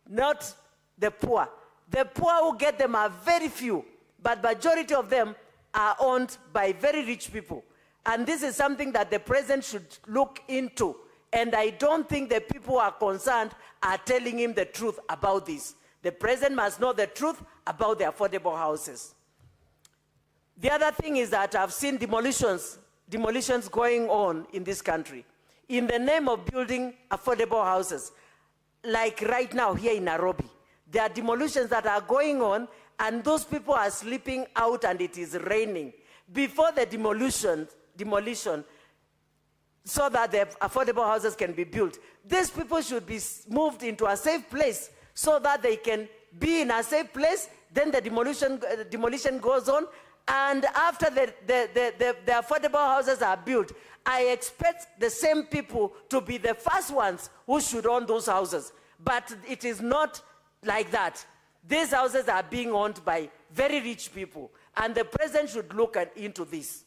not the poor. The poor who get them are very few, but majority of them are owned by very rich people. And this is something that the president should look into. And I don't think the people who are concerned are telling him the truth about this. The president must know the truth about the affordable houses. The other thing is that I've seen demolitions going on in this country in the name of building affordable houses. Like right now here in Nairobi, there are demolitions that are going on, and those people are sleeping out and it is raining. Before the demolition, so that the affordable houses can be built, these people should be moved into a safe place so that they can be in a safe place. Then the demolition goes on, and after the affordable houses are built, I expect the same people to be the first ones who should own those houses. But it is not like that. These houses are being owned by very rich people, and the president should look into this.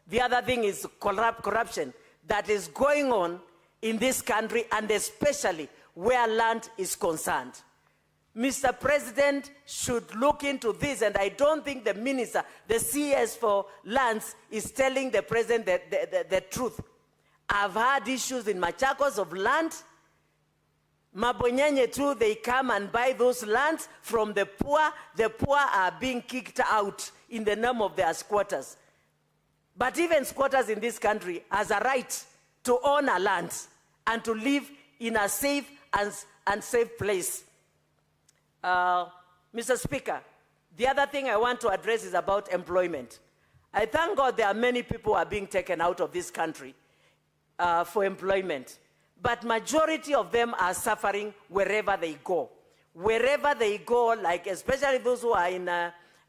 The other thing is corruption that is going on in this country, and especially where land is concerned. Mr. President should look into this, and I don't think the minister, the CS for lands, is telling the president the truth. I've had issues in Machakos of land. Mabonyenye too, they come and buy those lands from the poor. The poor are being kicked out in the name of their squatters. But even squatters in this country has a right to own a land and to live in a safe and safe place. Mr. Speaker, the other thing I want to address is about employment. I thank God there are many people who are being taken out of this country for employment. but majority of them are suffering wherever they go. Wherever they go, like especially those who are in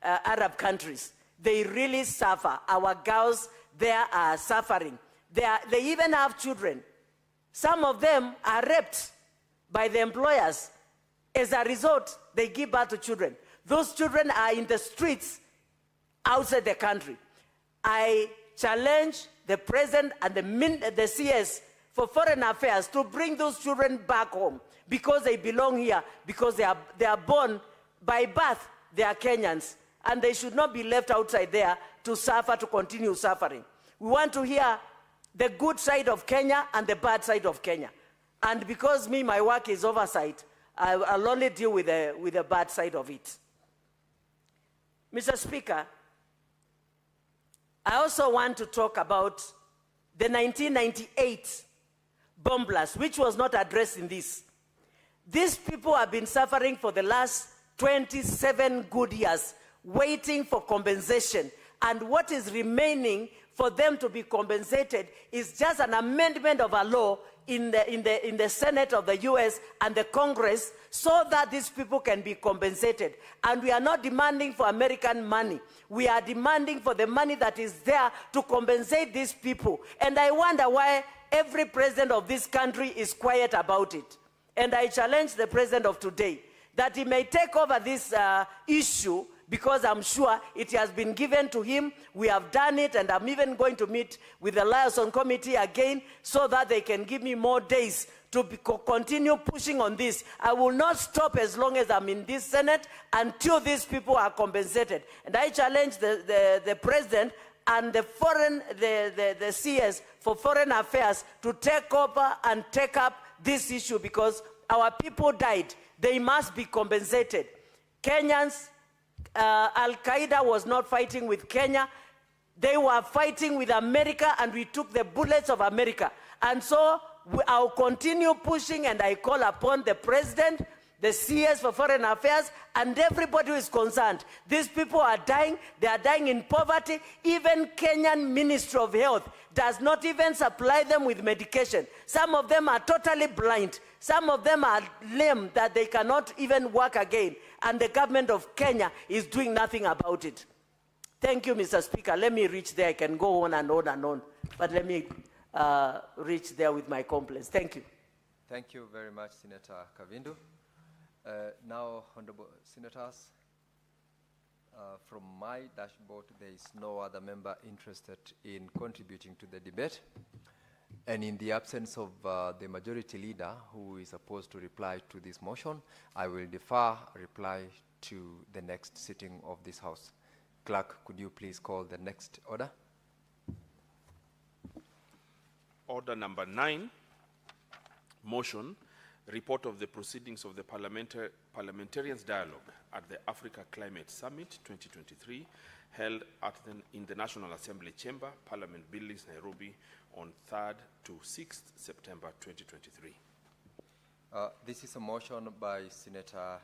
Arab countries, they really suffer. Our girls there are suffering. They even have children. Some of them are raped by the employers. As a result, they give birth to children. Those children are in the streets outside the country. I challenge the President and the CS for Foreign Affairs to bring those children back home because they belong here, because they are born by birth, they are Kenyans, and they should not be left outside there to suffer, to continue suffering. We want to hear the good side of Kenya and the bad side of Kenya. And because my work is oversight, I'll only deal with the bad side of it. Mr. Speaker, I also want to talk about the 1998 bomb blast, which was not addressed in this. These people have been suffering for the last 27 good years, waiting for compensation. And what is remaining for them to be compensated is just an amendment of a law in the Senate of the US and the Congress so that these people can be compensated. And we are not demanding for American money. We are demanding for the money that is there to compensate these people. And I wonder why every president of this country is quiet about it. And I challenge the president of today that he may take over this issue, because I'm sure it has been given to him. We have done it, and I'm even going to meet with the liaison committee again so that they can give me more days to continue pushing on this. I will not stop as long as I'm in this Senate until these people are compensated. And I challenge the president and the CS for Foreign Affairs to take over and take up this issue, because our people died. They must be compensated. Kenyans, Al-Qaeda was not fighting with Kenya. They were fighting with America, and we took the bullets of America. And so I'll continue pushing, and I call upon the president, the CS for Foreign Affairs, and everybody who is concerned. These people are dying. They are dying in poverty. Even Kenyan Ministry of Health does not even supply them with medication. Some of them are totally blind. Some of them are lame that they cannot even work again. And the government of Kenya is doing nothing about it. Thank you, Mr. Speaker. Let me reach there. I can go on and on and on. But let me reach there with my complaints. Thank you.
Thank you very much, Senator Kavindu. Now, Honorable Senators, from my dashboard, there is no other member interested in contributing to the debate. And in the absence of the majority leader who is supposed to reply to this motion, I will defer reply to the next sitting of this House. Clerk, could you please call the next order?
Order number 9, motion, report of the proceedings of the Parliamentarians' Dialogue at the Africa Climate Summit 2023, held in the National Assembly Chamber, Parliament Buildings, Nairobi, on 3rd to 6th September 2023.
This is a motion by Senator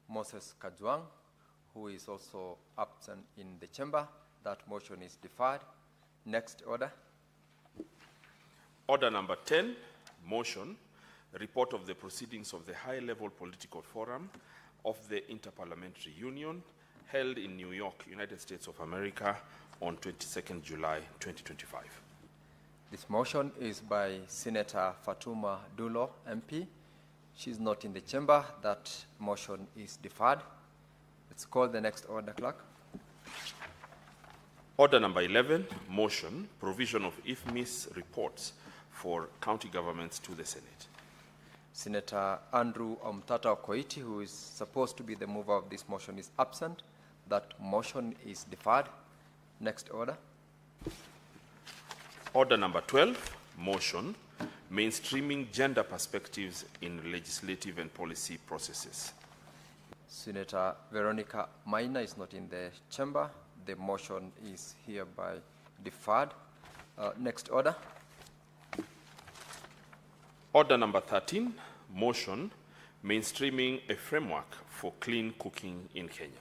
Moses Kajwang, who is also absent in the chamber. That motion is deferred. Next order.
Order number 10, motion, report of the proceedings of the high-level political forum of the Interparliamentary Union, held in New York, United States of America, on 22nd July 2025.
This motion is by Senator Fatuma Dulo, MP. She's not in the chamber. That motion is deferred. Let's call the next order, Clerk.
Order number 11, motion, provision of IFMIS reports for county governments to the Senate.
Senator Andrew Omtata Okoiti, who is supposed to be the mover of this motion, is absent. That motion is deferred. Next order.
Order number 12, motion, mainstreaming gender perspectives in legislative and policy processes.
Senator Veronica Maina is not in the chamber. The motion is hereby deferred. Next order.
Order number 13, motion, mainstreaming a framework for clean cooking in Kenya.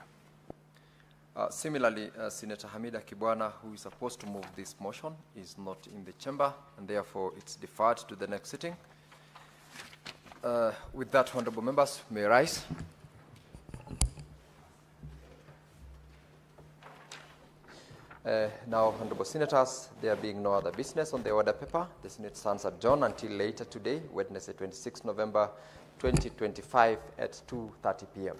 Similarly, Senator Hamida Kibwana, who is supposed to move this motion, is not in the chamber, and therefore it's deferred to the next sitting. With that, honorable members may rise. Now, honorable senators, there being no other business on the order paper, the Senate stands adjourned until later today, Wednesday, 26 November 2025 at 2:30 p.m.